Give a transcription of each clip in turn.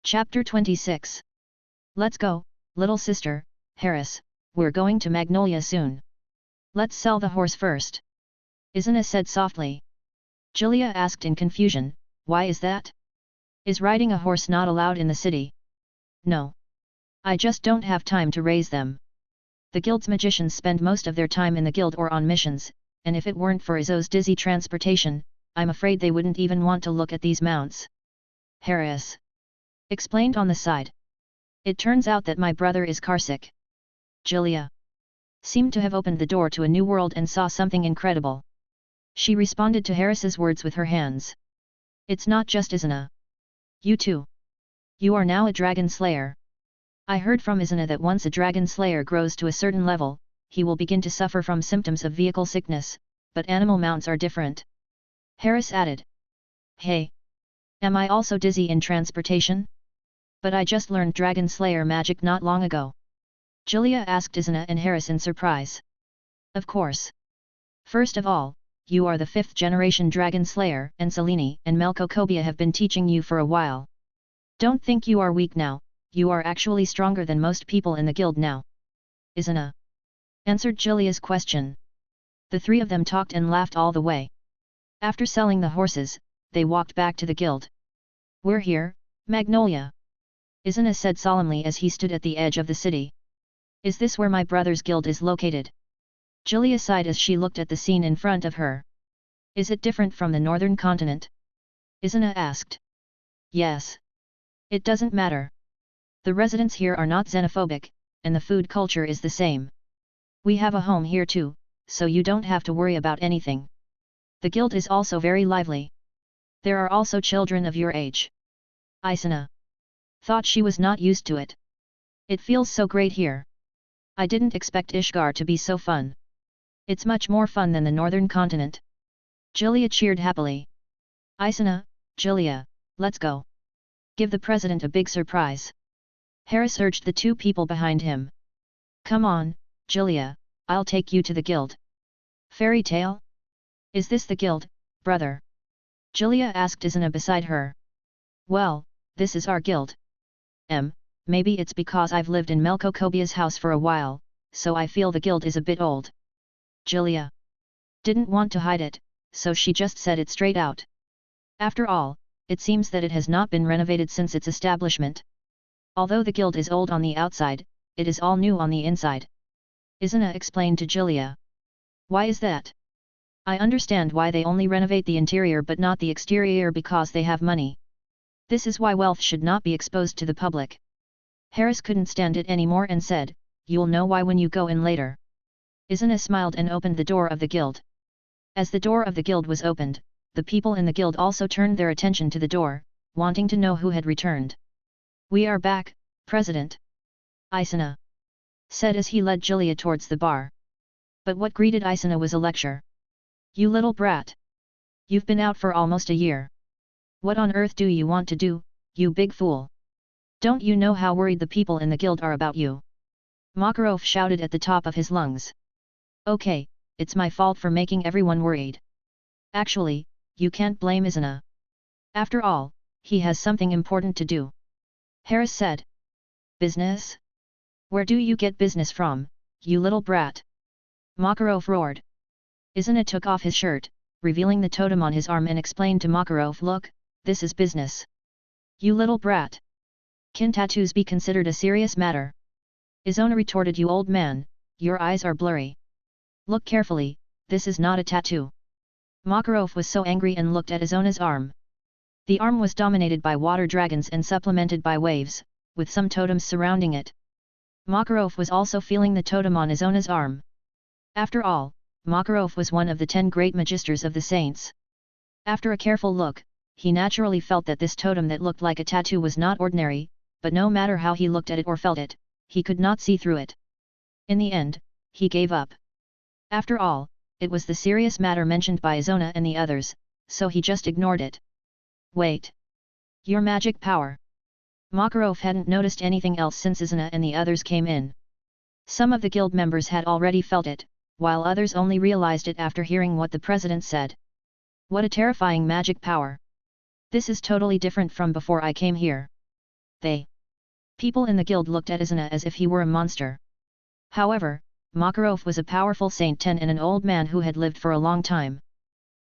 Chapter 26. Let's go, little sister, Harris, we're going to Magnolia soon. Let's sell the horse first. Isna said softly. Julia asked in confusion, why is that? Is riding a horse not allowed in the city? No. I just don't have time to raise them. The guild's magicians spend most of their time in the guild or on missions, and if it weren't for Izzo's dizzy transportation, I'm afraid they wouldn't even want to look at these mounts. Harris explained on the side. It turns out that my brother is carsick. Julia seemed to have opened the door to a new world and saw something incredible. She responded to Harris's words with her hands. It's not just Izana. You too. You are now a dragon slayer. I heard from Izana that once a dragon slayer grows to a certain level, he will begin to suffer from symptoms of vehicle sickness, but animal mounts are different. Harris added. Hey! Am I also dizzy in transportation? But I just learned Dragon Slayer magic not long ago. Julia asked Izana and Harris in surprise. Of course. First of all, you are the 5th generation Dragon Slayer, and Selene and Melkokobia have been teaching you for a while. Don't think you are weak now, you are actually stronger than most people in the guild now. Izana answered Julia's question. The three of them talked and laughed all the way. After selling the horses, they walked back to the guild. We're here, Magnolia. Izana said solemnly as he stood at the edge of the city. Is this where my brother's guild is located? Julia sighed as she looked at the scene in front of her. Is it different from the northern continent? Izana asked. Yes. It doesn't matter. The residents here are not xenophobic, and the food culture is the same. We have a home here too, so you don't have to worry about anything. The guild is also very lively. There are also children of your age. Isana thought she was not used to it. It feels so great here. I didn't expect Ishgar to be so fun. It's much more fun than the northern continent. Julia cheered happily. Isana, Julia, let's go. Give the president a big surprise. Harris urged the two people behind him. Come on, Julia, I'll take you to the guild. Fairy tale? Is this the guild, brother? Julia asked Izana beside her. Well, this is our guild. Maybe it's because I've lived in Melkokobia's house for a while, so I feel the guild is a bit old. Julia didn't want to hide it, so she just said it straight out. After all, it seems that it has not been renovated since its establishment. Although the guild is old on the outside, it is all new on the inside. Izana explained to Julia. Why is that? I understand why they only renovate the interior but not the exterior because they have money. This is why wealth should not be exposed to the public. Harris couldn't stand it anymore and said, you'll know why when you go in later. Izana smiled and opened the door of the guild. As the door of the guild was opened, the people in the guild also turned their attention to the door, wanting to know who had returned. We are back, President. Isana said as he led Julia towards the bar. But what greeted Isana was a lecture. You little brat. You've been out for almost a year. What on earth do you want to do, you big fool? Don't you know how worried the people in the guild are about you? Makarov shouted at the top of his lungs. Okay, it's my fault for making everyone worried. Actually, you can't blame Izana. After all, he has something important to do. Harris said. Business? Where do you get business from, you little brat? Makarov roared. Izana took off his shirt, revealing the totem on his arm and explained to Makarov, look, this is business. You little brat. Can tattoos be considered a serious matter? Izona retorted, you old man, your eyes are blurry. Look carefully, this is not a tattoo. Makarov was so angry and looked at Izona's arm. The arm was dominated by water dragons and supplemented by waves, with some totems surrounding it. Makarov was also feeling the totem on Izona's arm. After all, Makarov was one of the 10 great magisters of the saints. After a careful look, he naturally felt that this totem that looked like a tattoo was not ordinary, but no matter how he looked at it or felt it, he could not see through it. In the end, he gave up. After all, it was the serious matter mentioned by Izona and the others, so he just ignored it. Wait. Your magic power. Makarov hadn't noticed anything else since Izona and the others came in. Some of the guild members had already felt it, while others only realized it after hearing what the president said. What a terrifying magic power. This is totally different from before I came here. People in the guild looked at Izana as if he were a monster. However, Makarov was a powerful Saint 10 and an old man who had lived for a long time.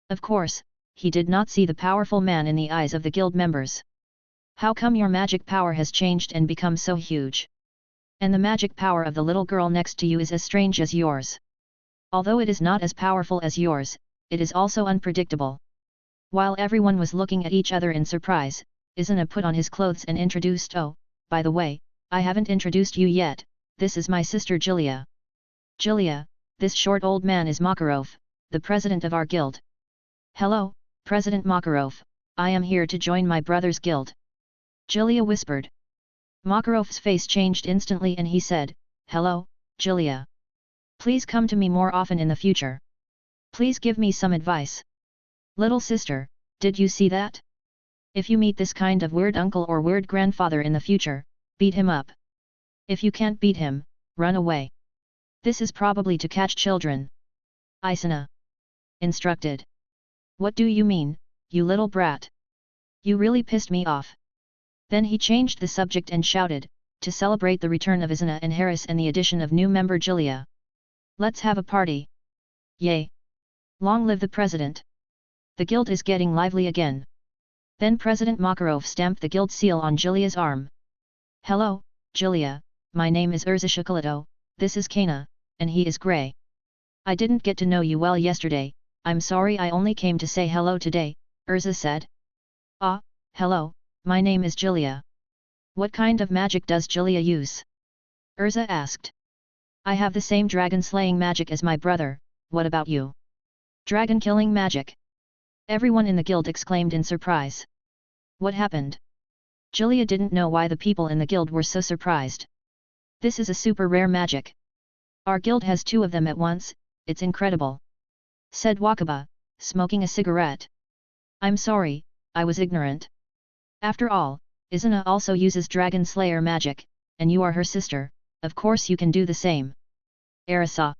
Of course, he did not see the powerful man in the eyes of the guild members. How come your magic power has changed and become so huge? And the magic power of the little girl next to you is as strange as yours. Although it is not as powerful as yours, it is also unpredictable. While everyone was looking at each other in surprise, Izana put on his clothes and introduced, "Oh, by the way, I haven't introduced you yet, this is my sister Julia. Julia, this short old man is Makarov, the president of our guild." "Hello, President Makarov, I am here to join my brother's guild," Julia whispered. Makarov's face changed instantly and he said, "Hello, Julia. Please come to me more often in the future. Please give me some advice." "Little sister, did you see that? If you meet this kind of weird uncle or weird grandfather in the future, beat him up. If you can't beat him, run away. This is probably to catch children," Izana instructed. "What do you mean, you little brat? You really pissed me off." Then he changed the subject and shouted, to celebrate the return of Izana and Harris and the addition of new member Julia. "Let's have a party. Yay! Long live the president. The guild is getting lively again." Then President Makarov stamped the guild seal on Julia's arm. "Hello, Julia, my name is Urza Chocolatto, this is Kana, and he is Grey. I didn't get to know you well yesterday, I'm sorry I only came to say hello today," Urza said. "Ah, hello, my name is Julia. What kind of magic does Julia use?" Urza asked. "I have the same dragon-slaying magic as my brother, what about you?" "Dragon-killing magic?" Everyone in the guild exclaimed in surprise. What happened? Julia didn't know why the people in the guild were so surprised. "This is a super rare magic. Our guild has 2 of them at once, it's incredible," said Wakaba, smoking a cigarette. "I'm sorry, I was ignorant. After all, Izana also uses Dragon Slayer magic, and you are her sister, of course you can do the same," Arisa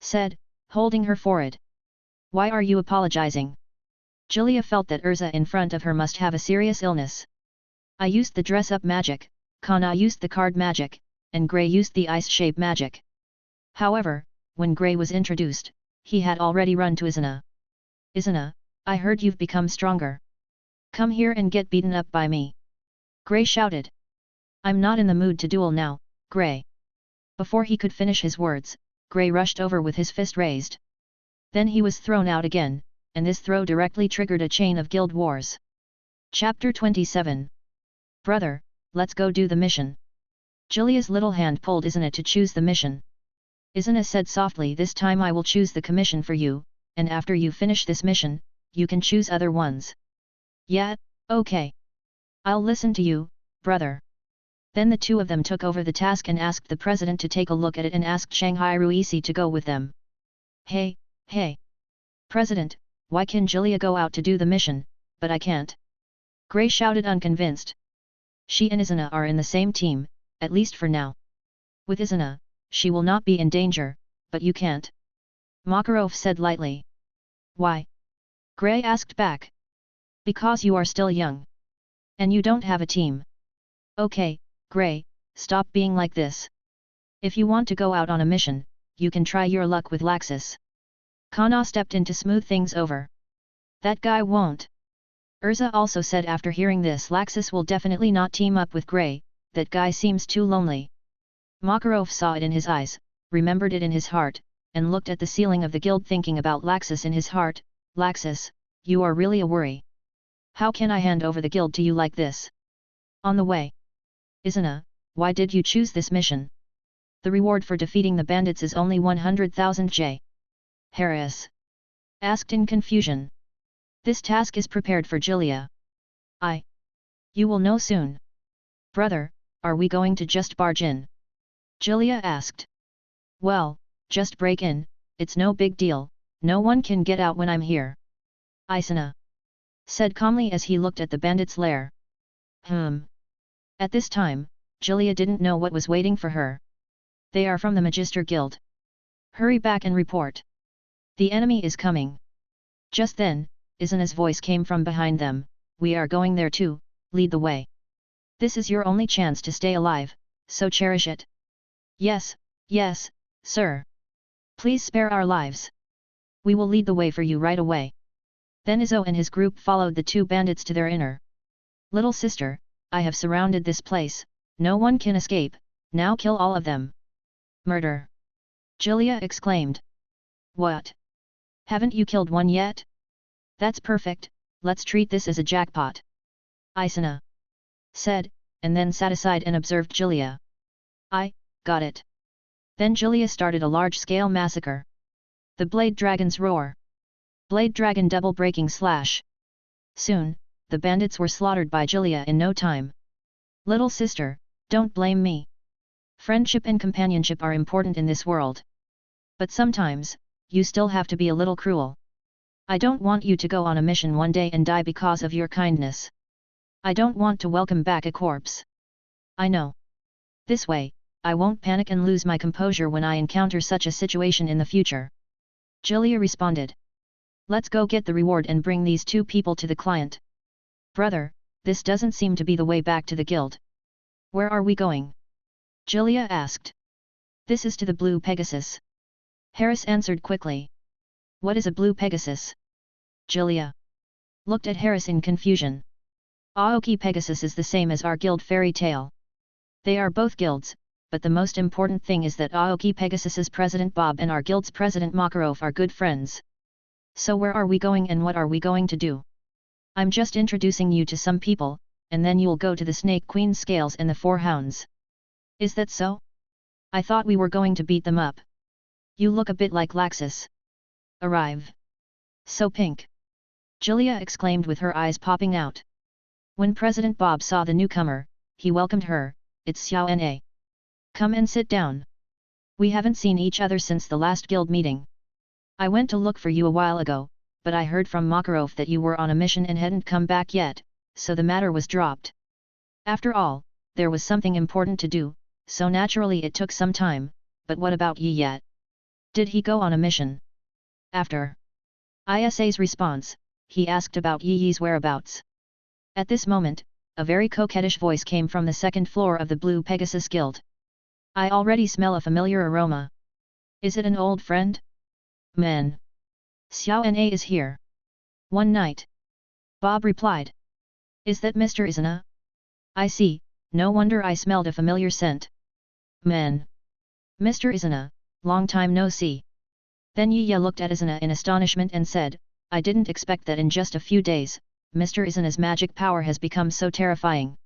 said, holding her forehead. "Why are you apologizing?" Julia felt that Urza in front of her must have a serious illness. "I used the dress-up magic, Kana used the card magic, and Grey used the ice shape magic." However, when Grey was introduced, he had already run to Izana. "Izana, I heard you've become stronger. Come here and get beaten up by me," Grey shouted. "I'm not in the mood to duel now, Grey." Before he could finish his words, Grey rushed over with his fist raised. Then he was thrown out again, and this throw directly triggered a chain of guild wars. Chapter 27. "Brother, let's go do the mission." Julia's little hand pulled Izana to choose the mission. Izana said softly, "This time I will choose the commission for you, and after you finish this mission, you can choose other ones." "Yeah, okay. I'll listen to you, brother." Then the 2 of them took over the task and asked the president to take a look at it and asked Shanghai Ruisi to go with them. Hey, President, why can Julia go out to do the mission, but I can't?" Grey shouted unconvinced. "She and Izana are in the same team, at least for now. With Izana, she will not be in danger, but you can't," Makarov said lightly. "Why?" Grey asked back. "Because you are still young. And you don't have a team." "Okay, Grey, stop being like this. If you want to go out on a mission, you can try your luck with Laxus." Kana stepped in to smooth things over. "That guy won't." Urza also said after hearing this, "Laxus will definitely not team up with Grey, that guy seems too lonely." Makarov saw it in his eyes, remembered it in his heart, and looked at the ceiling of the guild thinking about Laxus in his heart. "Laxus, you are really a worry. How can I hand over the guild to you like this?" On the way. "Izana, why did you choose this mission? The reward for defeating the bandits is only 100,000 J. Harris asked in confusion. "This task is prepared for Julia. You will know soon." "Brother, are we going to just barge in?" Julia asked. "Well, just break in, it's no big deal, no one can get out when I'm here," Izana said calmly as he looked at the bandits' lair. At this time, Julia didn't know what was waiting for her. "They are from the Magister Guild. Hurry back and report. The enemy is coming." Just then, Izana's voice came from behind them, "We are going there too, lead the way." This is your only chance to stay alive, so cherish it. Yes, yes, sir. Please spare our lives. We will lead the way for you right away. Then Izzo and his group followed the two bandits to their inner. Little sister, I have surrounded this place, no one can escape, now kill all of them. Murder! Julia exclaimed. What? Haven't you killed one yet? That's perfect, let's treat this as a jackpot. Isana said, and then sat aside and observed Julia. Got it. Then Julia started a large-scale massacre. The Blade Dragon's roar. Blade Dragon double breaking slash. Soon, the bandits were slaughtered by Julia in no time. Little sister, don't blame me. Friendship and companionship are important in this world. But sometimes, you still have to be a little cruel. I don't want you to go on a mission one day and die because of your kindness. I don't want to welcome back a corpse. I know. This way, I won't panic and lose my composure when I encounter such a situation in the future. Julia responded. Let's go get the reward and bring these two people to the client. Brother, this doesn't seem to be the way back to the guild. Where are we going? Julia asked. This is to the Blue Pegasus. Harris answered quickly. What is a Blue Pegasus? Julia looked at Harris in confusion. Aoki Pegasus is the same as our guild Fairy Tale. They are both guilds, but the most important thing is that Aoki Pegasus's president Bob and our guild's president Makarov are good friends. So where are we going and what are we going to do? I'm just introducing you to some people, and then you'll go to the Snake Queen Scales and the Four Hounds. Is that so? I thought we were going to beat them up. You look a bit like Laxus. Arrive. So pink. Julia exclaimed with her eyes popping out. When President Bob saw the newcomer, he welcomed her. It's Xiao Na. Come and sit down. We haven't seen each other since the last guild meeting. I went to look for you a while ago, but I heard from Makarov that you were on a mission and hadn't come back yet, so the matter was dropped. After all, there was something important to do, so naturally it took some time, but what about Yi yet? Did he go on a mission? After Isa's response, he asked about Yi's whereabouts. At this moment, a very coquettish voice came from the second floor of the Blue Pegasus Guild. I already smell a familiar aroma. Is it an old friend? Men. Xiao Na is here. One night. Bob replied. Is that Mr. Izana? I see, no wonder I smelled a familiar scent. Men. Mr. Izana, long time no see. Then Yiya looked at Izana in astonishment and said, I didn't expect that in just a few days, Mr. Izana's magic power has become so terrifying.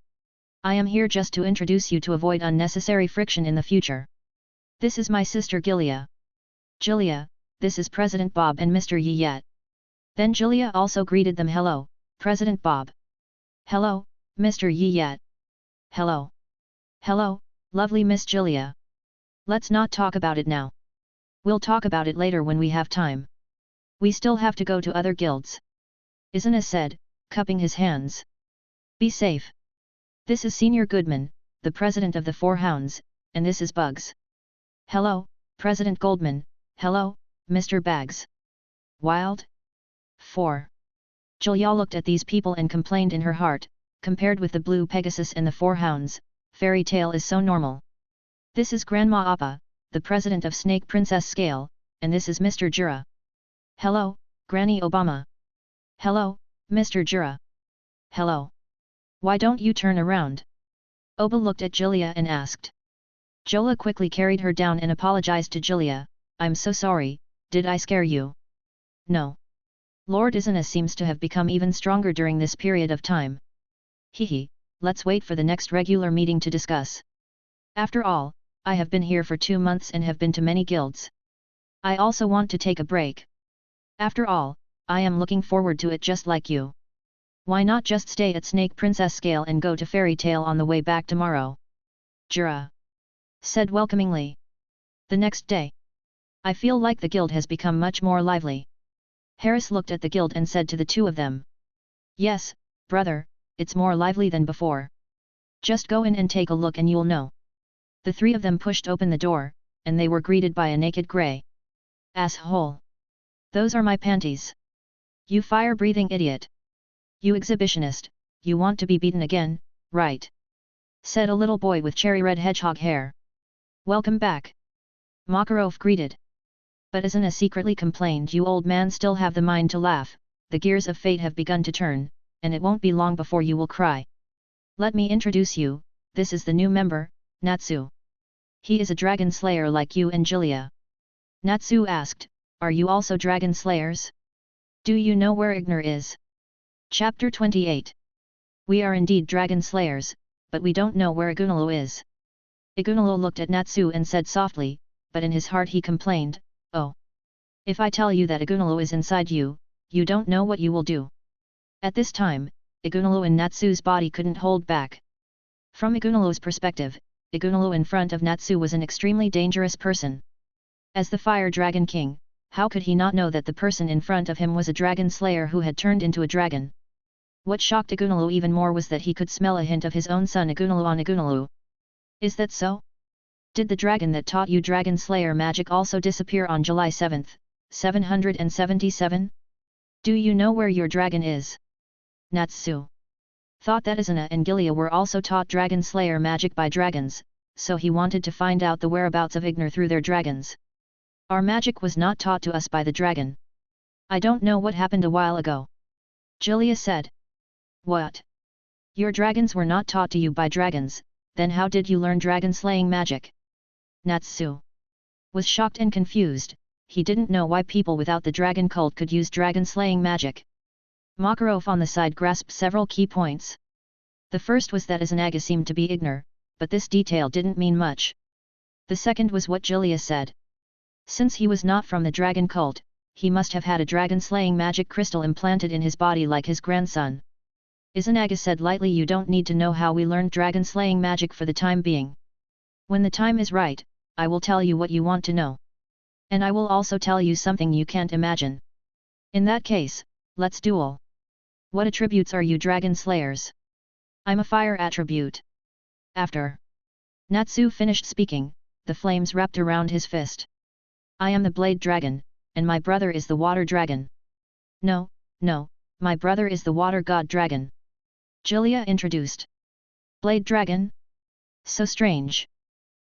I am here just to introduce you to avoid unnecessary friction in the future. This is my sister Gilia. Julia, this is President Bob and Mr. Yiyet. Then Julia also greeted them. Hello, President Bob. Hello, Mr. Yiyet. Hello. Hello, lovely Miss Julia. Let's not talk about it now. We'll talk about it later when we have time. We still have to go to other guilds. Izana said, cupping his hands. Be safe. This is Senior Goodman, the president of the Four Hounds, and this is Bugs. Hello, President Goldman. Hello, Mr. Bags. Wild? 4. Julia looked at these people and complained in her heart, compared with the Blue Pegasus and the Four Hounds, Fairy Tale is so normal. This is Grandma Appa, the president of Snake Princess Scale, and this is Mr. Jura. Hello, Granny Obama. Hello, Mr. Jura. Hello. Why don't you turn around? Oba looked at Julia and asked. Jola quickly carried her down and apologized to Julia. I'm so sorry, did I scare you? No. Lord Izana seems to have become even stronger during this period of time. Hehe, let's wait for the next regular meeting to discuss. After all, I have been here for 2 months and have been to many guilds. I also want to take a break. After all, I am looking forward to it just like you. Why not just stay at Snake Princess Scale and go to Fairy Tale on the way back tomorrow? Jura said welcomingly. The next day. I feel like the guild has become much more lively. Harris looked at the guild and said to the two of them. Yes, brother, it's more lively than before. Just go in and take a look and you'll know. The three of them pushed open the door, and they were greeted by a naked grey asshole. Those are my panties. You fire-breathing idiot. You exhibitionist, you want to be beaten again, right? said a little boy with cherry red hedgehog hair. Welcome back. Makarov greeted. But Izuna secretly complained, you old man still have the mind to laugh, the gears of fate have begun to turn, and it won't be long before you will cry. Let me introduce you, this is the new member, Natsu. He is a dragon slayer like you and Julia. Natsu asked, are you also dragon slayers? Do you know where Ignor is? Chapter 28. We are indeed dragon slayers, but we don't know where Igunalo is. Igunalo looked at Natsu and said softly, but in his heart he complained, oh. If I tell you that Igunalo is inside you, you don't know what you will do. At this time, Igunalo in Natsu's body couldn't hold back. From Igunalo's perspective, Igunalo in front of Natsu was an extremely dangerous person. As the Fire Dragon King, how could he not know that the person in front of him was a dragon slayer who had turned into a dragon? What shocked Igunalo even more was that he could smell a hint of his own son Igunalo on Igunalo. Is that so? Did the dragon that taught you dragon slayer magic also disappear on July 7, 777? Do you know where your dragon is? Natsu thought that Izuna and Gilia were also taught dragon slayer magic by dragons, so he wanted to find out the whereabouts of Ignor through their dragons. Our magic was not taught to us by the dragon. I don't know what happened a while ago. Gilia said. What? Your dragons were not taught to you by dragons, then how did you learn dragon slaying magic? Natsu was shocked and confused, he didn't know why people without the dragon cult could use dragon slaying magic. Makarov on the side grasped several key points. The first was that Izanaga seemed to be Ignor, but this detail didn't mean much. The second was what Gilia said. Since he was not from the dragon cult, he must have had a dragon-slaying magic crystal implanted in his body like his grandson. Izanaga said lightly, you don't need to know how we learned dragon-slaying magic for the time being. When the time is right, I will tell you what you want to know. And I will also tell you something you can't imagine. In that case, let's duel. What attributes are you dragon slayers? I'm a fire attribute. After Natsu finished speaking, the flames wrapped around his fist. I am the blade dragon, and my brother is the water dragon. No, my brother is the water god dragon. Gilia introduced. Blade dragon? So strange.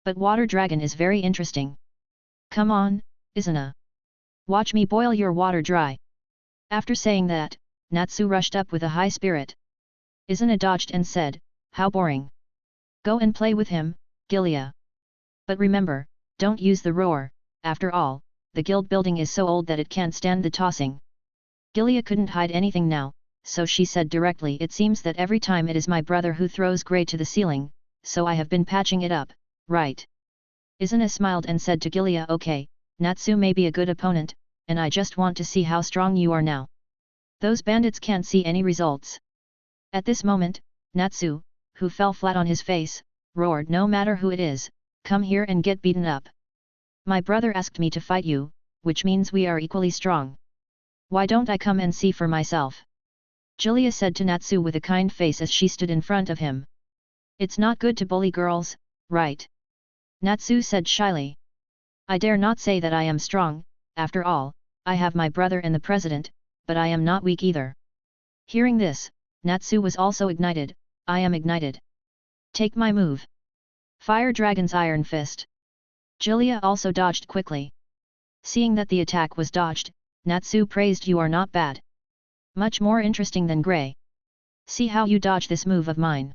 But water dragon is very interesting. Come on, Izuna. Watch me boil your water dry. After saying that, Natsu rushed up with a high spirit. Izuna dodged and said, how boring. Go and play with him, Gilia. But remember, don't use the roar, after all, the guild building is so old that it can't stand the tossing. Gilia couldn't hide anything now, so she said directly, it seems that every time it is my brother who throws grey to the ceiling, so I have been patching it up, right? Izuna smiled and said to Gilia, okay, Natsu may be a good opponent, and I just want to see how strong you are now. Those bandits can't see any results. At this moment, Natsu, who fell flat on his face, roared, no matter who it is, come here and get beaten up. My brother asked me to fight you, which means we are equally strong. Why don't I come and see for myself? Gilia said to Natsu with a kind face as she stood in front of him. It's not good to bully girls, right? Natsu said shyly. I dare not say that I am strong, after all, I have my brother and the president, but I am not weak either. Hearing this, Natsu was also ignited, I am ignited. Take my move. Fire Dragon's Iron Fist. Gilia also dodged quickly. Seeing that the attack was dodged, Natsu praised, you are not bad. Much more interesting than Grey. See how you dodge this move of mine.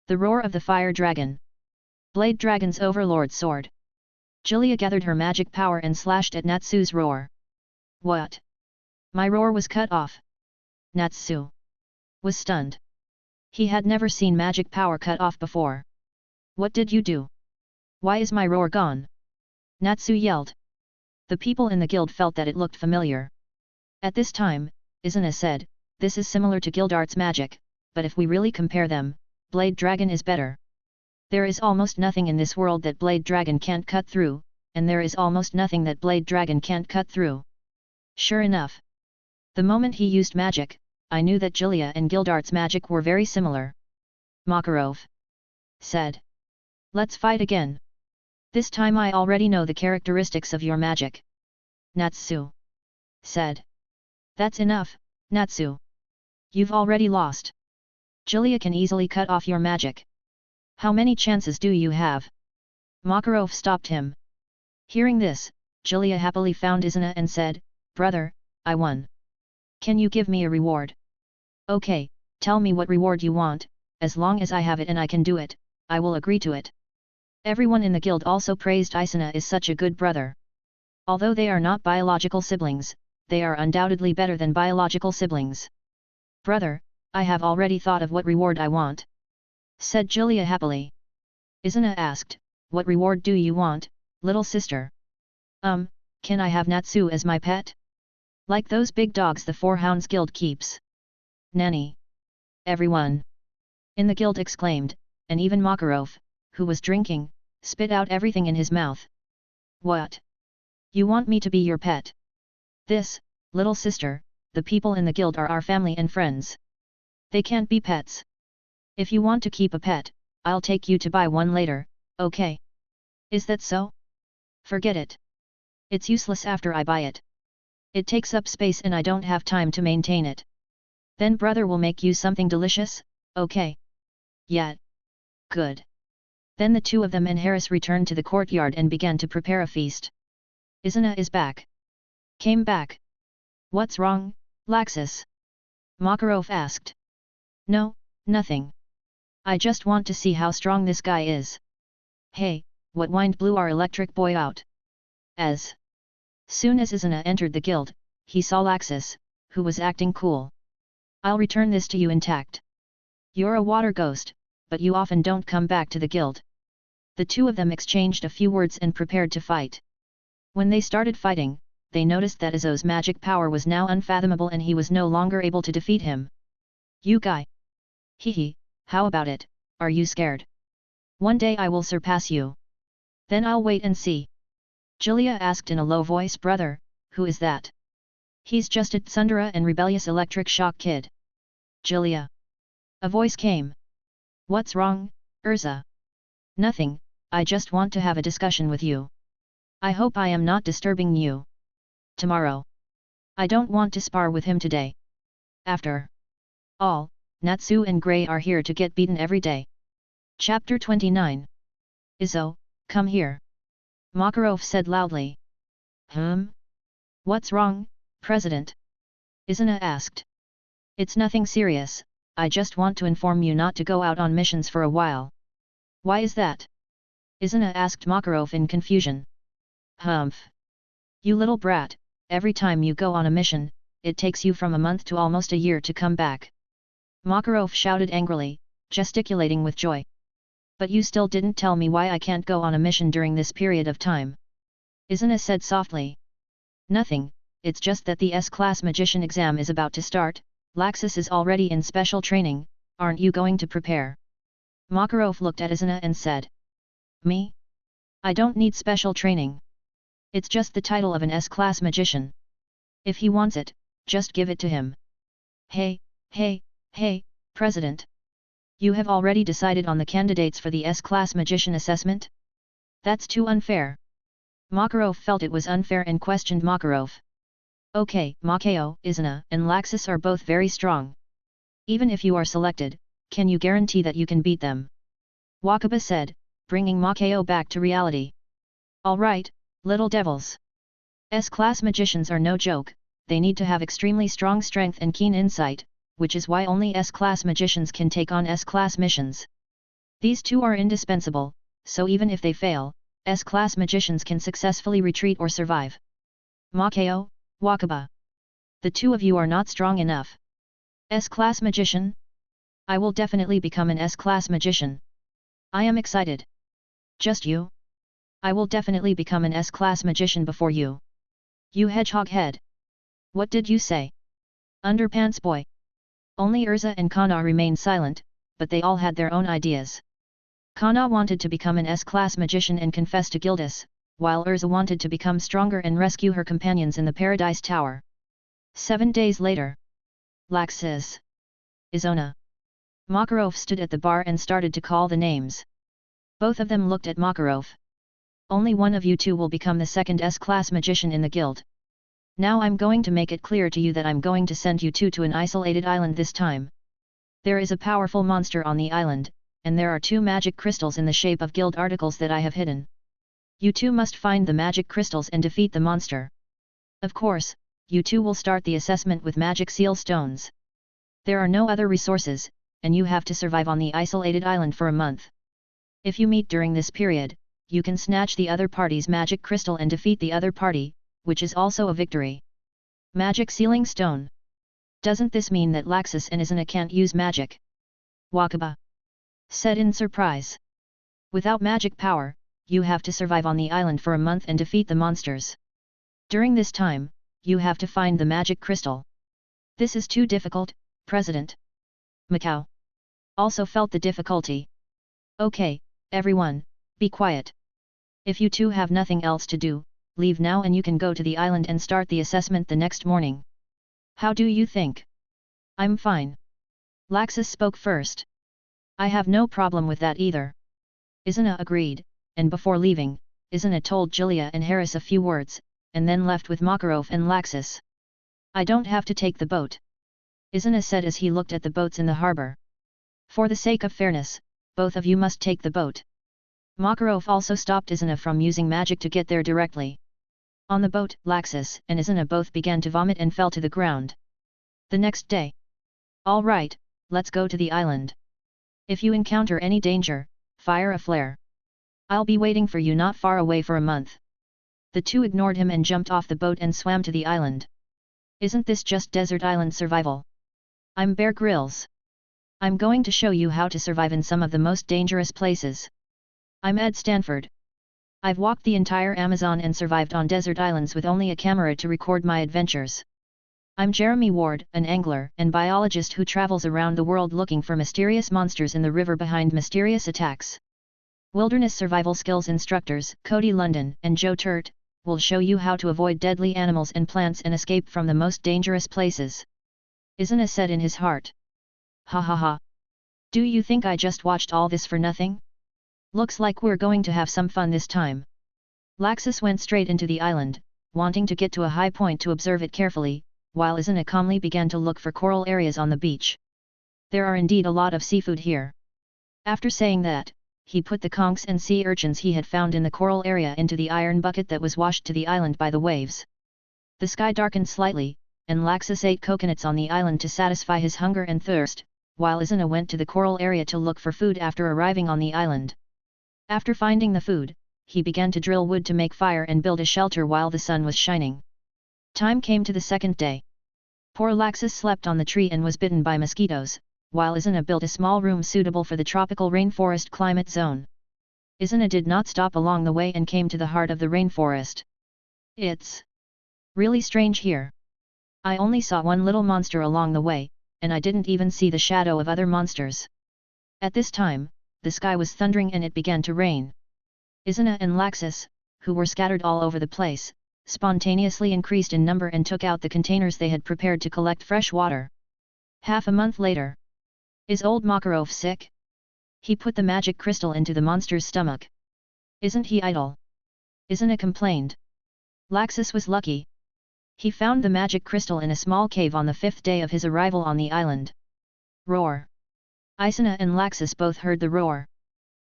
The roar of the Fire Dragon. Blade Dragon's Overlord Sword. Gilia gathered her magic power and slashed at Natsu's roar. What? My roar was cut off. Natsu was stunned. He had never seen magic power cut off before. What did you do? Why is my roar gone? Natsu yelled. The people in the guild felt that it looked familiar. At this time, Izuna said, this is similar to Guildart's magic, but if we really compare them, Blade Dragon is better. There is almost nothing in this world that Blade Dragon can't cut through, and there is almost nothing that Blade Dragon can't cut through. Sure enough. The moment he used magic, I knew that Gilia and Guildart's magic were very similar. Makarov said. Let's fight again. This time I already know the characteristics of your magic. Natsu said. That's enough, Natsu. You've already lost. Gilia can easily cut off your magic. How many chances do you have? Makarov stopped him. Hearing this, Julia happily found Izana and said, Brother, I won. Can you give me a reward? Okay, tell me what reward you want, as long as I have it and I can do it, I will agree to it. Everyone in the guild also praised Izana is such a good brother. Although they are not biological siblings, they are undoubtedly better than biological siblings. Brother, I have already thought of what reward I want, said Julia happily. Izana asked, What reward do you want, little sister? Can I have Natsu as my pet? Like those big dogs the Four Hounds Guild keeps. Nanny! Everyone in the guild exclaimed, and even Makarov, who was drinking, spit out everything in his mouth. What? You want me to be your pet? This, little sister, the people in the guild are our family and friends. They can't be pets. If you want to keep a pet, I'll take you to buy one later, okay? Is that so? Forget it. It's useless after I buy it. It takes up space and I don't have time to maintain it. Then brother will make you something delicious, okay? Yeah. Good. Then the two of them and Harris returned to the courtyard and began to prepare a feast. Izana is back. Came back. What's wrong, Laxus? Makarov asked. No, nothing. I just want to see how strong this guy is. Hey, what wind blew our electric boy out? As soon as Izana entered the guild, he saw Laxus, who was acting cool. I'll return this to you intact. You're a water ghost, but you often don't come back to the guild. The two of them exchanged a few words and prepared to fight. When they started fighting, they noticed that Izo's magic power was now unfathomable and he was no longer able to defeat him. You guy! Hehe, how about it, are you scared? One day I will surpass you. Then I'll wait and see. Julia asked in a low voice. Brother, who is that? He's just a tsundere and rebellious electric shock kid. Julia. A voice came. What's wrong, Urza? Nothing, I just want to have a discussion with you. I hope I am not disturbing you. Tomorrow. I don't want to spar with him today. After all, Natsu and Grey are here to get beaten every day. Chapter 29. Izo, come here. Makarov said loudly. What's wrong, President? Izana asked. It's nothing serious, I just want to inform you not to go out on missions for a while. Why is that? Izana asked Makarov in confusion. You little brat, every time you go on a mission, it takes you from a month to almost a year to come back. Makarov shouted angrily, gesticulating with joy. But you still didn't tell me why I can't go on a mission during this period of time. Izana said softly. Nothing, it's just that the S-class magician exam is about to start, Laxus is already in special training, aren't you going to prepare? Makarov looked at Izana and said. Me? I don't need special training. It's just the title of an S-class magician. If he wants it, just give it to him. Hey, President. You have already decided on the candidates for the S-class magician assessment? That's too unfair. Makarov felt it was unfair and questioned Makarov. Okay, Makeo, Izana and Laxus are both very strong. Even if you are selected, can you guarantee that you can beat them? Wakaba said, bringing Makeo back to reality. Alright, little devils. S-class magicians are no joke, they need to have extremely strong strength and keen insight, which is why only S-class magicians can take on S-class missions. These two are indispensable, so even if they fail, S-class magicians can successfully retreat or survive. Makeo, Wakaba. The two of you are not strong enough. S-class magician? I will definitely become an S-class magician. I am excited. Just you? I will definitely become an S-class magician before you. You hedgehog head. What did you say? Underpants boy. Only Urza and Kana remained silent, but they all had their own ideas. Kana wanted to become an S-class magician and confess to Gildas, while Urza wanted to become stronger and rescue her companions in the Paradise Tower. 7 days later. Laxus. Izona. Makarov stood at the bar and started to call the names. Both of them looked at Makarov. Only one of you two will become the second S-class magician in the guild. Now I'm going to make it clear to you that I'm going to send you two to an isolated island this time. There is a powerful monster on the island, and there are 2 magic crystals in the shape of guild articles that I have hidden. You 2 must find the magic crystals and defeat the monster. Of course, you 2 will start the assessment with magic seal stones. There are no other resources, and you have to survive on the isolated island for a month. If you meet during this period, you can snatch the other party's magic crystal and defeat the other party, which is also a victory. Magic sealing stone. Doesn't this mean that Laxus and Izuna can't use magic? Wakaba said in surprise. Without magic power, you have to survive on the island for a month and defeat the monsters. During this time, you have to find the magic crystal. This is too difficult, President. Macau also felt the difficulty. Okay, everyone, be quiet. If you 2 have nothing else to do, leave now and you can go to the island and start the assessment the next morning. How do you think? I'm fine. Laxus spoke first. I have no problem with that either. Izuna agreed, and before leaving, Izuna told Julia and Harris a few words, and then left with Makarov and Laxus. I don't have to take the boat, Izuna said as he looked at the boats in the harbor. For the sake of fairness, both of you must take the boat. Makarov also stopped Izuna from using magic to get there directly. On the boat, Laxus and Izuna both began to vomit and fell to the ground. The next day. All right, let's go to the island. If you encounter any danger, fire a flare. I'll be waiting for you not far away for a month. The 2 ignored him and jumped off the boat and swam to the island. Isn't this just desert island survival? I'm Bear Grylls. I'm going to show you how to survive in some of the most dangerous places. I'm Ed Stanford. I've walked the entire Amazon and survived on desert islands with only a camera to record my adventures. I'm Jeremy Ward, an angler and biologist who travels around the world looking for mysterious monsters in the river behind mysterious attacks. Wilderness survival skills instructors, Cody London and Joe Turt, will show you how to avoid deadly animals and plants and escape from the most dangerous places. Izuna said in his heart. Ha ha ha. Do you think I just watched all this for nothing? Looks like we're going to have some fun this time. Laxus went straight into the island, wanting to get to a high point to observe it carefully, while Izuna calmly began to look for coral areas on the beach. There are indeed a lot of seafood here. After saying that, he put the conchs and sea urchins he had found in the coral area into the iron bucket that was washed to the island by the waves. The sky darkened slightly, and Laxus ate coconuts on the island to satisfy his hunger and thirst, while Izuna went to the coral area to look for food after arriving on the island. After finding the food, he began to drill wood to make fire and build a shelter while the sun was shining. Time came to the second day. Poor Laxus slept on the tree and was bitten by mosquitoes, while Izuna built a small room suitable for the tropical rainforest climate zone. Izuna did not stop along the way and came to the heart of the rainforest. It's really strange here. I only saw one little monster along the way, and I didn't even see the shadow of other monsters. At this time, the sky was thundering and it began to rain. Izuna and Laxus, who were scattered all over the place, spontaneously increased in number and took out the containers they had prepared to collect fresh water. Half a month later. Is old Makarov sick? He put the magic crystal into the monster's stomach. Isn't he idle? Izuna complained. Laxus was lucky. He found the magic crystal in a small cave on the 5th day of his arrival on the island. Roar. Izuna and Laxus both heard the roar.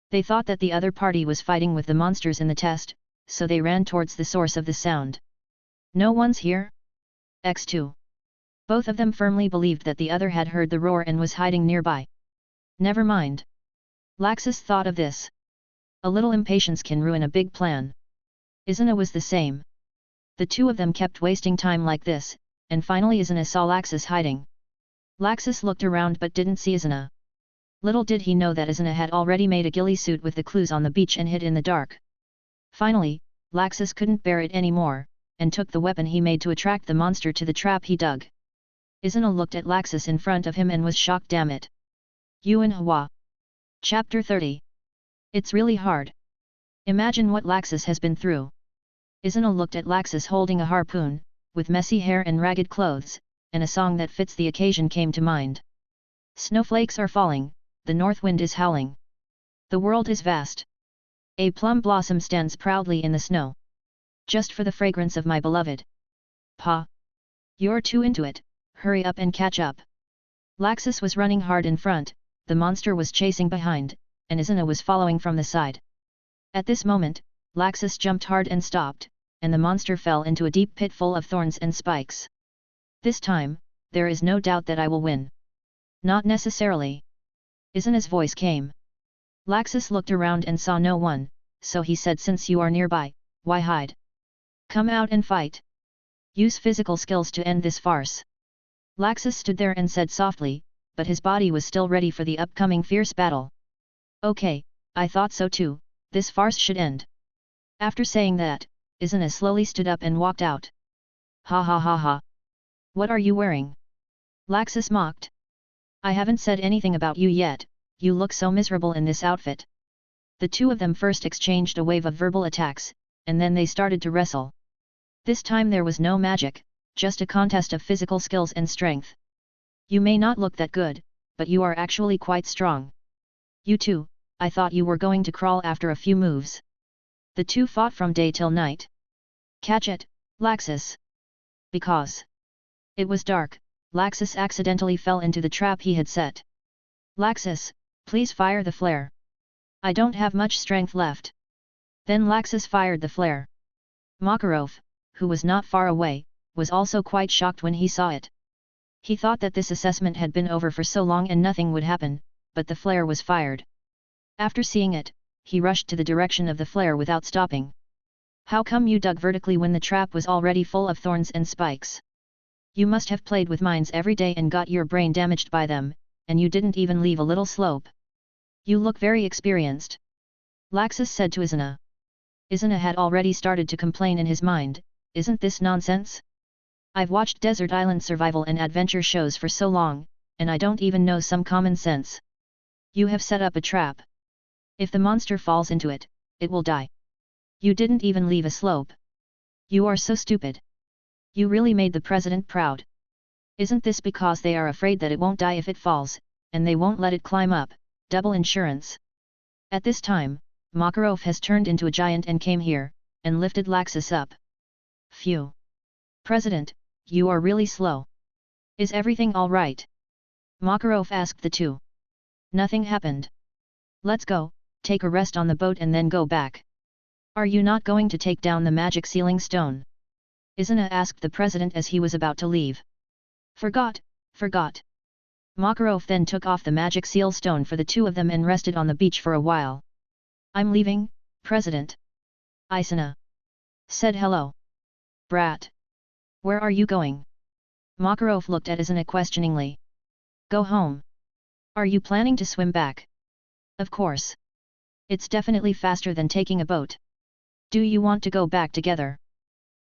They thought that the other party was fighting with the monsters in the test, so they ran towards the source of the sound. No one's here? X2. Both of them firmly believed that the other had heard the roar and was hiding nearby. Never mind. Laxus thought of this. A little impatience can ruin a big plan. Izuna was the same. The 2 of them kept wasting time like this, and finally Izuna saw Laxus hiding. Laxus looked around but didn't see Izuna. Little did he know that Izuna had already made a ghillie suit with the clues on the beach and hid in the dark. Finally, Laxus couldn't bear it anymore, and took the weapon he made to attract the monster to the trap he dug. Izuna looked at Laxus in front of him and was shocked. Damn it. Yuan Hua. Chapter 30. It's really hard. Imagine what Laxus has been through. Izuna looked at Laxus holding a harpoon, with messy hair and ragged clothes, and a song that fits the occasion came to mind. Snowflakes are falling, the north wind is howling. The world is vast. A plum blossom stands proudly in the snow. Just for the fragrance of my beloved. Pa. You're too into it, hurry up and catch up. Laxus was running hard in front, the monster was chasing behind, and Izana was following from the side. At this moment, Laxus jumped hard and stopped, and the monster fell into a deep pit full of thorns and spikes. This time, there is no doubt that I will win. Not necessarily. Izana's voice came. Laxus looked around and saw no one, so he said, since you are nearby, why hide? Come out and fight. Use physical skills to end this farce. Laxus stood there and said softly, but his body was still ready for the upcoming fierce battle. Okay, I thought so too, this farce should end. After saying that, Izana slowly stood up and walked out. Ha ha ha ha. What are you wearing? Laxus mocked. I haven't said anything about you yet, you look so miserable in this outfit. The two of them first exchanged a wave of verbal attacks, and then they started to wrestle. This time there was no magic, just a contest of physical skills and strength. You may not look that good, but you are actually quite strong. You too, I thought you were going to crawl after a few moves. The two fought from day till night. Catch it, Laxus. Because it was dark, Laxus accidentally fell into the trap he had set. Laxus, please fire the flare. I don't have much strength left. Then Laxus fired the flare. Makarov, who was not far away, was also quite shocked when he saw it. He thought that this assessment had been over for so long and nothing would happen, but the flare was fired. After seeing it, he rushed to the direction of the flare without stopping. How come you dug vertically when the trap was already full of thorns and spikes? You must have played with mines every day and got your brain damaged by them, and you didn't even leave a little slope. You look very experienced. Laxus said to Izana. Izana had already started to complain in his mind, isn't this nonsense? I've watched desert island survival and adventure shows for so long, and I don't even know some common sense. You have set up a trap. If the monster falls into it, it will die. You didn't even leave a slope. You are so stupid. You really made the president proud. Isn't this because they are afraid that it won't die if it falls, and they won't let it climb up? Double insurance. At this time, Makarov has turned into a giant and came here, and lifted Laxus up. Phew. President, you are really slow. Is everything all right? Makarov asked the two. Nothing happened. Let's go, take a rest on the boat and then go back. Are you not going to take down the magic sealing stone? Izana asked the president as he was about to leave. Forgot. Makarov then took off the magic seal stone for the two of them and rested on the beach for a while. I'm leaving, President. Izana said hello. Brat. Where are you going? Makarov looked at Izana questioningly. Go home. Are you planning to swim back? Of course. It's definitely faster than taking a boat. Do you want to go back together?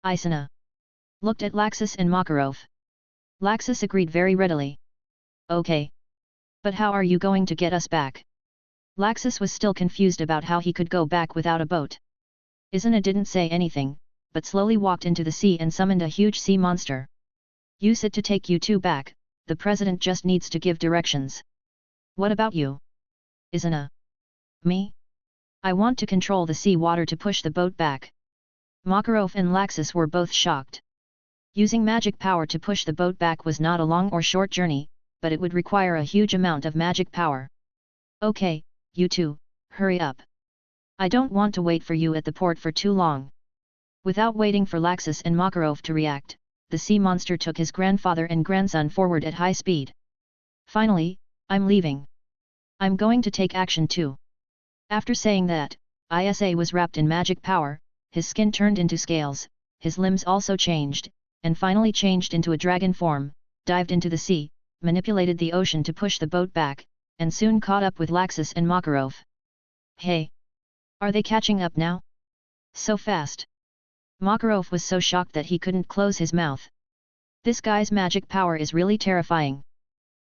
Izana looked at Laxus and Makarov. Laxus agreed very readily. Okay. But how are you going to get us back? Laxus was still confused about how he could go back without a boat. Izana didn't say anything, but slowly walked into the sea and summoned a huge sea monster. Use it to take you two back, the president just needs to give directions. What about you? Izana. Me? I want to control the sea water to push the boat back. Makarov and Laxus were both shocked. Using magic power to push the boat back was not a long or short journey, but it would require a huge amount of magic power. Okay, you two, hurry up. I don't want to wait for you at the port for too long. Without waiting for Laxus and Makarov to react, the sea monster took his grandfather and grandson forward at high speed. Finally, I'm leaving. I'm going to take action too. After saying that, Isa was wrapped in magic power, his skin turned into scales, his limbs also changed, and finally changed into a dragon form, dived into the sea, manipulated the ocean to push the boat back, and soon caught up with Laxus and Makarov. Hey! Are they catching up now? So fast! Makarov was so shocked that he couldn't close his mouth. This guy's magic power is really terrifying.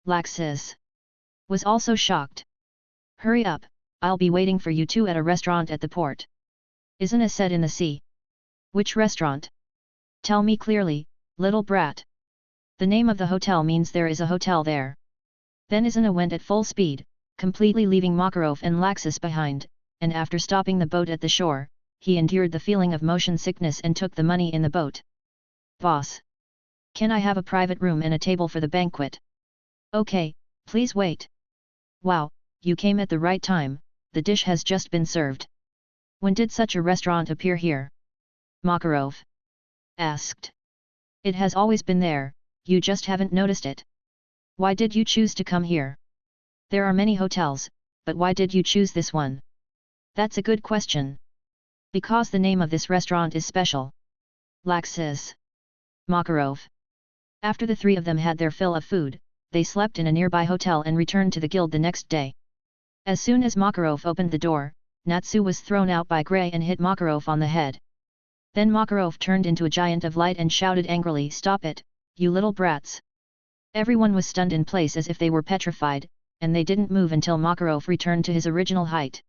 Laxus was also shocked. Hurry up, I'll be waiting for you two at a restaurant at the port. Izana said in the sea. Which restaurant? Tell me clearly, little brat. The name of the hotel means there is a hotel there. Then Izana went at full speed, completely leaving Makarov and Laxus behind, and after stopping the boat at the shore, he endured the feeling of motion sickness and took the money in the boat. Boss! Can I have a private room and a table for the banquet? Okay, please wait. Wow, you came at the right time, the dish has just been served. When did such a restaurant appear here? Makarov asked. It has always been there, you just haven't noticed it. Why did you choose to come here? There are many hotels, but why did you choose this one? That's a good question. Because the name of this restaurant is special. Lax says. Makarov. After the three of them had their fill of food, they slept in a nearby hotel and returned to the guild the next day. As soon as Makarov opened the door, Natsu was thrown out by Grey and hit Makarov on the head. Then Makarov turned into a giant of light and shouted angrily, "Stop it, you little brats!" Everyone was stunned in place as if they were petrified, and they didn't move until Makarov returned to his original height.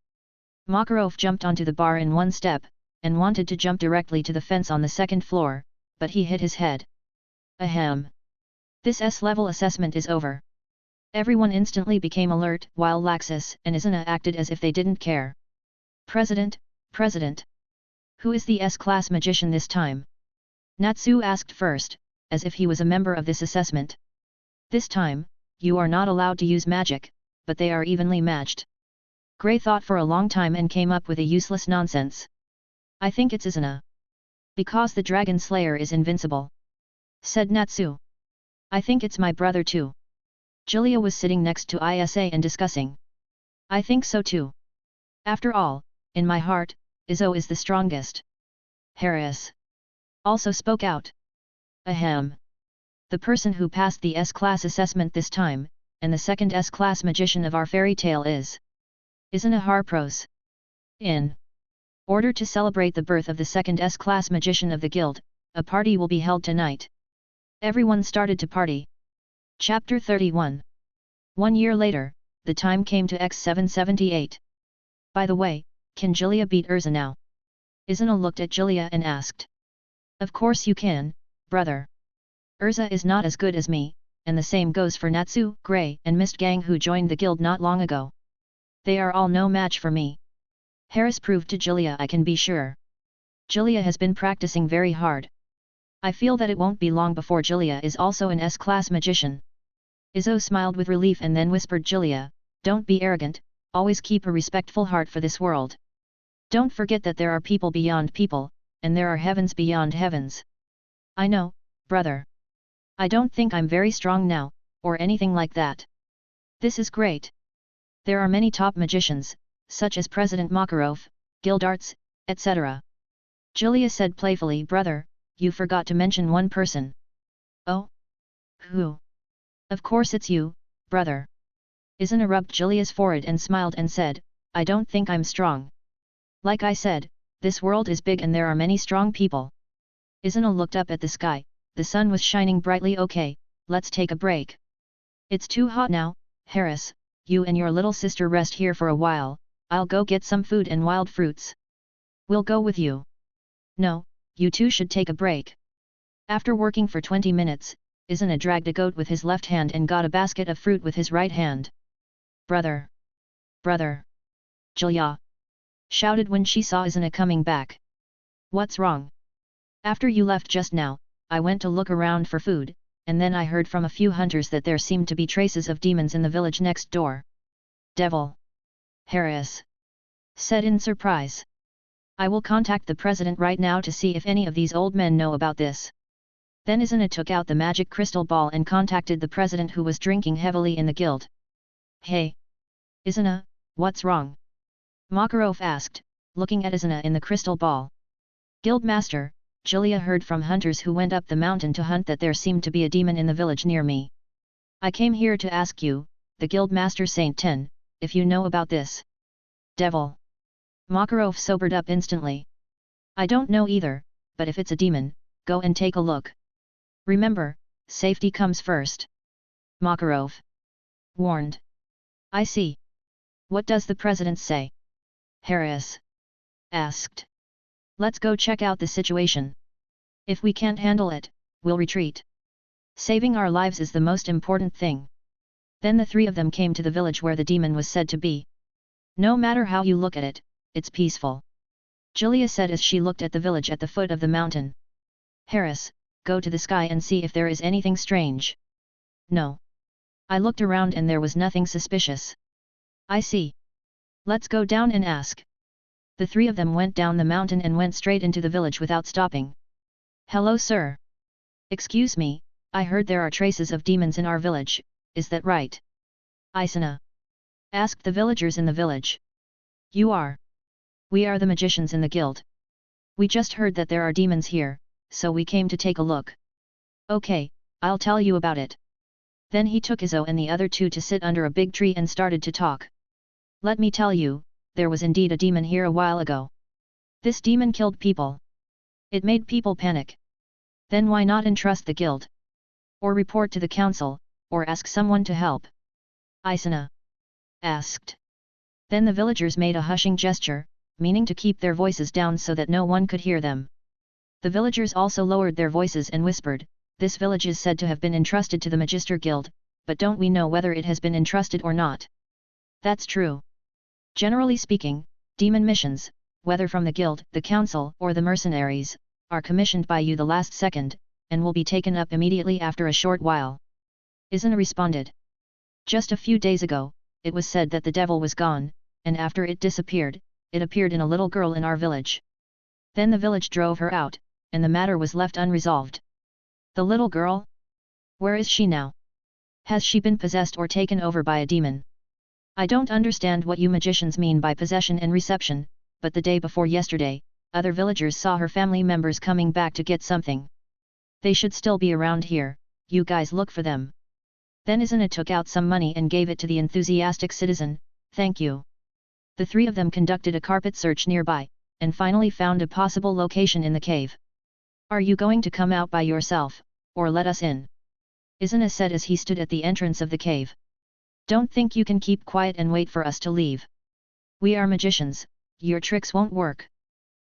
Makarov jumped onto the bar in one step, and wanted to jump directly to the fence on the second floor, but he hit his head. Ahem! This S-level assessment is over. Everyone instantly became alert, while Laxus and Izuna acted as if they didn't care. President, President! Who is the S-class magician this time? Natsu asked first, as if he was a member of this assessment. This time, you are not allowed to use magic, but they are evenly matched. Grey thought for a long time and came up with a useless nonsense. I think it's Izuna. Because the Dragon Slayer is invincible. Said Natsu. I think it's my brother too. Julia was sitting next to Isa and discussing. I think so too. After all, in my heart, Izzo is the strongest. Harris also spoke out. Ahem. The person who passed the S-class assessment this time, and the second S-class magician of our fairy tale is Izuna Harpros. In order to celebrate the birth of the second S-class magician of the guild, a party will be held tonight. Everyone started to party. Chapter 31. 1 year later, the time came to X778. By the way, can Julia beat Urza now? Izuna looked at Julia and asked. Of course you can, brother. Urza is not as good as me, and the same goes for Natsu, Grey and Mist Gang who joined the guild not long ago. They are all no match for me. Harris proved to Julia I can be sure. Julia has been practicing very hard. I feel that it won't be long before Julia is also an S-class magician. Izzo smiled with relief and then whispered, Julia, don't be arrogant, always keep a respectful heart for this world. Don't forget that there are people beyond people, and there are heavens beyond heavens. I know, brother. I don't think I'm very strong now, or anything like that. This is great. There are many top magicians, such as President Makarov, Guildarts, etc. Julia said playfully, brother, you forgot to mention one person. Oh? Who? Of course it's you, brother. Izuna rubbed Julia's forehead and smiled and said, I don't think I'm strong. Like I said, this world is big and there are many strong people. Izuna looked up at the sky, the sun was shining brightly. Okay, let's take a break. It's too hot now, Harris, you and your little sister rest here for a while, I'll go get some food and wild fruits. We'll go with you. No, you two should take a break. After working for 20 minutes, Izuna dragged a goat with his left hand and got a basket of fruit with his right hand. Brother! Brother! Julia! Shouted when she saw Izuna coming back. What's wrong? After you left just now, I went to look around for food, and then I heard from a few hunters that there seemed to be traces of demons in the village next door. Devil! Harris! Said in surprise. I will contact the president right now to see if any of these old men know about this. Then Izuna took out the magic crystal ball and contacted the president who was drinking heavily in the guild. Hey! Izuna, what's wrong? Makarov asked, looking at Izuna in the crystal ball. Guildmaster, Julia heard from hunters who went up the mountain to hunt that there seemed to be a demon in the village near me. I came here to ask you, the Guildmaster Saint Ten, if you know about this. Devil! Makarov sobered up instantly. I don't know either, but if it's a demon, go and take a look. Remember, safety comes first. Makarov warned. I see. What does the president say? Harris asked. Let's go check out the situation. If we can't handle it, we'll retreat. Saving our lives is the most important thing. Then the three of them came to the village where the demon was said to be. No matter how you look at it, it's peaceful. Julia said as she looked at the village at the foot of the mountain. Harris, go to the sky and see if there is anything strange. No. I looked around and there was nothing suspicious. I see. Let's go down and ask. The three of them went down the mountain and went straight into the village without stopping. Hello sir. Excuse me, I heard there are traces of demons in our village, is that right? Isana asked the villagers in the village. You are? We are the magicians in the guild. We just heard that there are demons here, so we came to take a look. Okay, I'll tell you about it. Then he took Izzo and the other two to sit under a big tree and started to talk. Let me tell you, there was indeed a demon here a while ago. This demon killed people. It made people panic. Then why not entrust the guild? Or report to the council, or ask someone to help? Isana asked. Then the villagers made a hushing gesture, meaning to keep their voices down so that no one could hear them. The villagers also lowered their voices and whispered, this village is said to have been entrusted to the Magister Guild, but don't we know whether it has been entrusted or not? That's true. Generally speaking, demon missions, whether from the guild, the council, or the mercenaries, are commissioned by you the last second, and will be taken up immediately after a short while. Isana responded. Just a few days ago, it was said that the devil was gone, and after it disappeared, it appeared in a little girl in our village. Then the village drove her out, and the matter was left unresolved. The little girl? Where is she now? Has she been possessed or taken over by a demon? I don't understand what you magicians mean by possession and reception, but the day before yesterday, other villagers saw her family members coming back to get something. They should still be around here, you guys look for them. Then Izana took out some money and gave it to the enthusiastic citizen, thank you. The three of them conducted a carpet search nearby, and finally found a possible location in the cave. Are you going to come out by yourself, or let us in? Izana said as he stood at the entrance of the cave. Don't think you can keep quiet and wait for us to leave. We are magicians, your tricks won't work.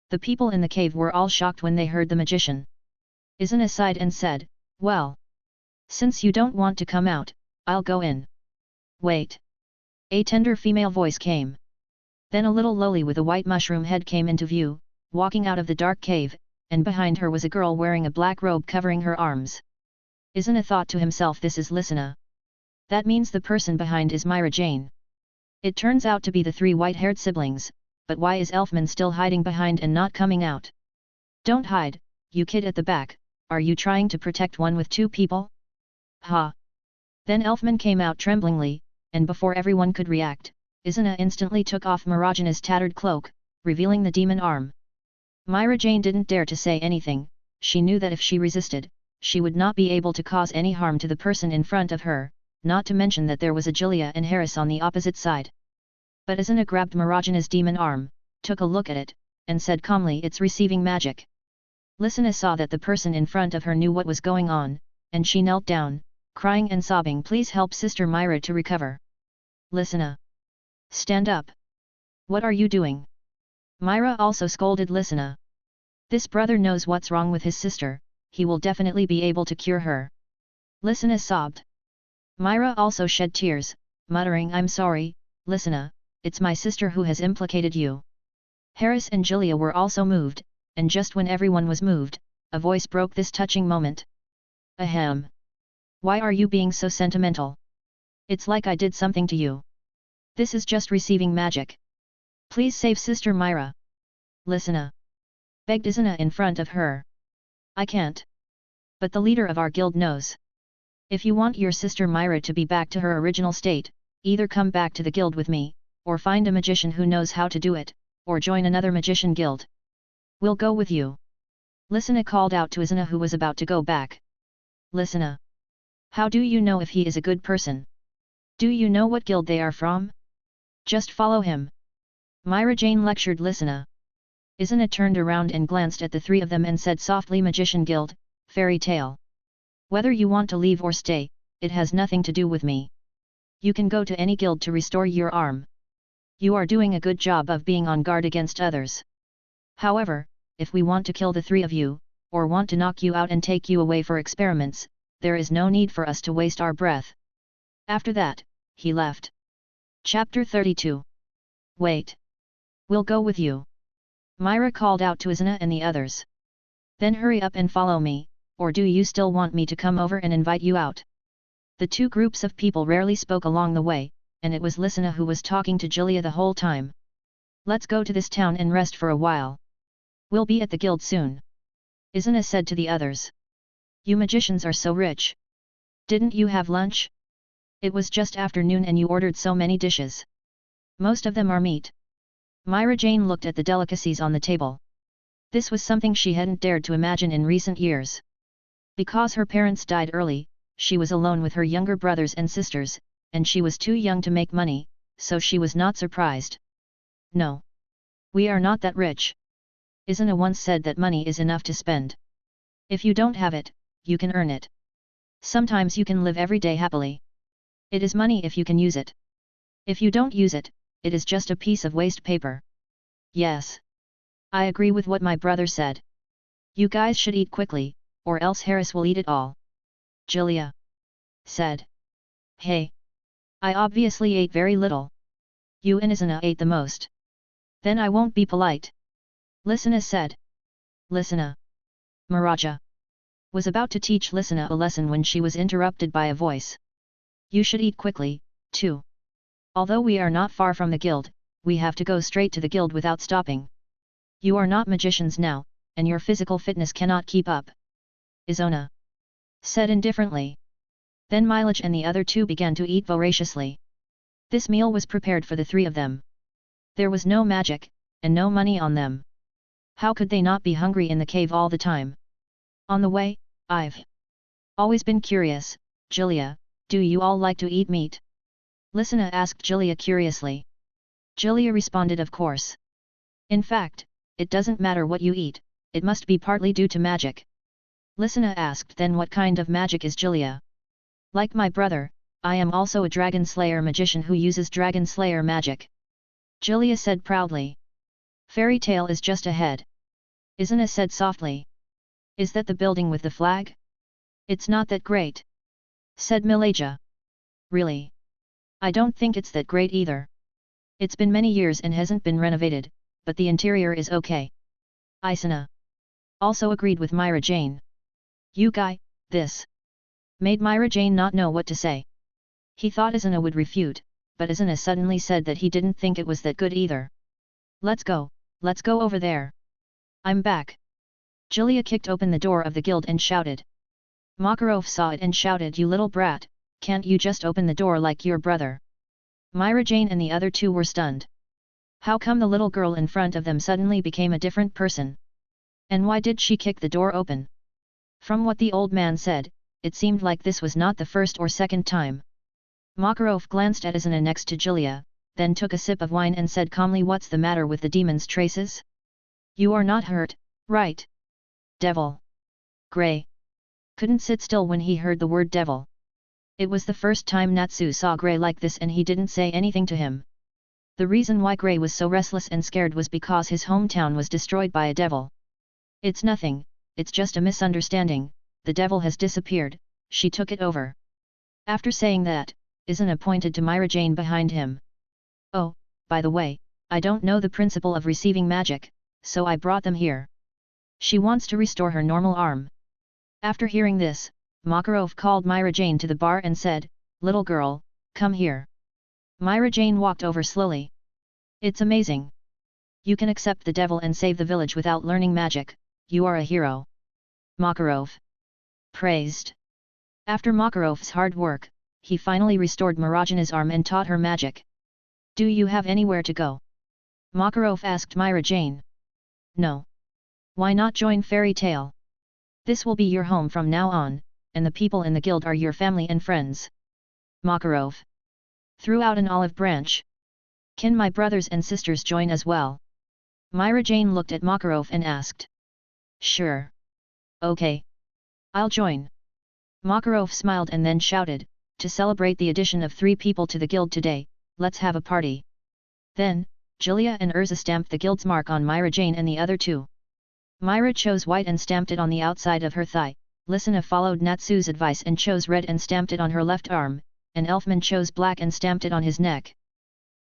The people in the cave were all shocked when they heard the magician. Izana sighed and said, well. Since you don't want to come out, I'll go in. Wait. A tender female voice came. Then a little loli with a white mushroom head came into view, walking out of the dark cave, and behind her was a girl wearing a black robe covering her arms. Izana thought to himself, this is Lysina. That means the person behind is Myra Jane. It turns out to be the three white-haired siblings, but why is Elfman still hiding behind and not coming out? Don't hide, you kid at the back, are you trying to protect one with two people? Ha! Then Elfman came out tremblingly, and before everyone could react, Izana instantly took off Mirajana's tattered cloak, revealing the demon arm. Myra Jane didn't dare to say anything, she knew that if she resisted, she would not be able to cause any harm to the person in front of her, not to mention that there was a Julia and Harris on the opposite side. But Izana grabbed Mirajana's demon arm, took a look at it, and said calmly, it's receiving magic. Lysina saw that the person in front of her knew what was going on, and she knelt down, crying and sobbing, please help Sister Myra to recover. Lysina! Stand up! What are you doing? Myra also scolded Lysina. This brother knows what's wrong with his sister, he will definitely be able to cure her. Lysina sobbed. Myra also shed tears, muttering, I'm sorry, Lysina, it's my sister who has implicated you. Harris and Julia were also moved, and just when everyone was moved, a voice broke this touching moment. Ahem. Why are you being so sentimental? It's like I did something to you. This is just receiving magic. Please save Sister Myra. Lysina begged Izana in front of her. I can't. But the leader of our guild knows. If you want your sister Myra to be back to her original state, either come back to the guild with me, or find a magician who knows how to do it, or join another magician guild. We'll go with you. Lysina called out to Izana, who was about to go back. Lysina! How do you know if he is a good person? Do you know what guild they are from? Just follow him. Myra Jane lectured Lysina. Izana turned around and glanced at the three of them and said softly, Magician Guild, fairy tale. Whether you want to leave or stay, it has nothing to do with me. You can go to any guild to restore your arm. You are doing a good job of being on guard against others. However, if we want to kill the three of you, or want to knock you out and take you away for experiments, there is no need for us to waste our breath. After that, he left. Chapter 32. Wait. We'll go with you. Myra called out to Izana and the others. Then hurry up and follow me, or do you still want me to come over and invite you out? The two groups of people rarely spoke along the way, and it was Lysina who was talking to Julia the whole time. Let's go to this town and rest for a while. We'll be at the guild soon. Isana said to the others. You magicians are so rich. Didn't you have lunch? It was just afternoon and you ordered so many dishes. Most of them are meat. Myra Jane looked at the delicacies on the table. This was something she hadn't dared to imagine in recent years. Because her parents died early, she was alone with her younger brothers and sisters, and she was too young to make money, so she was not surprised. No. We are not that rich. Isana once said that money is enough to spend. If you don't have it, you can earn it. Sometimes you can live every day happily. It is money if you can use it. If you don't use it, it is just a piece of waste paper. Yes. I agree with what my brother said. You guys should eat quickly, or else Harris will eat it all. Julia said. Hey. I obviously ate very little. You and Isana ate the most. Then I won't be polite. Lysina said. Lysina. Maharaja was about to teach Lysina a lesson when she was interrupted by a voice. You should eat quickly, too. Although we are not far from the guild, we have to go straight to the guild without stopping. You are not magicians now, and your physical fitness cannot keep up. Isona said indifferently. Then Milage and the other two began to eat voraciously. This meal was prepared for the three of them. There was no magic, and no money on them. How could they not be hungry in the cave all the time? On the way, I've always been curious, Julia, do you all like to eat meat? Lysina asked Julia curiously. Julia responded of course. In fact, it doesn't matter what you eat, it must be partly due to magic. Lysina asked then what kind of magic is Julia? Like my brother, I am also a dragon slayer magician who uses dragon slayer magic. Julia said proudly. Fairy tale is just ahead. Isana said softly. Is that the building with the flag? It's not that great. Said Milaja. Really? I don't think it's that great either. It's been many years and hasn't been renovated, but the interior is okay. Isana also agreed with Myra Jane. You guy, this made Myra Jane not know what to say. He thought Isana would refute, but Isana suddenly said that he didn't think it was that good either. Let's go over there. I'm back. Julia kicked open the door of the guild and shouted. Makarov saw it and shouted, you little brat, can't you just open the door like your brother? Myra Jane and the other two were stunned. How come the little girl in front of them suddenly became a different person? And why did she kick the door open? From what the old man said, it seemed like this was not the first or second time. Makarov glanced at Isana next to Julia, then took a sip of wine and said calmly, what's the matter with the demon's traces? You are not hurt, right? Devil. Grey couldn't sit still when he heard the word devil. It was the first time Natsu saw Grey like this and he didn't say anything to him. The reason why Grey was so restless and scared was because his hometown was destroyed by a devil. It's nothing, it's just a misunderstanding, the devil has disappeared, she took it over. After saying that, Isana pointed to Myra Jane behind him. Oh, by the way, I don't know the principle of receiving magic, so I brought them here. She wants to restore her normal arm. After hearing this, Makarov called Myra Jane to the bar and said, little girl, come here. Myra Jane walked over slowly. It's amazing. You can accept the devil and save the village without learning magic, you are a hero. Makarov praised. After Makarov's hard work, he finally restored Marajana's arm and taught her magic. Do you have anywhere to go? Makarov asked Myra Jane. No. Why not join Fairy Tale? This will be your home from now on, and the people in the guild are your family and friends. Makarov threw out an olive branch. Can my brothers and sisters join as well? Myra Jane looked at Makarov and asked. Sure. Okay. I'll join. Makarov smiled and then shouted, to celebrate the addition of 3 people to the guild today, let's have a party. Then, Julia and Urza stamped the guild's mark on Myra Jane and the other two. Myra chose white and stamped it on the outside of her thigh, Lysina followed Natsu's advice and chose red and stamped it on her left arm, and Elfman chose black and stamped it on his neck.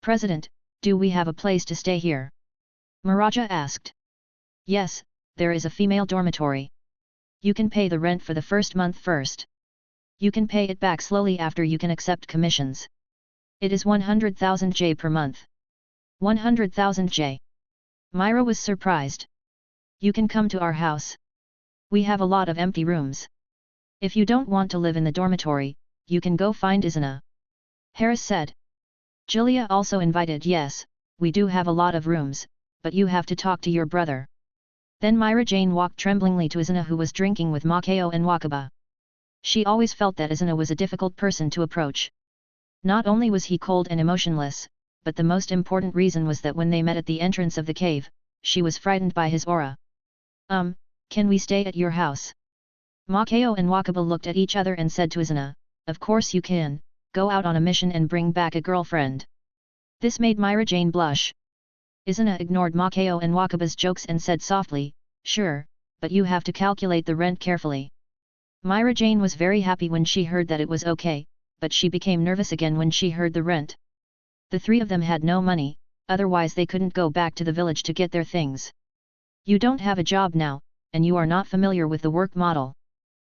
President, do we have a place to stay here? Maharaja asked. Yes, there is a female dormitory. You can pay the rent for the first month first. You can pay it back slowly after you can accept commissions. It is 100,000 J per month. 100,000 J. Myra was surprised. You can come to our house. We have a lot of empty rooms. If you don't want to live in the dormitory, you can go find Izuna. Harris said. Julia also invited. Yes, we do have a lot of rooms, but you have to talk to your brother. Then Myra Jane walked tremblingly to Izuna, who was drinking with Makao and Wakaba. She always felt that Izuna was a difficult person to approach. Not only was he cold and emotionless, but the most important reason was that when they met at the entrance of the cave, she was frightened by his aura. Can we stay at your house? Makao and Wakaba looked at each other and said to Izuna, of course you can, go out on a mission and bring back a girlfriend. This made Myra Jane blush. Izuna ignored Makao and Wakaba's jokes and said softly, sure, but you have to calculate the rent carefully. Myra Jane was very happy when she heard that it was okay, but she became nervous again when she heard the rent. The three of them had no money, otherwise they couldn't go back to the village to get their things. You don't have a job now, and you are not familiar with the work model.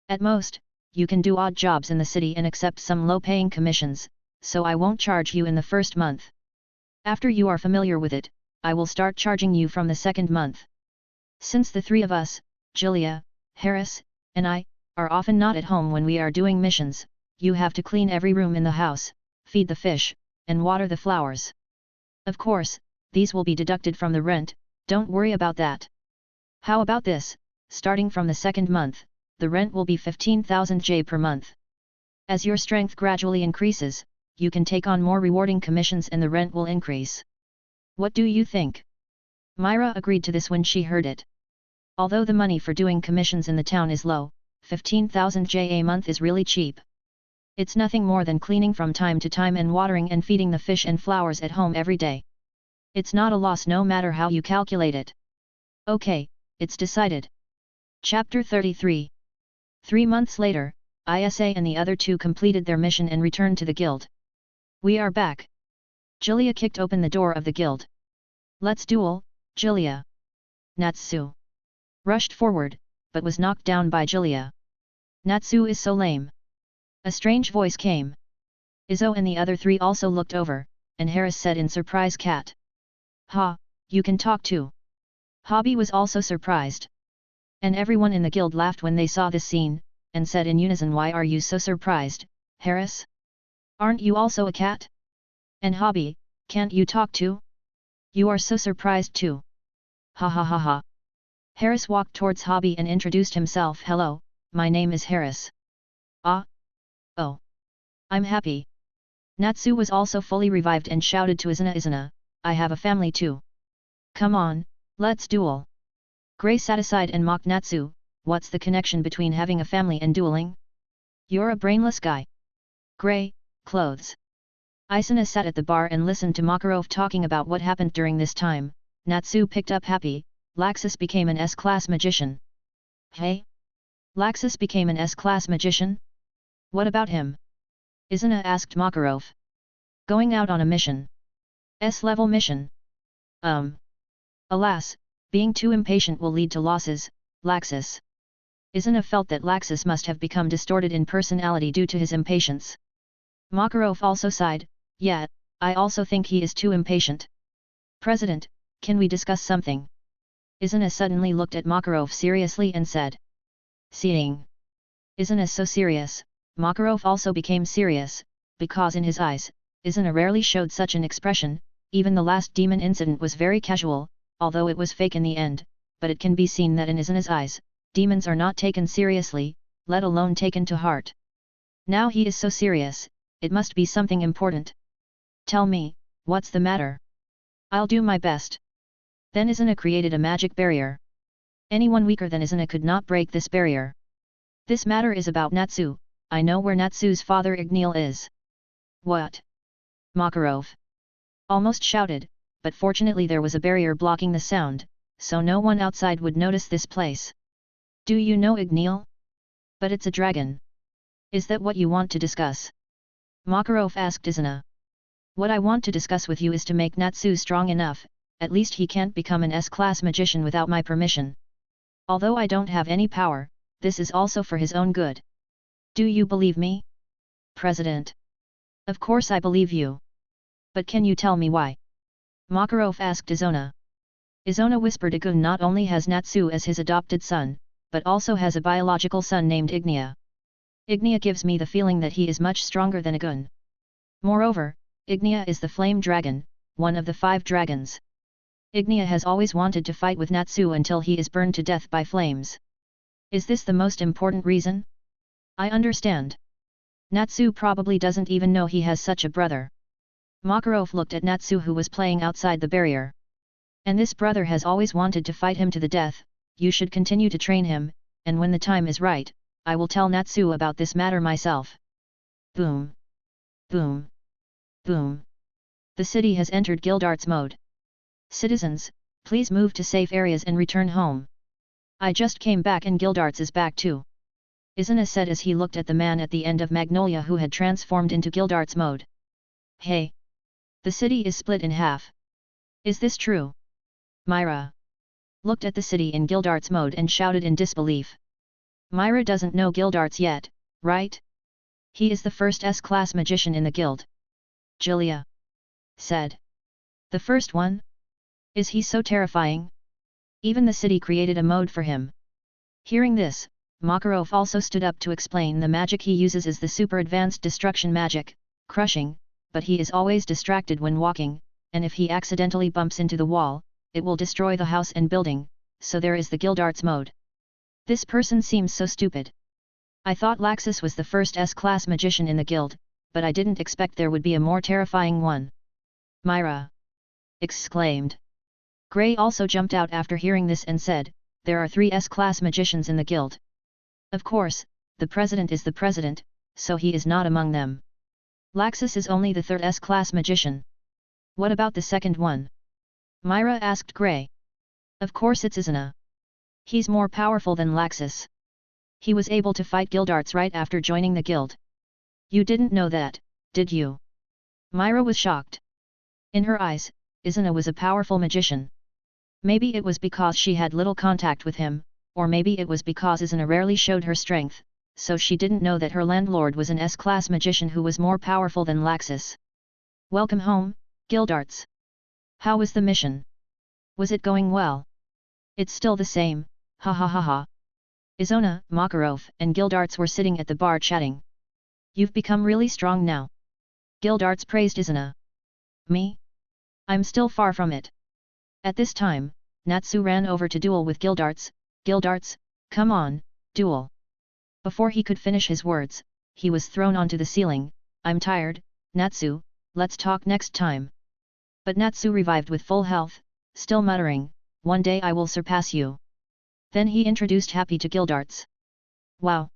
At most, you can do odd jobs in the city and accept some low-paying commissions, so I won't charge you in the first month. After you are familiar with it, I will start charging you from the second month. Since the three of us, Julia, Harris, and I, are often not at home when we are doing missions, you have to clean every room in the house, feed the fish, and water the flowers. Of course, these will be deducted from the rent, don't worry about that. How about this, starting from the second month, the rent will be 15,000 J per month. As your strength gradually increases, you can take on more rewarding commissions and the rent will increase. What do you think? Myra agreed to this when she heard it. Although the money for doing commissions in the town is low, 15,000 J a month is really cheap. It's nothing more than cleaning from time to time and watering and feeding the fish and flowers at home every day. It's not a loss no matter how you calculate it. Okay, it's decided. Chapter 33. 3 months later, Isa and the other two completed their mission and returned to the guild. We are back. Julia kicked open the door of the guild. Let's duel, Julia. Natsu rushed forward, but was knocked down by Julia. Natsu is so lame. A strange voice came. Izzo and the other three also looked over, and Harris said in surprise, Cat. Ha, you can talk too. Hobby was also surprised. And everyone in the guild laughed when they saw this scene, and said in unison, why are you so surprised, Harris? Aren't you also a cat? And Hobby, can't you talk too? You are so surprised too. Ha ha ha ha. Harris walked towards Hobby and introduced himself. Hello, my name is Harris. Ah? Oh. I'm happy. Natsu was also fully revived and shouted to Izuna, I have a family too. Come on, let's duel. Gray sat aside and mocked Natsu, what's the connection between having a family and dueling? You're a brainless guy. Gray, clothes. Isuna sat at the bar and listened to Makarov talking about what happened during this time. Natsu picked up happy, Laxus became an S-class magician. Hey? Laxus became an S-class magician? What about him? Izuna asked Makarov. Going out on a mission. S-level mission. Alas, being too impatient will lead to losses, Laxus. Izuna felt that Laxus must have become distorted in personality due to his impatience. Makarov also sighed, yeah, I also think he is too impatient. President, can we discuss something? Izuna suddenly looked at Makarov seriously and said. Seeing Izuna so serious, Makarov also became serious, because in his eyes, Izuna rarely showed such an expression. Even the last demon incident was very casual, although it was fake in the end, but it can be seen that in Izuna's eyes, demons are not taken seriously, let alone taken to heart. Now he is so serious, it must be something important. Tell me, what's the matter? I'll do my best. Then Izuna created a magic barrier. Anyone weaker than Izuna could not break this barrier. This matter is about Natsu, I know where Natsu's father Igneel is. What? Makarov almost shouted, but fortunately there was a barrier blocking the sound, so no one outside would notice this place. Do you know Igneel? But it's a dragon. Is that what you want to discuss? Makarov asked Izuna. What I want to discuss with you is to make Natsu strong enough, at least he can't become an S-class magician without my permission. Although I don't have any power, this is also for his own good. Do you believe me? President. Of course I believe you. But can you tell me why? Makarov asked Izona. Izona whispered Agun not only has Natsu as his adopted son, but also has a biological son named Ignia. Ignia gives me the feeling that he is much stronger than Agun. Moreover, Ignia is the flame dragon, one of the 5 dragons. Ignia has always wanted to fight with Natsu until he is burned to death by flames. Is this the most important reason? I understand. Natsu probably doesn't even know he has such a brother. Makarov looked at Natsu who was playing outside the barrier. And this brother has always wanted to fight him to the death. You should continue to train him, and when the time is right, I will tell Natsu about this matter myself. Boom. Boom. Boom. The city has entered Guildarts mode. Citizens, please move to safe areas and return home. I just came back and Guildarts is back too. Izuna said as he looked at the man at the end of Magnolia who had transformed into Guildarts mode. Hey! The city is split in half. Is this true? Myra looked at the city in Guildarts mode and shouted in disbelief. Myra doesn't know Guildarts yet, right? He is the first S-class magician in the guild. Julia said. The first one? Is he so terrifying? Even the city created a mode for him. Hearing this, Makarov also stood up to explain the magic he uses is the super advanced destruction magic, crushing, but he is always distracted when walking, and if he accidentally bumps into the wall, it will destroy the house and building, so there is the Guildarts mode. This person seems so stupid. I thought Laxus was the first S-class magician in the guild, but I didn't expect there would be a more terrifying one. Myra exclaimed. Gray also jumped out after hearing this and said, there are 3 S-class magicians in the guild. Of course, the president is the president, so he is not among them. Laxus is only the 3rd S-class magician. What about the second one? Myra asked Gray. Of course it's Izuna. He's more powerful than Laxus. He was able to fight Guildarts right after joining the guild. You didn't know that, did you? Myra was shocked. In her eyes, Izuna was a powerful magician. Maybe it was because she had little contact with him, or maybe it was because Izuna rarely showed her strength, so she didn't know that her landlord was an S-class magician who was more powerful than Laxus. Welcome home, Guildarts. How was the mission? Was it going well? It's still the same, ha ha ha ha. Izona, Makarov, and Guildarts were sitting at the bar chatting. You've become really strong now. Guildarts praised Izuna. Me? I'm still far from it. At this time, Natsu ran over to duel with Guildarts. Guildarts, come on, duel. Before he could finish his words, he was thrown onto the ceiling. I'm tired, Natsu, let's talk next time. But Natsu revived with full health, still muttering, one day I will surpass you. Then he introduced Happy to Guildarts. Wow!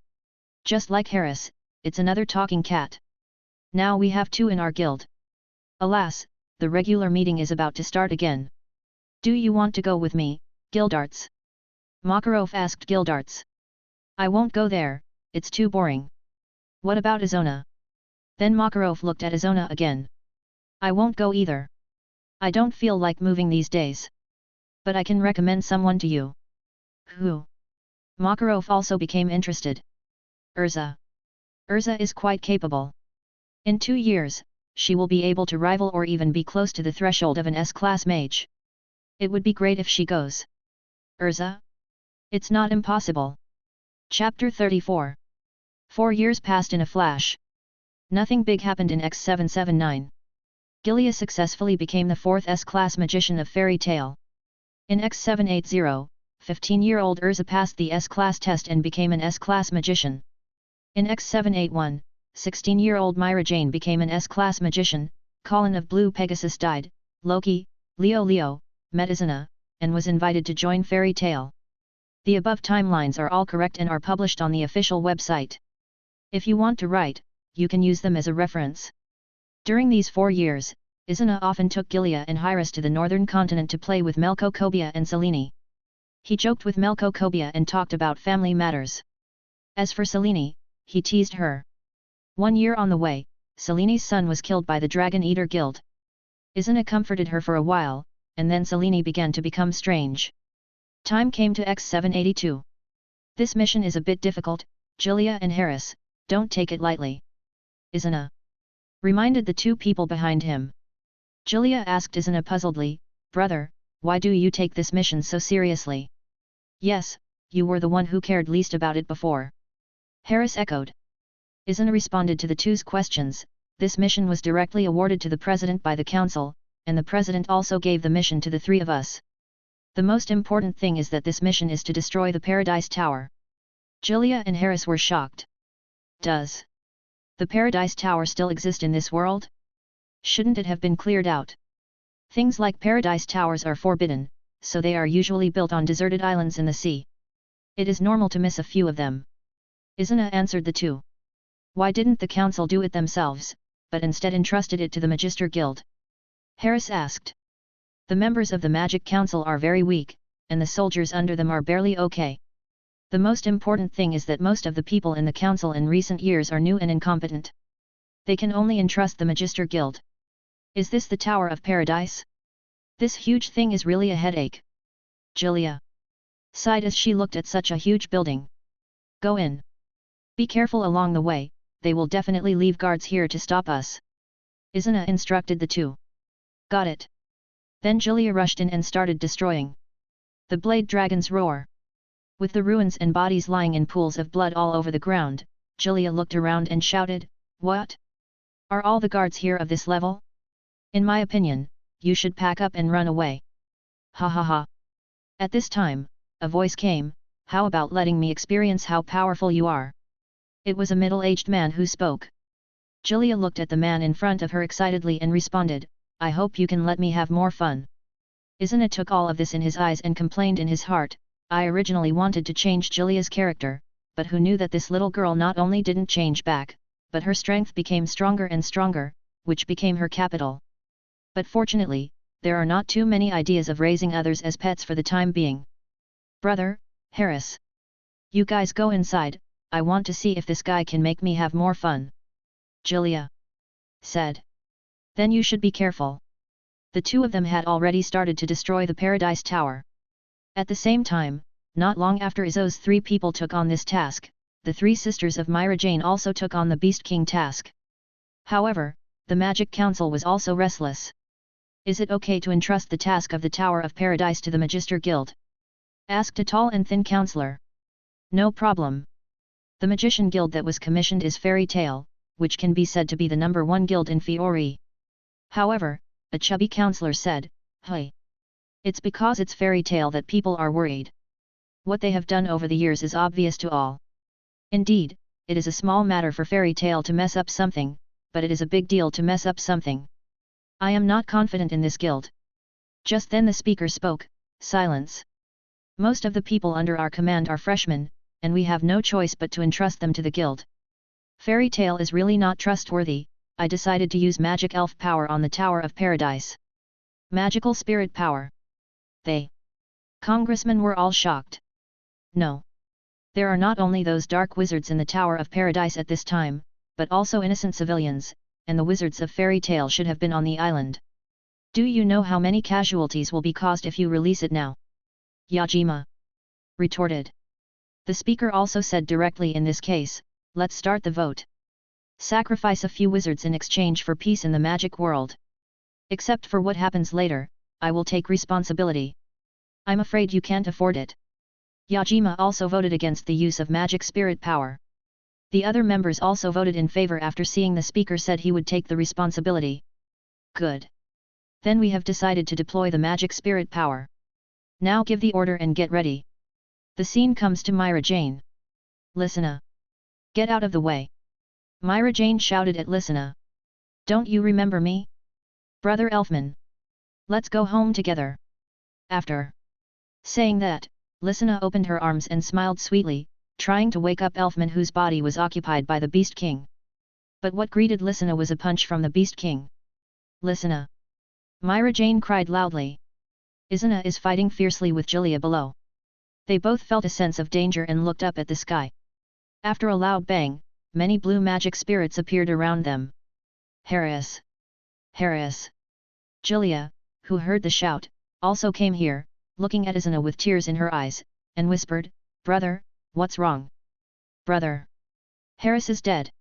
Just like Harris, it's another talking cat. Now we have 2 in our guild. Alas, the regular meeting is about to start again. Do you want to go with me, Guildarts? Makarov asked Guildarts. I won't go there, it's too boring. What about Izona? Then Makarov looked at Izona again. I won't go either. I don't feel like moving these days. But I can recommend someone to you. Who? Makarov also became interested. Urza. Urza is quite capable. In 2 years, she will be able to rival or even be close to the threshold of an S-class mage. It would be great if she goes. Urza? It's not impossible. Chapter 34. 4 years passed in a flash. Nothing big happened in X779. Gilia successfully became the 4th S-class magician of Fairy Tale. In X780, 15-year-old Urza passed the S-class test and became an S-class magician. In X781, 16-year-old Myra Jane became an S-class magician. Colin of Blue Pegasus died. Loki, Leo, met Izuna, and was invited to join Fairy Tale. The above timelines are all correct and are published on the official website. If you want to write, you can use them as a reference. During these 4 years, Izuna often took Gilia and Hyras to the northern continent to play with Melko Kobia and Selene. He joked with Melko Kobia and talked about family matters. As for Selene, he teased her. 1 year on the way, Selene's son was killed by the Dragon Eater Guild. Izuna comforted her for a while, and then Selene began to become strange. Time came to X782. This mission is a bit difficult, Gilia and Harris, don't take it lightly. Izuna reminded the 2 people behind him. Julia asked Izana puzzledly, "Brother, why do you take this mission so seriously?" "Yes, you were the one who cared least about it before." Harris echoed. Izana responded to the two's questions. This mission was directly awarded to the President by the Council, and the President also gave the mission to the three of us. The most important thing is that this mission is to destroy the Paradise Tower. Julia and Harris were shocked. Does the Paradise Tower still exist in this world? Shouldn't it have been cleared out? Things like Paradise Towers are forbidden, so they are usually built on deserted islands in the sea. It is normal to miss a few of them. Izana answered the two. Why didn't the Council do it themselves, but instead entrusted it to the Magister Guild? Harris asked. The members of the Magic Council are very weak, and the soldiers under them are barely okay. The most important thing is that most of the people in the Council in recent years are new and incompetent. They can only entrust the Magister Guild. Is this the Tower of Paradise? This huge thing is really a headache. Julia sighed as she looked at such a huge building. Go in. Be careful along the way, they will definitely leave guards here to stop us. Izana instructed the two. Got it. Then Julia rushed in and started destroying. The blade dragons roar. With the ruins and bodies lying in pools of blood all over the ground, Julia looked around and shouted, "What? Are all the guards here of this level? In my opinion, you should pack up and run away." Ha ha ha. At this time, a voice came, "How about letting me experience how powerful you are?" It was a middle-aged man who spoke. Julia looked at the man in front of her excitedly and responded, "I hope you can let me have more fun." Izana took all of this in his eyes and complained in his heart, "I originally wanted to change Julia's character, but who knew that this little girl not only didn't change back, but her strength became stronger and stronger, which became her capital." But fortunately, there are not too many ideas of raising others as pets for the time being. "Brother, Harris. You guys go inside, I want to see if this guy can make me have more fun," Julia said. "Then you should be careful." The two of them had already started to destroy the Paradise Tower. At the same time, not long after Izzo's three people took on this task, the three sisters of Myra Jane also took on the Beast King task. However, the Magic Council was also restless. "Is it okay to entrust the task of the Tower of Paradise to the Magister Guild?" asked a tall and thin counselor. "No problem. The Magician Guild that was commissioned is Fairy Tale, which can be said to be the #1 guild in Fiori." However, a chubby counselor said, "Hey. It's because it's Fairy Tale that people are worried. What they have done over the years is obvious to all. Indeed, it is a small matter for Fairy Tale to mess up something, but it is a big deal to mess up something. I am not confident in this guild." Just then the speaker spoke, "Silence. Most of the people under our command are freshmen, and we have no choice but to entrust them to the guild. Fairy Tale is really not trustworthy. I decided to use magic elf power on the Tower of Paradise." Magical spirit power. They congressmen were all shocked. No. There are not only those dark wizards in the Tower of Paradise at this time, but also innocent civilians, and the wizards of Fairy Tale should have been on the island. "Do you know how many casualties will be caused if you release it now?" Yajima retorted. The speaker also said directly, "In this case, let's start the vote. Sacrifice a few wizards in exchange for peace in the magic world. Except for what happens later, I will take responsibility. I'm afraid you can't afford it." Yajima also voted against the use of magic spirit power. The other members also voted in favor after seeing the speaker said he would take the responsibility. Good. Then we have decided to deploy the magic spirit power. Now give the order and get ready. The scene comes to Myra Jane. "Lissana. Get out of the way." Myra Jane shouted at Lissana. "Don't you remember me? Brother Elfman. Let's go home together." After saying that, Lissana opened her arms and smiled sweetly, trying to wake up Elfman, whose body was occupied by the Beast King. But what greeted Lissana was a punch from the Beast King. "Lissana!" Myra Jane cried loudly. Izana is fighting fiercely with Julia below. They both felt a sense of danger and looked up at the sky. After a loud bang, many blue magic spirits appeared around them. "Harris! Harris!" Julia, who heard the shout, also came here, looking at Izana with tears in her eyes, and whispered, "Brother, what's wrong?" "Brother! Harris is dead."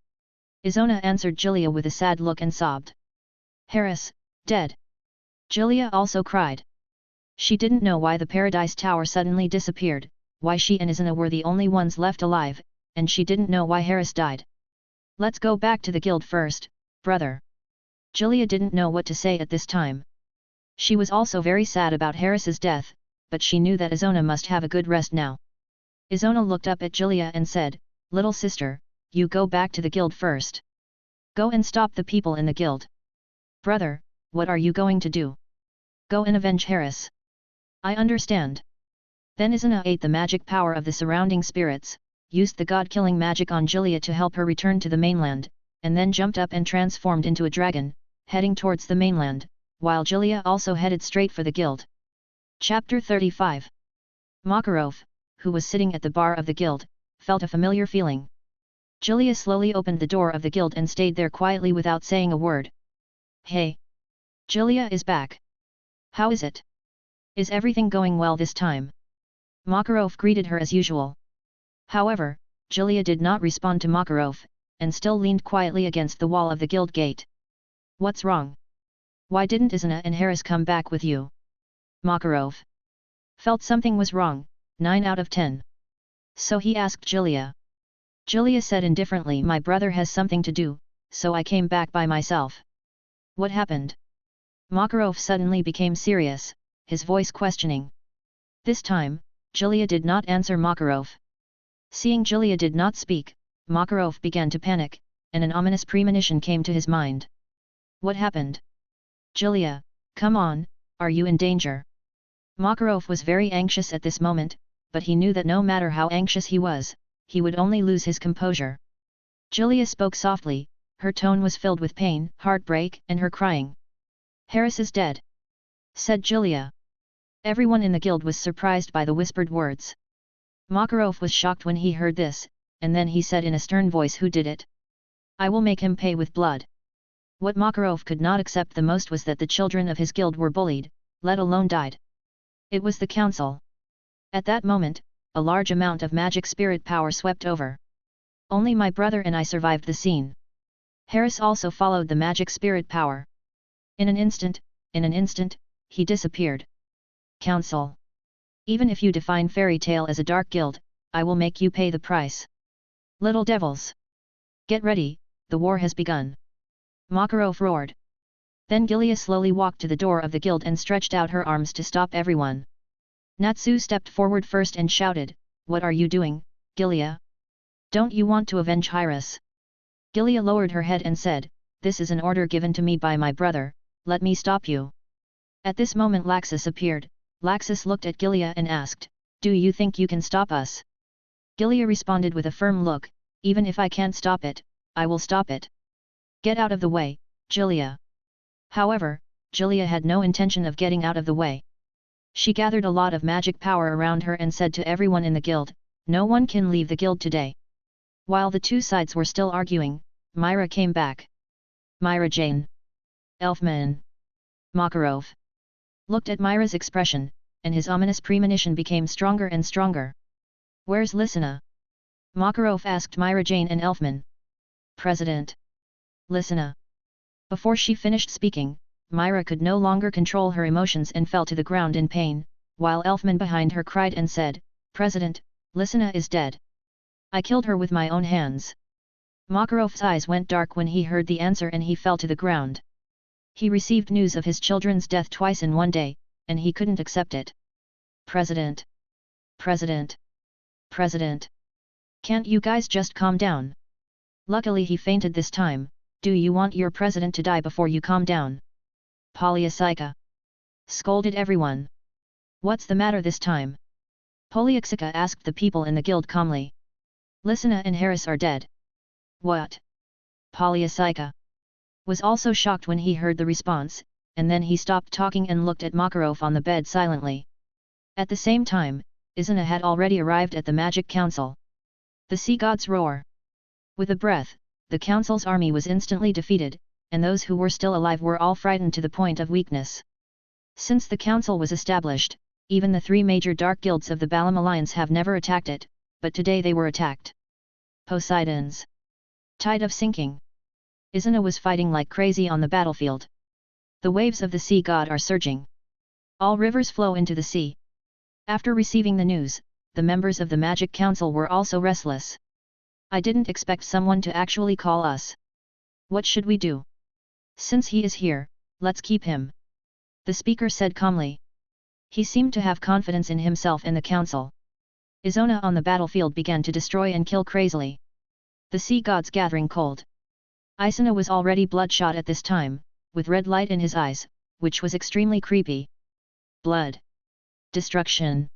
Izona answered Julia with a sad look and sobbed. "Harris, dead? Julia also cried. She didn't know why the Paradise Tower suddenly disappeared, why she and Izana were the only ones left alive, and she didn't know why Harris died. Let's go back to the guild first, brother. Julia didn't know what to say at this time. She was also very sad about Harris's death, but she knew that Izona must have a good rest now. Izona looked up at Julia and said, "Little sister, you go back to the guild first. Go and stop the people in the guild." "Brother, what are you going to do?" "Go and avenge Harris." "I understand." Then Izana ate the magic power of the surrounding spirits, used the god-killing magic on Julia to help her return to the mainland, and then jumped up and transformed into a dragon, heading towards the mainland, while Julia also headed straight for the guild. Chapter 35. Makarov, who was sitting at the bar of the guild, felt a familiar feeling. Julia slowly opened the door of the guild and stayed there quietly without saying a word. "Hey! Julia is back. How is it? Is everything going well this time?" Makarov greeted her as usual. However, Julia did not respond to Makarov, and still leaned quietly against the wall of the guild gate. "What's wrong? Why didn't Izana and Harris come back with you?" Makarov felt something was wrong, 9 out of 10. So he asked Julia. Julia said indifferently, "My brother has something to do, so I came back by myself." "What happened?" Makarov suddenly became serious, his voice questioning. This time, Julia did not answer Makarov. Seeing Julia did not speak, Makarov began to panic, and an ominous premonition came to his mind. "What happened?" "Julia, come on, are you in danger?" Makarov was very anxious at this moment, but he knew that no matter how anxious he was, he would only lose his composure. Julia spoke softly, her tone was filled with pain, heartbreak, and her crying. "Harris is dead," said Julia. Everyone in the guild was surprised by the whispered words. Makarov was shocked when he heard this, and then he said in a stern voice, "Who did it? I will make him pay with blood." What Makarov could not accept the most was that the children of his guild were bullied, let alone died. It was the council. At that moment, a large amount of magic spirit power swept over. "Only my brother and I survived the scene." Harris also followed the magic spirit power. In an instant, he disappeared. "Council. Even if you define fairy tale as a dark guild, I will make you pay the price. Little devils! Get ready, the war has begun." Makarov roared. Then Gilia slowly walked to the door of the guild and stretched out her arms to stop everyone. Natsu stepped forward first and shouted, "What are you doing, Gilia? Don't you want to avenge Harris?" Gilia lowered her head and said, "This is an order given to me by my brother, let me stop you." At this moment Laxus appeared. Laxus looked at Gilia and asked, "Do you think you can stop us?" Gilia responded with a firm look, "Even if I can't stop it, I will stop it. Get out of the way, Gilia." However, Gilia had no intention of getting out of the way. She gathered a lot of magic power around her and said to everyone in the guild, "No one can leave the guild today." While the two sides were still arguing, Myra came back. Myra Jane. Elfman. Makarov looked at Myra's expression, and his ominous premonition became stronger and stronger. "Where's Lysina?" Makarov asked Myra Jane and Elfman. "President. Lysina." Before she finished speaking, Myra could no longer control her emotions and fell to the ground in pain, while Elfman behind her cried and said, "President, Lysina is dead. I killed her with my own hands." Makarov's eyes went dark when he heard the answer and he fell to the ground. He received news of his children's death twice in one day, and he couldn't accept it. "President! President! President! Can't you guys just calm down?" Luckily he fainted this time. "Do you want your president to die before you calm down?" Polyasika scolded everyone. "What's the matter this time?" Polyasika asked the people in the guild calmly. "Lysina and Harris are dead." "What?" Polyasika was also shocked when he heard the response, and then he stopped talking and looked at Makarov on the bed silently. At the same time, Izana had already arrived at the Magic Council. The sea gods roar. With a breath, the council's army was instantly defeated, and those who were still alive were all frightened to the point of weakness. Since the council was established, even the three major dark guilds of the Balam Alliance have never attacked it, but today they were attacked. Poseidon's tide of sinking. Izana was fighting like crazy on the battlefield. The waves of the sea god are surging. All rivers flow into the sea. After receiving the news, the members of the Magic Council were also restless. I didn't expect someone to actually call us. What should we do? Since he is here, let's keep him. The speaker said calmly. He seemed to have confidence in himself and the council. Izona on the battlefield began to destroy and kill crazily. The sea gods gathering cold. Isuna was already bloodshot at this time, with red light in his eyes, which was extremely creepy. Blood. Destruction.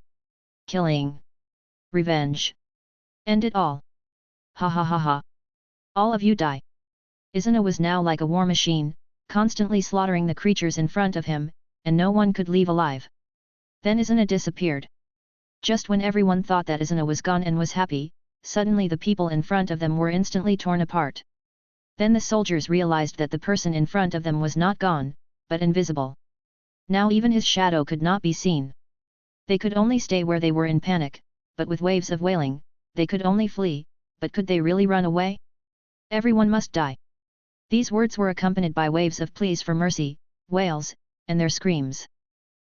Killing. Revenge. End it all. Ha ha ha ha. All of you die. Izuna was now like a war machine, constantly slaughtering the creatures in front of him, and no one could leave alive. Then Izuna disappeared. Just when everyone thought that Izuna was gone and was happy, suddenly the people in front of them were instantly torn apart. Then the soldiers realized that the person in front of them was not gone, but invisible. Now even his shadow could not be seen. They could only stay where they were in panic, but with waves of wailing, they could only flee, but could they really run away? Everyone must die. These words were accompanied by waves of pleas for mercy, wails, and their screams.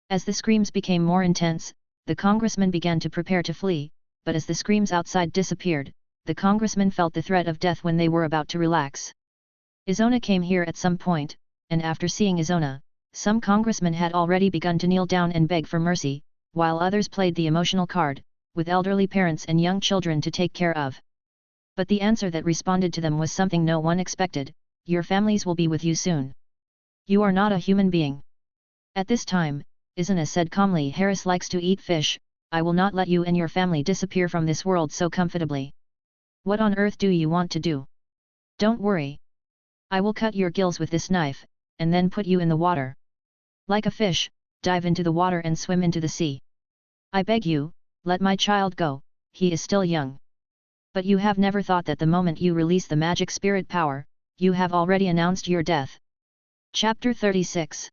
As the screams became more intense, the congressmen began to prepare to flee, but as the screams outside disappeared, the congressmen felt the threat of death when they were about to relax. Izona came here at some point, and after seeing Izona, some congressmen had already begun to kneel down and beg for mercy, while others played the emotional card, with elderly parents and young children to take care of. But the answer that responded to them was something no one expected: your families will be with you soon. You are not a human being. At this time, Izuna said calmly, Harris likes to eat fish, I will not let you and your family disappear from this world so comfortably. What on earth do you want to do? Don't worry. I will cut your gills with this knife, and then put you in the water. Like a fish, dive into the water and swim into the sea. I beg you, let my child go, he is still young. But you have never thought that the moment you release the magic spirit power, you have already announced your death. Chapter 36.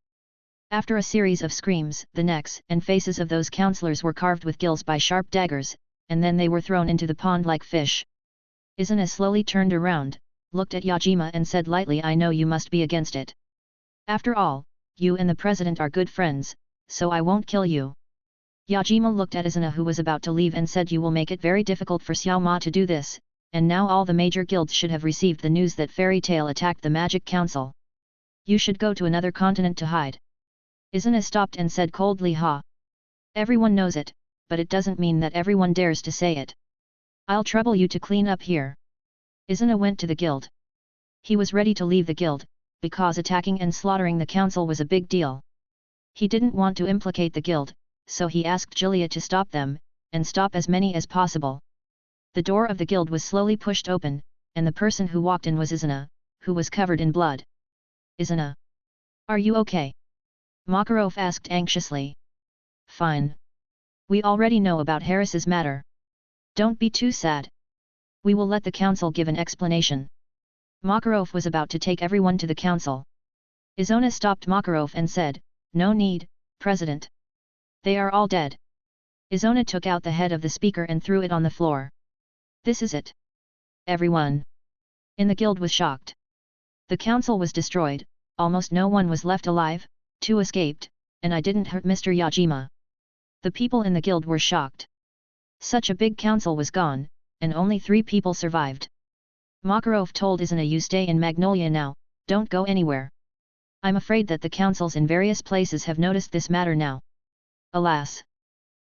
After a series of screams, the necks and faces of those counselors were carved with gills by sharp daggers, and then they were thrown into the pond like fish. Izuna slowly turned around, looked at Yajima and said lightly, I know you must be against it. After all, you and the president are good friends, so I won't kill you. Yajima looked at Izuna, who was about to leave, and said, you will make it very difficult for Xiao Ma to do this, and now all the major guilds should have received the news that Fairy Tail attacked the Magic Council. You should go to another continent to hide. Izuna stopped and said coldly, ha. Everyone knows it, but it doesn't mean that everyone dares to say it. I'll trouble you to clean up here. Izuna went to the guild. He was ready to leave the guild, because attacking and slaughtering the council was a big deal. He didn't want to implicate the guild, so he asked Julia to stop them, and stop as many as possible. The door of the guild was slowly pushed open, and the person who walked in was Izuna, who was covered in blood. Izuna. Are you okay? Makarov asked anxiously. Fine. We already know about Harris's matter. Don't be too sad. We will let the council give an explanation. Makarov was about to take everyone to the council. Izona stopped Makarov and said, no need, President. They are all dead. Izona took out the head of the speaker and threw it on the floor. This is it. Everyone in the guild was shocked. The council was destroyed, almost no one was left alive, 2 escaped, and I didn't hurt Mr. Yajima. The people in the guild were shocked. Such a big council was gone, and only 3 people survived. Makarov told Izuna, you stay in Magnolia now, don't go anywhere. I'm afraid that the councils in various places have noticed this matter now. Alas!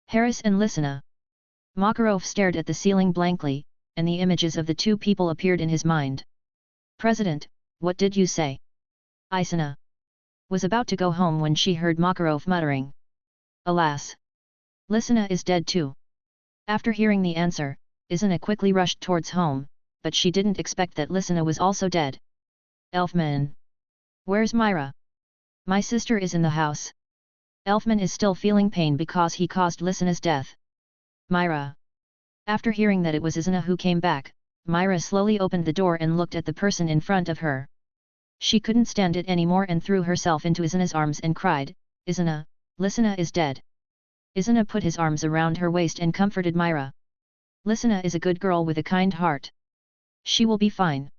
Harris and Lysina. Makarov stared at the ceiling blankly, and the images of the 2 people appeared in his mind. President, what did you say? Isuna was about to go home when she heard Makarov muttering. Alas! Lysina is dead too. After hearing the answer, Izuna quickly rushed towards home, but she didn't expect that Lysina was also dead. Elfman. Where's Myra? My sister is in the house. Elfman is still feeling pain because he caused Lysina's death. Myra. After hearing that it was Izuna who came back, Myra slowly opened the door and looked at the person in front of her. She couldn't stand it anymore and threw herself into Izuna's arms and cried, Izuna, Lysina is dead. Izuna put his arms around her waist and comforted Myra. Lysina is a good girl with a kind heart. She will be fine.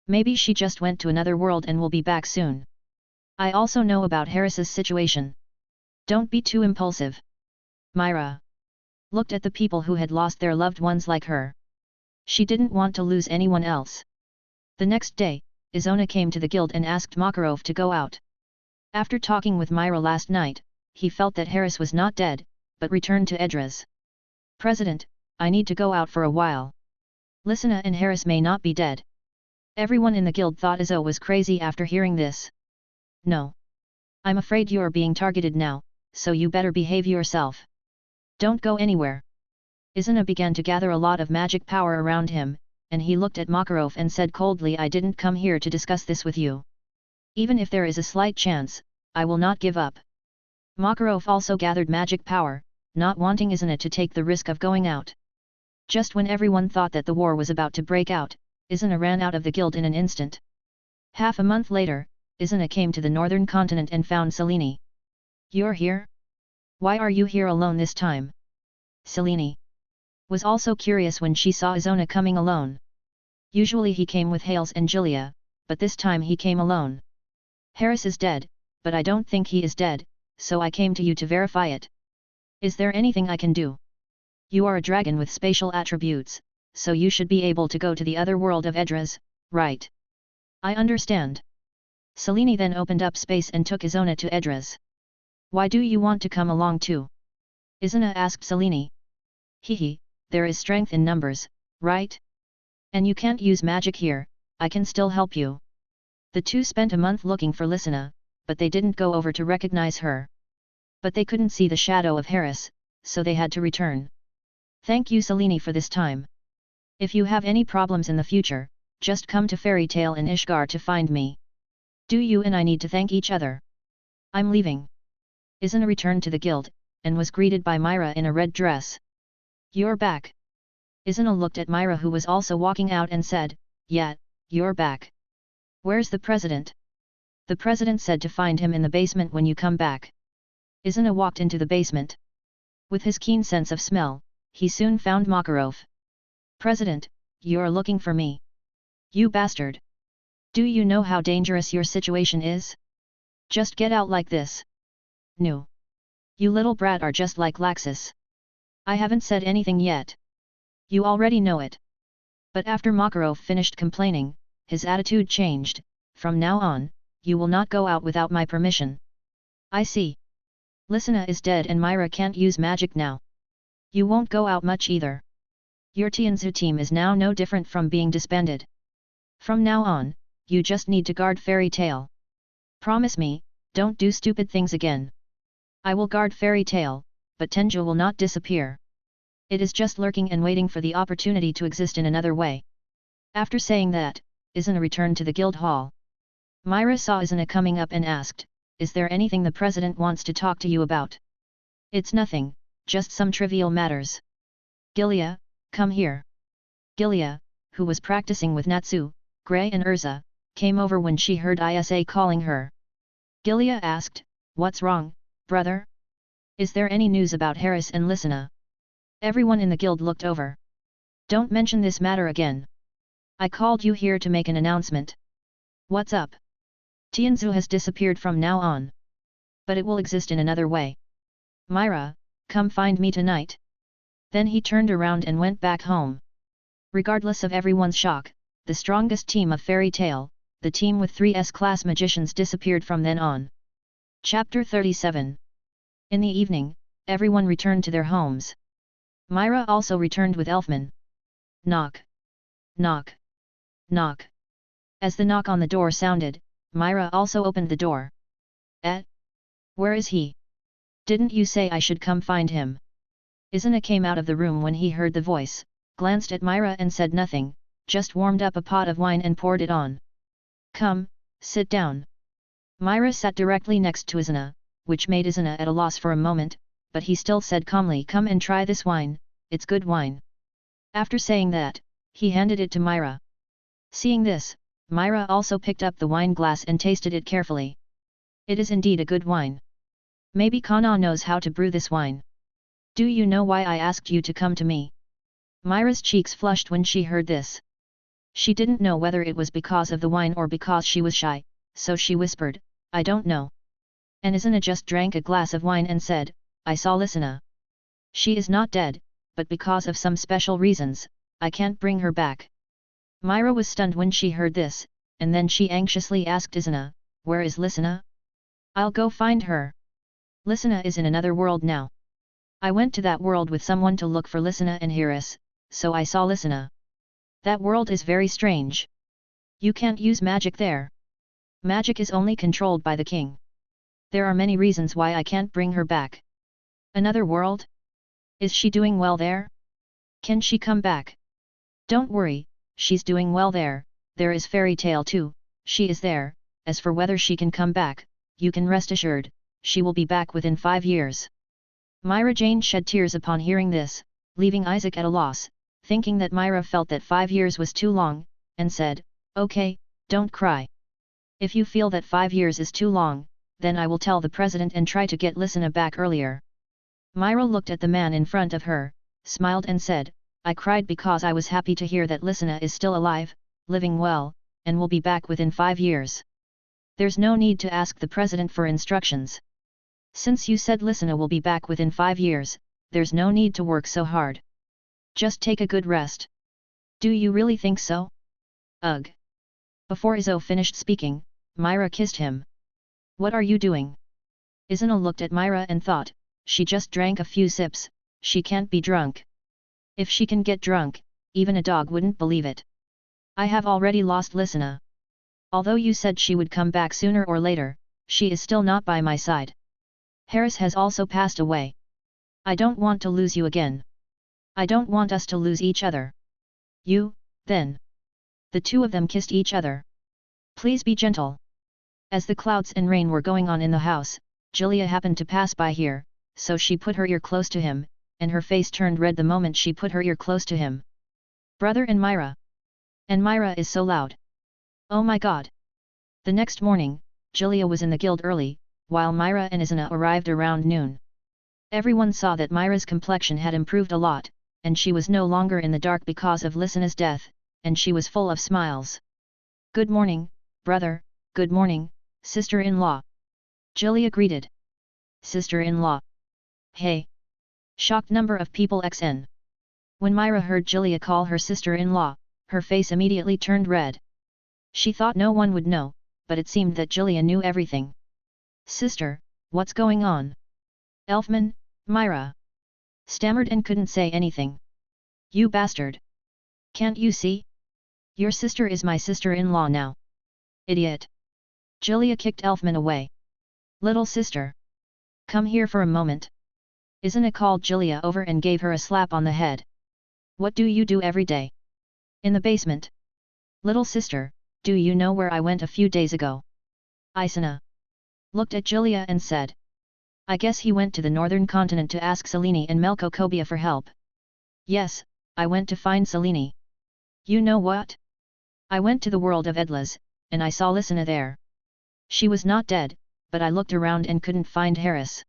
Maybe she just went to another world and will be back soon. I also know about Harris's situation. Don't be too impulsive. Myra looked at the people who had lost their loved ones like her. She didn't want to lose anyone else. The next day, Izona came to the guild and asked Makarov to go out. After talking with Myra last night, he felt that Harris was not dead, but returned to Edras. President, I need to go out for a while. Lysina and Harris may not be dead. Everyone in the guild thought Izo was crazy after hearing this. No. I'm afraid you're being targeted now, so you better behave yourself. Don't go anywhere. Izona began to gather a lot of magic power around him, and he looked at Makarov and said coldly, I didn't come here to discuss this with you. Even if there is a slight chance, I will not give up. Makarov also gathered magic power, not wanting Izona to take the risk of going out. Just when everyone thought that the war was about to break out, Izona ran out of the guild in an instant. Half a month later, Izona came to the northern continent and found Selene. You're here? Why are you here alone this time? Selene was also curious when she saw Izona coming alone. Usually he came with Hales and Julia, but this time he came alone. Harris is dead, but I don't think he is dead, so I came to you to verify it. Is there anything I can do? You are a dragon with spatial attributes, so you should be able to go to the other world of Edras, right? I understand. Selene then opened up space and took Izona to Edras. Why do you want to come along too? Izona asked Selene. Hehe, there is strength in numbers, right? And you can't use magic here, I can still help you. The two spent a month looking for Lysina, but they didn't go over to recognize her. But they couldn't see the shadow of Harris, so they had to return. Thank you Selene for this time. If you have any problems in the future, just come to Fairy Tale in Ishgar to find me. Do you and I need to thank each other? I'm leaving. Izona returned to the guild, and was greeted by Myra in a red dress. You're back. Izona looked at Myra who was also walking out and said, yeah, you're back. Where's the president? The president said to find him in the basement when you come back. Izona walked into the basement. With his keen sense of smell, he soon found Makarov. President, you're looking for me. You bastard. Do you know how dangerous your situation is? Just get out like this. No. You little brat are just like Laxus. I haven't said anything yet. You already know it. But after Makarov finished complaining, his attitude changed. From now on, you will not go out without my permission. I see. Lysina is dead and Myra can't use magic now. You won't go out much either. Your Tianzu team is now no different from being disbanded. From now on, you just need to guard Fairy Tale. Promise me, don't do stupid things again. I will guard Fairy Tale, but Tenjo will not disappear. It is just lurking and waiting for the opportunity to exist in another way. After saying that, Izona returned to the guild hall. Myra saw Izona coming up and asked, is there anything the president wants to talk to you about? It's nothing, just some trivial matters. Gilia, come here. Gilia, who was practicing with Natsu, Gray and Urza, came over when she heard Isa calling her. Gilia asked, what's wrong, brother? Is there any news about Harris and Lysina? Everyone in the guild looked over. Don't mention this matter again. I called you here to make an announcement. What's up? Tianzu has disappeared from now on. But it will exist in another way. Myra, come find me tonight. Then he turned around and went back home. Regardless of everyone's shock, the strongest team of Fairy Tale, the team with 3 S-class magicians disappeared from then on. Chapter 37. In the evening, everyone returned to their homes. Myra also returned with Elfman. Knock. Knock. Knock. As the knock on the door sounded, Myra also opened the door. Where is he? Didn't you say I should come find him? Izona came out of the room when he heard the voice, glanced at Myra and said nothing, just warmed up a pot of wine and poured it on. Come, sit down. Myra sat directly next to Izona, which made Izona at a loss for a moment, but he still said calmly, come and try this wine, it's good wine. After saying that, he handed it to Myra. Seeing this, Myra also picked up the wine glass and tasted it carefully. It is indeed a good wine. Maybe Kana knows how to brew this wine. Do you know why I asked you to come to me? Myra's cheeks flushed when she heard this. She didn't know whether it was because of the wine or because she was shy, so she whispered, I don't know. And Izana just drank a glass of wine and said, I saw Lysina. She is not dead, but because of some special reasons, I can't bring her back. Myra was stunned when she heard this, and then she anxiously asked Izana, where is Lysina? I'll go find her. Lysina is in another world now. I went to that world with someone to look for Lysina and Harris, so I saw Lysina. That world is very strange. You can't use magic there. Magic is only controlled by the king. There are many reasons why I can't bring her back. Another world? Is she doing well there? Can she come back? Don't worry, she's doing well there. There is fairy tale too, she is there. As for whether she can come back, you can rest assured, she will be back within 5 years. Myra Jane shed tears upon hearing this, leaving Isaac at a loss, thinking that Myra felt that 5 years was too long, and said, okay, don't cry. If you feel that 5 years is too long, then I will tell the president and try to get Lysina back earlier. Myra looked at the man in front of her, smiled and said, I cried because I was happy to hear that Lysina is still alive, living well, and will be back within 5 years. There's no need to ask the president for instructions. Since you said Lysina will be back within 5 years, there's no need to work so hard. Just take a good rest. Do you really think so? Ugh. Before Izzo finished speaking, Myra kissed him. What are you doing? Izana looked at Myra and thought, she just drank a few sips, she can't be drunk. If she can get drunk, even a dog wouldn't believe it. I have already lost Lysina. Although you said she would come back sooner or later, she is still not by my side. Harris has also passed away. I don't want to lose you again. I don't want us to lose each other. You, then. The two of them kissed each other. Please be gentle. As the clouds and rain were going on in the house, Julia happened to pass by here, so she put her ear close to him, and her face turned red the moment she put her ear close to him. Brother and Myra. And Myra is so loud. Oh my god. The next morning, Julia was in the guild early, while Myra and Izana arrived around noon. Everyone saw that Myra's complexion had improved a lot, and she was no longer in the dark because of Lysina's death, and she was full of smiles. Good morning, brother, good morning, sister-in-law. Julia greeted. Sister-in-law. Hey. Shocked number of people XN. When Myra heard Julia call her sister-in-law, her face immediately turned red. She thought no one would know, but it seemed that Julia knew everything. Sister, what's going on? Elfman, Myra. Stammered and couldn't say anything. You bastard. Can't you see? Your sister is my sister-in-law now. Idiot. Julia kicked Elfman away. Little sister. Come here for a moment. Izana called Julia over and gave her a slap on the head. What do you do every day? In the basement. Little sister, do you know where I went a few days ago? Izana looked at Julia and said. I guess he went to the northern continent to ask Selene and Melkokobia for help. Yes, I went to find Selene. You know what? I went to the world of Edlas, and I saw Lysina there. She was not dead, but I looked around and couldn't find Harris.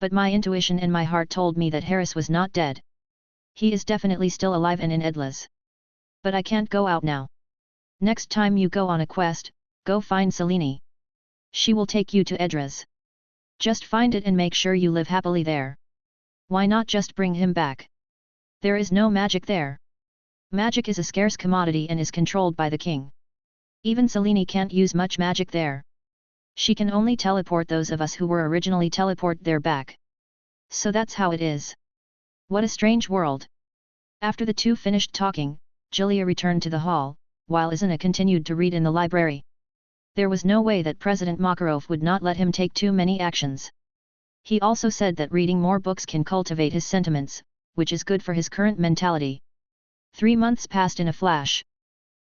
But my intuition and my heart told me that Harris was not dead. He is definitely still alive and in Edlas. But I can't go out now. Next time you go on a quest, go find Selene. She will take you to Edras. Just find it and make sure you live happily there. Why not just bring him back? There is no magic there. Magic is a scarce commodity and is controlled by the king. Even Selene can't use much magic there. She can only teleport those of us who were originally teleported there back. So that's how it is. What a strange world. After the two finished talking, Julia returned to the hall, while Izana continued to read in the library. There was no way that President Makarov would not let him take too many actions. He also said that reading more books can cultivate his sentiments, which is good for his current mentality. 3 months passed in a flash.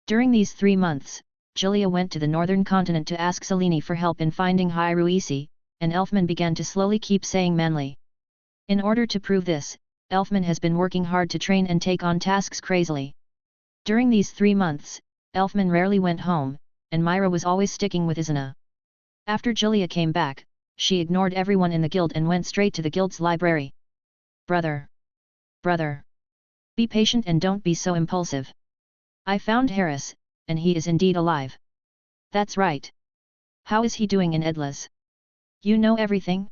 During these 3 months, Julia went to the northern continent to ask Selene for help in finding Hiruisi, and Elfman began to slowly keep saying manly. In order to prove this, Elfman has been working hard to train and take on tasks crazily. During these 3 months, Elfman rarely went home, and Myra was always sticking with Izana. After Julia came back, she ignored everyone in the guild and went straight to the guild's library. Brother. Brother. Be patient and don't be so impulsive. I found Harris, and he is indeed alive. That's right. How is he doing in Edla's? You know everything?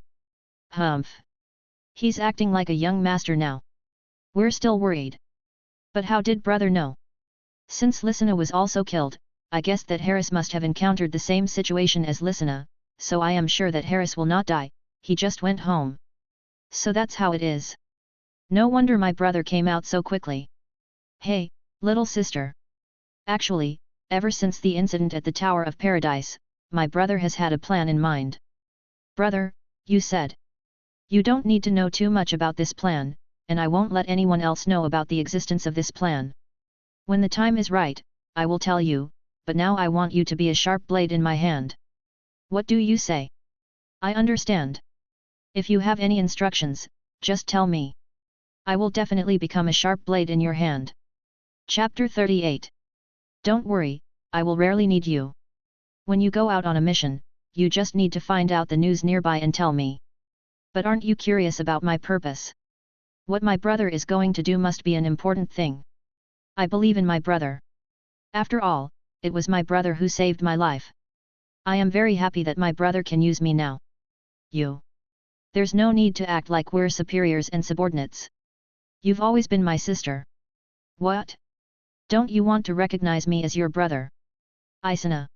Humph. He's acting like a young master now. We're still worried. But how did brother know? Since Lysina was also killed, I guessed that Harris must have encountered the same situation as Lysina, so I am sure that Harris will not die, he just went home. So that's how it is. No wonder my brother came out so quickly. Hey, little sister. Actually, ever since the incident at the Tower of Paradise, my brother has had a plan in mind. Brother, you said. You don't need to know too much about this plan, and I won't let anyone else know about the existence of this plan. When the time is right, I will tell you, but now I want you to be a sharp blade in my hand. What do you say? I understand. If you have any instructions, just tell me. I will definitely become a sharp blade in your hand. Chapter 38. Don't worry, I will rarely need you. When you go out on a mission, you just need to find out the news nearby and tell me. But aren't you curious about my purpose? What my brother is going to do must be an important thing. I believe in my brother. After all, it was my brother who saved my life. I am very happy that my brother can use me now. You. There's no need to act like we're superiors and subordinates. You've always been my sister. What? Don't you want to recognize me as your brother? Isana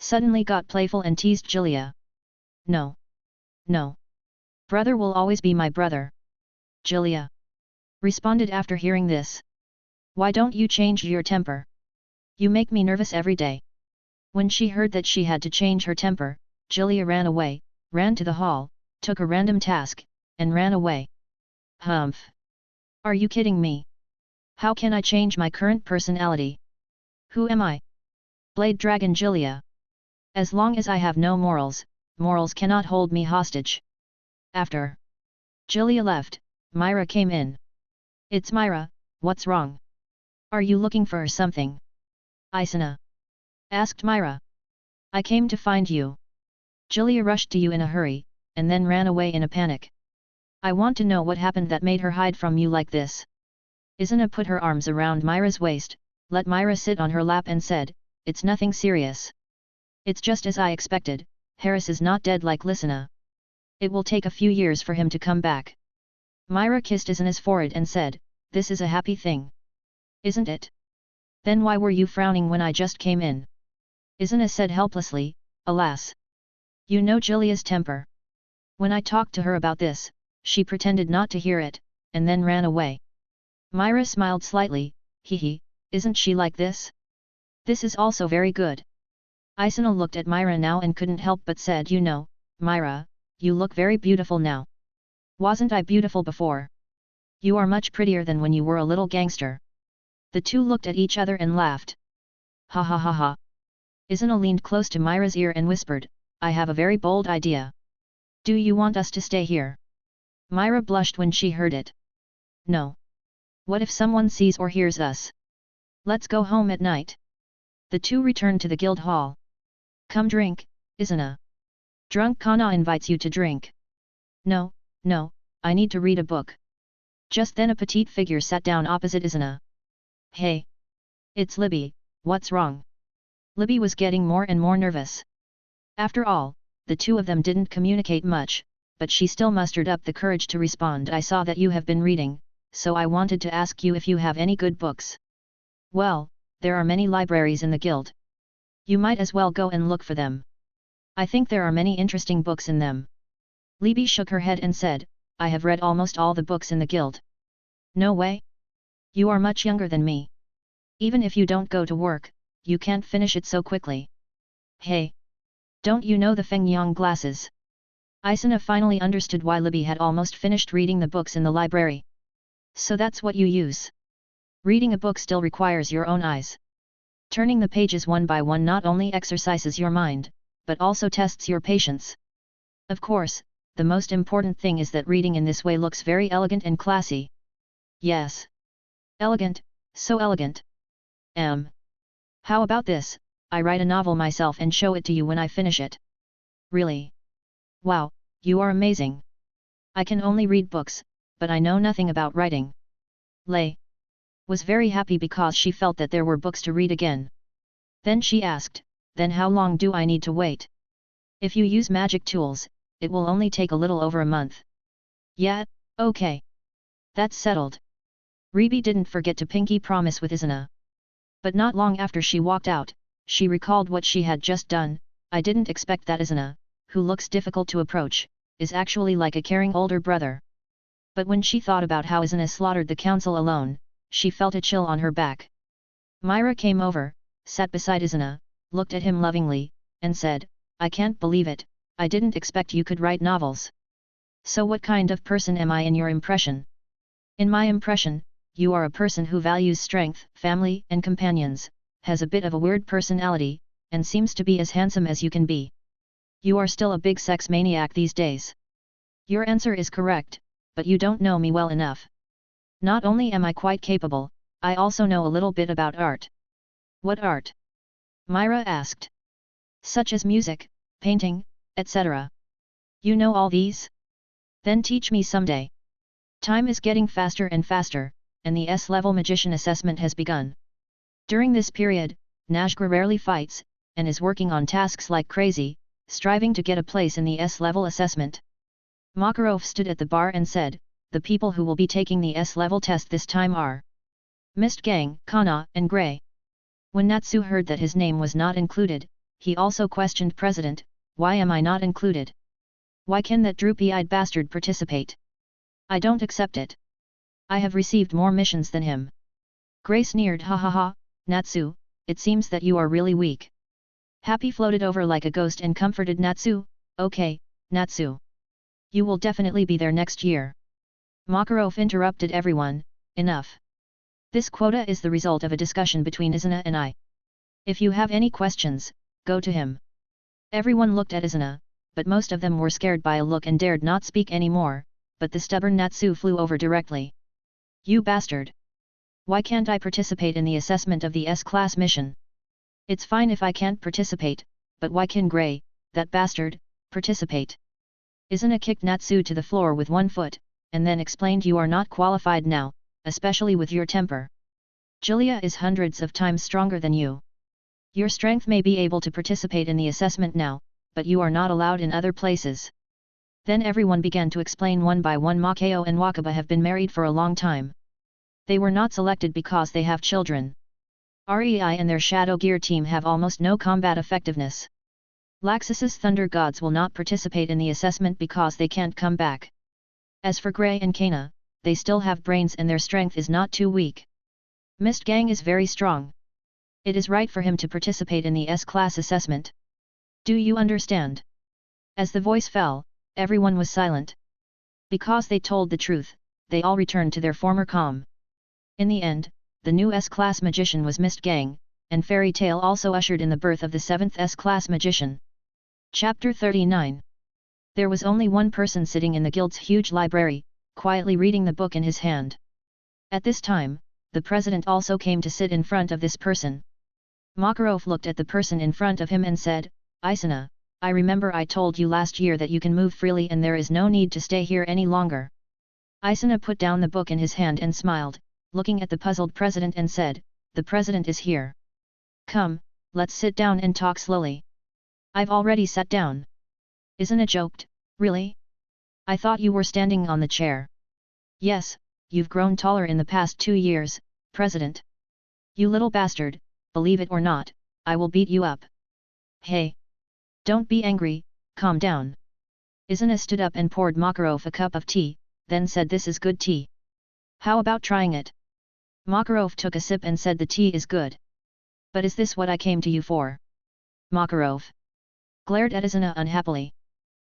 suddenly got playful and teased Julia. No. No. Brother will always be my brother. Julia responded after hearing this. Why don't you change your temper? You make me nervous every day. When she heard that she had to change her temper, Julia ran away, ran to the hall, took a random task, and ran away. Humph. Are you kidding me? How can I change my current personality? Who am I? Blade Dragon Julia. As long as I have no morals, morals cannot hold me hostage. After Julia left, Myra came in. It's Myra, what's wrong? Are you looking for something? Isana asked Myra. I came to find you. Julia rushed to you in a hurry, and then ran away in a panic. I want to know what happened that made her hide from you like this. Isana put her arms around Myra's waist, let Myra sit on her lap and said, it's nothing serious. It's just as I expected, Harris is not dead like Lysina. It will take a few years for him to come back. Myra kissed Isana's forehead and said, this is a happy thing. Isn't it? Then why were you frowning when I just came in? Isana said helplessly, alas. You know Julia's temper. When I talked to her about this, she pretended not to hear it, and then ran away. Myra smiled slightly, hee, isn't she like this? This is also very good. Isana looked at Myra now and couldn't help but said, you know, Myra, you look very beautiful now. Wasn't I beautiful before? You are much prettier than when you were a little gangster. The two looked at each other and laughed. Ha ha ha ha. Isana leaned close to Myra's ear and whispered, I have a very bold idea. Do you want us to stay here? Myra blushed when she heard it. No. What if someone sees or hears us? Let's go home at night. The two returned to the guild hall. Come drink, Isana. Drunk Kana invites you to drink. No, no, I need to read a book. Just then a petite figure sat down opposite Isana. Hey! It's Libby, what's wrong? Libby was getting more and more nervous. After all, the two of them didn't communicate much, but she still mustered up the courage to respond. I saw that you have been reading, so I wanted to ask you if you have any good books. Well, there are many libraries in the guild. You might as well go and look for them. I think there are many interesting books in them. Libby shook her head and said, I have read almost all the books in the guild. No way. You are much younger than me. Even if you don't go to work, you can't finish it so quickly. Hey! Don't you know the Feng Yang glasses? Isana finally understood why Libby had almost finished reading the books in the library. So that's what you use. Reading a book still requires your own eyes. Turning the pages one by one not only exercises your mind, but also tests your patience. Of course, the most important thing is that reading in this way looks very elegant and classy. Yes. Elegant, so elegant. How about this, I write a novel myself and show it to you when I finish it. Really? Wow, you are amazing. I can only read books, but I know nothing about writing. Lei was very happy because she felt that there were books to read again. Then she asked, then how long do I need to wait? If you use magic tools, it will only take a little over a month. Yeah, okay. That's settled. Ribi didn't forget to pinky promise with Izuna. But not long after she walked out, she recalled what she had just done. I didn't expect that Izuna, who looks difficult to approach, is actually like a caring older brother. But when she thought about how Izuna slaughtered the council alone, she felt a chill on her back. Myra came over, sat beside Izuna, looked at him lovingly, and said, I can't believe it, I didn't expect you could write novels. So what kind of person am I in your impression? In my impression, you are a person who values strength, family and companions, has a bit of a weird personality, and seems to be as handsome as you can be. You are still a big sex maniac these days. Your answer is correct, but you don't know me well enough. Not only am I quite capable, I also know a little bit about art. What art? Myra asked. Such as music, painting, etc. You know all these? Then teach me someday. Time is getting faster and faster, and the S-level magician assessment has begun. During this period, Najgra rarely fights, and is working on tasks like crazy, striving to get a place in the S-level assessment. Makarov stood at the bar and said, the people who will be taking the S-level test this time are Mist Gang, Kana, and Grey. When Natsu heard that his name was not included, he also questioned President, why am I not included? Why can that droopy-eyed bastard participate? I don't accept it. I have received more missions than him. Grey sneered, ha ha ha, Natsu, it seems that you are really weak. Happy floated over like a ghost and comforted Natsu, okay, Natsu. You will definitely be there next year. Makarov interrupted everyone, enough. This quota is the result of a discussion between Izuna and I. If you have any questions, go to him. Everyone looked at Izuna, but most of them were scared by a look and dared not speak anymore, but the stubborn Natsu flew over directly. You bastard! Why can't I participate in the assessment of the S-class mission? It's fine if I can't participate, but why can Grey, that bastard, participate? Izuna kicked Natsu to the floor with one foot, and then explained, you are not qualified now, especially with your temper. Julia is hundreds of times stronger than you. Your strength may be able to participate in the assessment now, but you are not allowed in other places. Then everyone began to explain one by one. Makao and Wakaba have been married for a long time. They were not selected because they have children. REI and their Shadow Gear team have almost no combat effectiveness. Laxus's Thunder Gods will not participate in the assessment because they can't come back. As for Grey and Kana, they still have brains and their strength is not too weak. Mist Gang is very strong. It is right for him to participate in the S-class assessment. Do you understand? As the voice fell, everyone was silent. Because they told the truth, they all returned to their former calm. In the end, the new S-class magician was Mist Gang, and Fairy Tale also ushered in the birth of the 7th S-class magician. Chapter 39. There was only one person sitting in the guild's huge library, quietly reading the book in his hand. At this time, the president also came to sit in front of this person. Makarov looked at the person in front of him and said, Isuna, I remember I told you last year that you can move freely and there is no need to stay here any longer. Isuna put down the book in his hand and smiled, looking at the puzzled president and said, the president is here. Come, let's sit down and talk slowly. I've already sat down. Isuna joked, really? I thought you were standing on the chair. Yes, you've grown taller in the past 2 years, President. You little bastard, believe it or not, I will beat you up. Hey! Don't be angry, calm down. Izuna stood up and poured Makarov a cup of tea, then said, this is good tea. How about trying it? Makarov took a sip and said, the tea is good. But is this what I came to you for? Makarov glared at Izuna unhappily.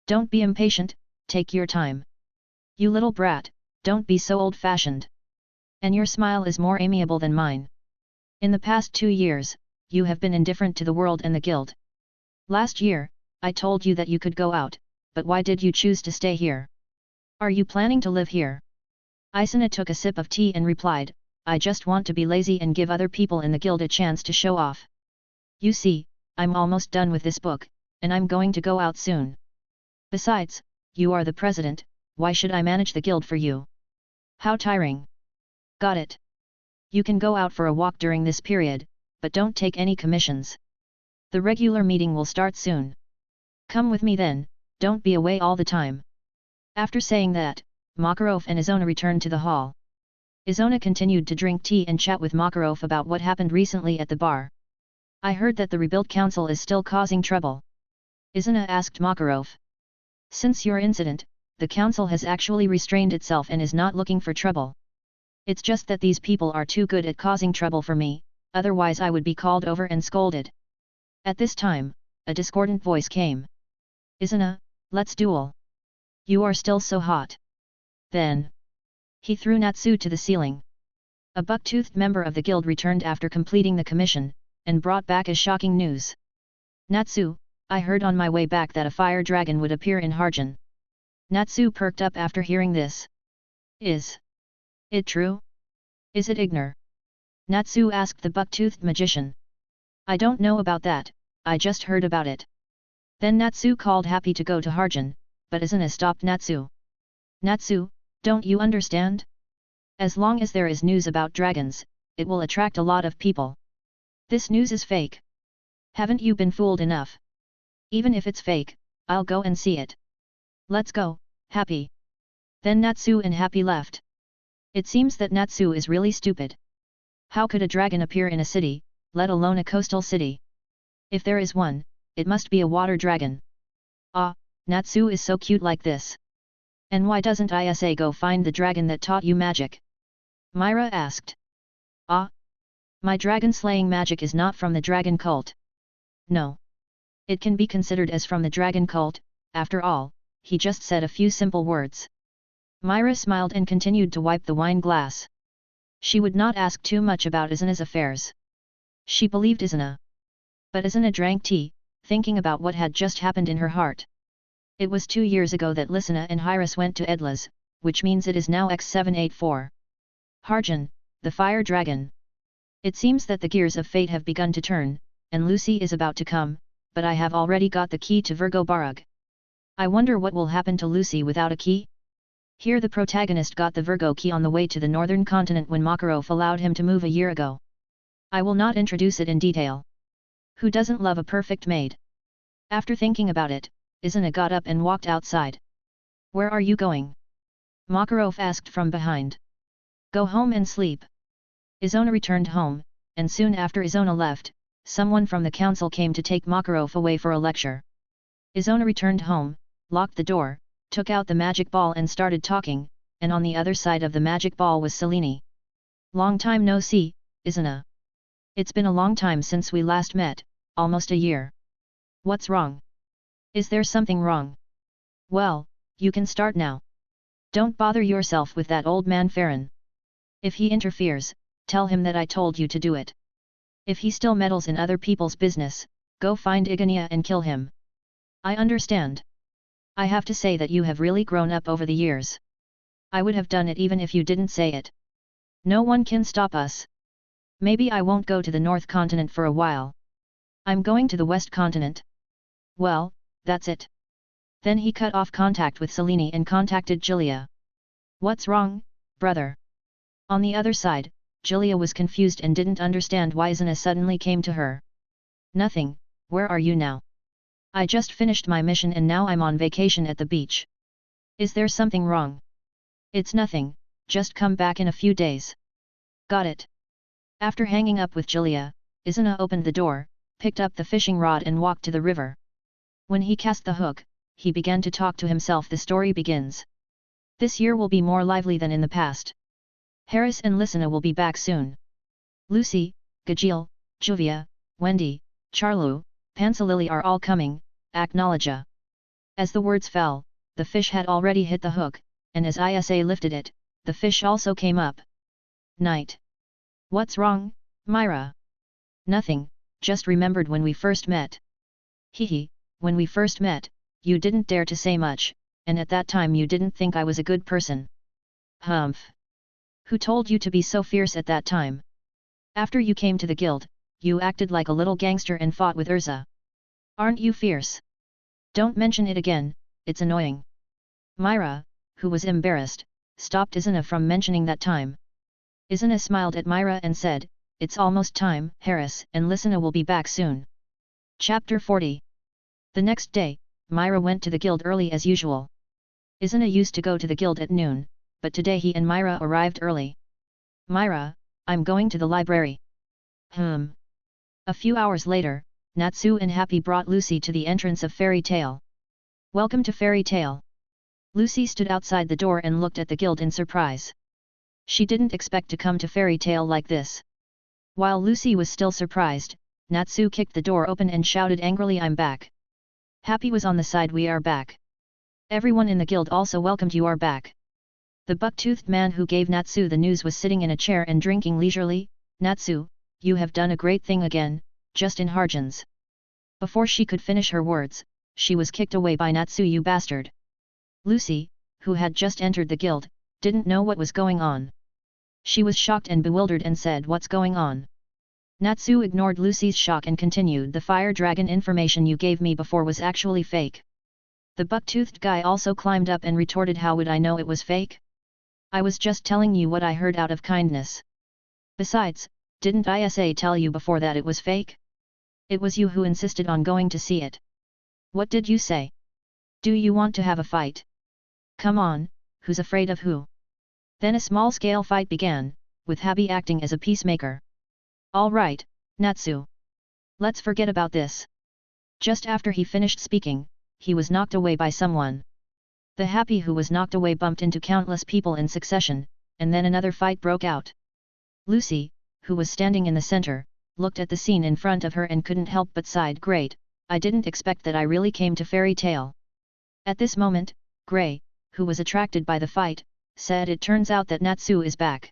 Don't be impatient, take your time. You little brat, don't be so old-fashioned. And your smile is more amiable than mine. In the past 2 years, you have been indifferent to the world and the guild. Last year, I told you that you could go out, but why did you choose to stay here? Are you planning to live here? Isuna took a sip of tea and replied, I just want to be lazy and give other people in the guild a chance to show off. You see, I'm almost done with this book, and I'm going to go out soon. Besides, you are the president, why should I manage the guild for you? How tiring. Got it. You can go out for a walk during this period, but don't take any commissions. The regular meeting will start soon. Come with me then, don't be away all the time. After saying that, Makarov and Izona returned to the hall. Izona continued to drink tea and chat with Makarov about what happened recently at the bar. I heard that the rebuilt council is still causing trouble. Izona asked Makarov. Since your incident, the council has actually restrained itself and is not looking for trouble. It's just that these people are too good at causing trouble for me, otherwise I would be called over and scolded. At this time, a discordant voice came. Izona, let's duel. You are still so hot. Then. He threw Natsu to the ceiling. A buck-toothed member of the guild returned after completing the commission, and brought back a shocking news. Natsu, I heard on my way back that a fire dragon would appear in Harjan. Natsu perked up after hearing this. Is it true? Is it Ignor? Natsu asked the buck-toothed magician. I don't know about that, I just heard about it. Then Natsu called happy to go to Harjan, but Izuna stopped Natsu. Natsu, don't you understand? As long as there is news about dragons, it will attract a lot of people. This news is fake. Haven't you been fooled enough? Even if it's fake, I'll go and see it. Let's go, Happy. Then Natsu and Happy left. It seems that Natsu is really stupid. How could a dragon appear in a city, let alone a coastal city? If there is one, it must be a water dragon. Ah, Natsu is so cute like this. And why doesn't Isa go find the dragon that taught you magic? Myra asked. Ah? My dragon-slaying magic is not from the dragon cult. No. It can be considered as from the dragon cult, after all, he just said a few simple words. Myra smiled and continued to wipe the wine glass. She would not ask too much about Izuna's affairs. She believed Izuna. But Izuna drank tea, thinking about what had just happened in her heart. It was 2 years ago that Lysina and Hyras went to Edlas, which means it is now X784. Harjan, the fire dragon. It seems that the gears of fate have begun to turn, and Lucy is about to come, but I have already got the key to Virgo Barug. I wonder what will happen to Lucy without a key? Here the protagonist got the Virgo key on the way to the northern continent when Makarov allowed him to move a year ago. I will not introduce it in detail. Who doesn't love a perfect maid? After thinking about it, Izuna got up and walked outside. Where are you going? Makarov asked from behind. Go home and sleep. Izona returned home, and soon after Izona left, someone from the council came to take Makarov away for a lecture. Izona returned home, locked the door, took out the magic ball and started talking, and on the other side of the magic ball was Selene. Long time no see, Izona. It's been a long time since we last met, almost a year. What's wrong? Is there something wrong? Well, you can start now. Don't bother yourself with that old man Farron. If he interferes, tell him that I told you to do it. If he still meddles in other people's business, go find Igania and kill him. I understand. I have to say that you have really grown up over the years. I would have done it even if you didn't say it. No one can stop us. Maybe I won't go to the North Continent for a while. I'm going to the West Continent. Well, that's it. Then he cut off contact with Selene and contacted Julia. What's wrong, brother? On the other side, Julia was confused and didn't understand why Izuna suddenly came to her. Nothing, where are you now? I just finished my mission and now I'm on vacation at the beach. Is there something wrong? It's nothing, just come back in a few days. Got it. After hanging up with Julia, Izuna opened the door, picked up the fishing rod and walked to the river. When he cast the hook, he began to talk to himself. The story begins. This year will be more lively than in the past. Harris and Lysina will be back soon. Lucy, Gajil, Juvia, Wendy, Charlu, Pansalili are all coming, acknowledge. As the words fell, the fish had already hit the hook, and as Isa lifted it, the fish also came up. Night. What's wrong, Myra? Nothing, just remembered when we first met. Hehe, when we first met, you didn't dare to say much, and at that time you didn't think I was a good person. Humph. Who told you to be so fierce at that time? After you came to the guild, you acted like a little gangster and fought with Urza. Aren't you fierce? Don't mention it again, it's annoying. Myra, who was embarrassed, stopped Izuna from mentioning that time. Izuna smiled at Myra and said, it's almost time. Harris and Lysina will be back soon. Chapter 40. The next day, Myra went to the guild early as usual. Izuna used to go to the guild at noon, but today he and Myra arrived early. Myra, I'm going to the library. A few hours later, Natsu and Happy brought Lucy to the entrance of Fairy Tale. Welcome to Fairy Tale. Lucy stood outside the door and looked at the guild in surprise. She didn't expect to come to Fairy Tale like this. While Lucy was still surprised, Natsu kicked the door open and shouted angrily, I'm back. Happy was on the side, we are back. Everyone in the guild also welcomed, you are back. The buck-toothed man who gave Natsu the news was sitting in a chair and drinking leisurely. Natsu, you have done a great thing again, just in Harjans. Before she could finish her words, she was kicked away by Natsu, you bastard. Lucy, who had just entered the guild, didn't know what was going on. She was shocked and bewildered and said, what's going on? Natsu ignored Lucy's shock and continued, the fire dragon information you gave me before was actually fake. The buck-toothed guy also climbed up and retorted, how would I know it was fake? I was just telling you what I heard out of kindness. Besides, didn't I tell you before that it was fake? It was you who insisted on going to see it. What did you say? Do you want to have a fight? Come on, who's afraid of who? Then a small-scale fight began, with Happy acting as a peacemaker. All right, Natsu. Let's forget about this. Just after he finished speaking, he was knocked away by someone. The Happy who was knocked away bumped into countless people in succession, and then another fight broke out. Lucy, who was standing in the center, looked at the scene in front of her and couldn't help but sighed, great, I didn't expect that I really came to Fairy Tale. At this moment, Gray, who was attracted by the fight, said, it turns out that Natsu is back.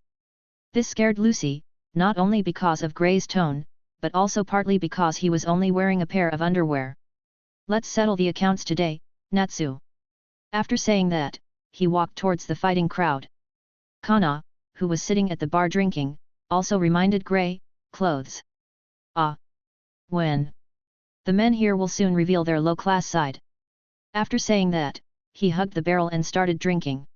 This scared Lucy, not only because of Gray's tone, but also partly because he was only wearing a pair of underwear. Let's settle the accounts today, Natsu. After saying that, he walked towards the fighting crowd. Kana, who was sitting at the bar drinking, also reminded Gray, clothes. Ah. When? The men here will soon reveal their low-class side. After saying that, he hugged the barrel and started drinking.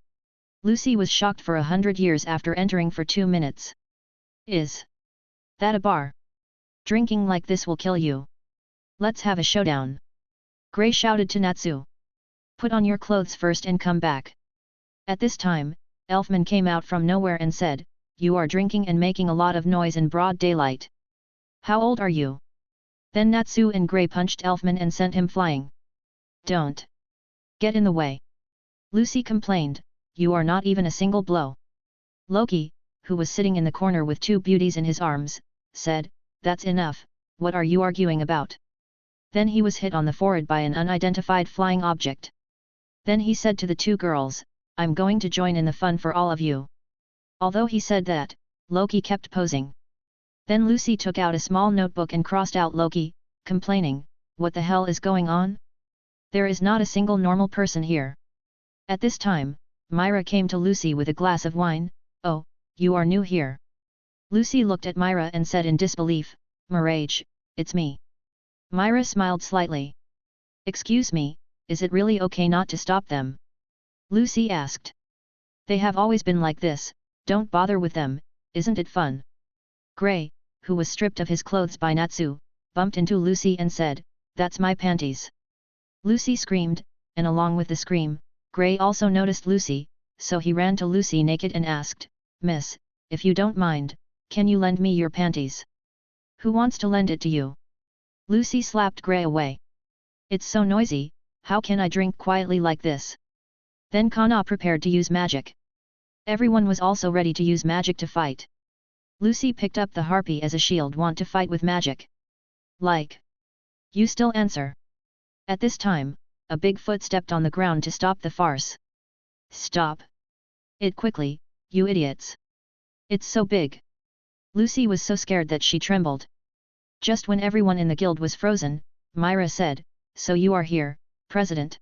Lucy was shocked for 100 years after entering for 2 minutes. Is that a bar? Drinking like this will kill you. Let's have a showdown. Gray shouted to Natsu. Put on your clothes first and come back. At this time, Elfman came out from nowhere and said, you are drinking and making a lot of noise in broad daylight. How old are you? Then Natsu and Gray punched Elfman and sent him flying. Don't get in the way. Lucy complained, you are not even a single blow. Loki, who was sitting in the corner with 2 beauties in his arms, said, that's enough, what are you arguing about? Then he was hit on the forehead by an unidentified flying object. Then he said to the 2 girls, I'm going to join in the fun for all of you. Although he said that, Loki kept posing. Then Lucy took out a small notebook and crossed out Loki, complaining, what the hell is going on? There is not a single normal person here. At this time, Myra came to Lucy with a glass of wine. Oh, you are new here. Lucy looked at Myra and said in disbelief, Mirage, it's me. Myra smiled slightly. Excuse me, is it really okay not to stop them? Lucy asked. They have always been like this, don't bother with them, isn't it fun? Gray, who was stripped of his clothes by Natsu, bumped into Lucy and said, that's my panties. Lucy screamed, and along with the scream, Gray also noticed Lucy, so he ran to Lucy naked and asked, Miss, if you don't mind, can you lend me your panties? Who wants to lend it to you? Lucy slapped Gray away. It's so noisy, how can I drink quietly like this? Then Kana prepared to use magic. Everyone was also ready to use magic to fight. Lucy picked up the harpy as a shield. Want to fight with magic? Like. You still answer. At this time, a big foot stepped on the ground to stop the farce. Stop it quickly, you idiots. It's so big. Lucy was so scared that she trembled. Just when everyone in the guild was frozen, Myra said, so you are here, President.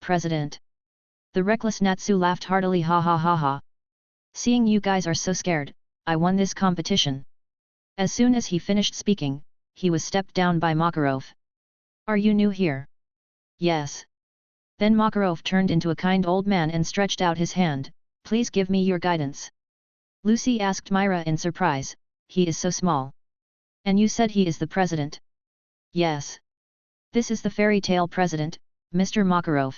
President. The reckless Natsu laughed heartily, ha ha ha ha. Seeing you guys are so scared, I won this competition. As soon as he finished speaking, he was stepped down by Makarov. Are you new here? Yes. Then Makarov turned into a kind old man and stretched out his hand, please give me your guidance. Lucy asked Myra in surprise, he is so small. And you said he is the president? Yes. This is the Fairy Tale president, Mr. Makarov.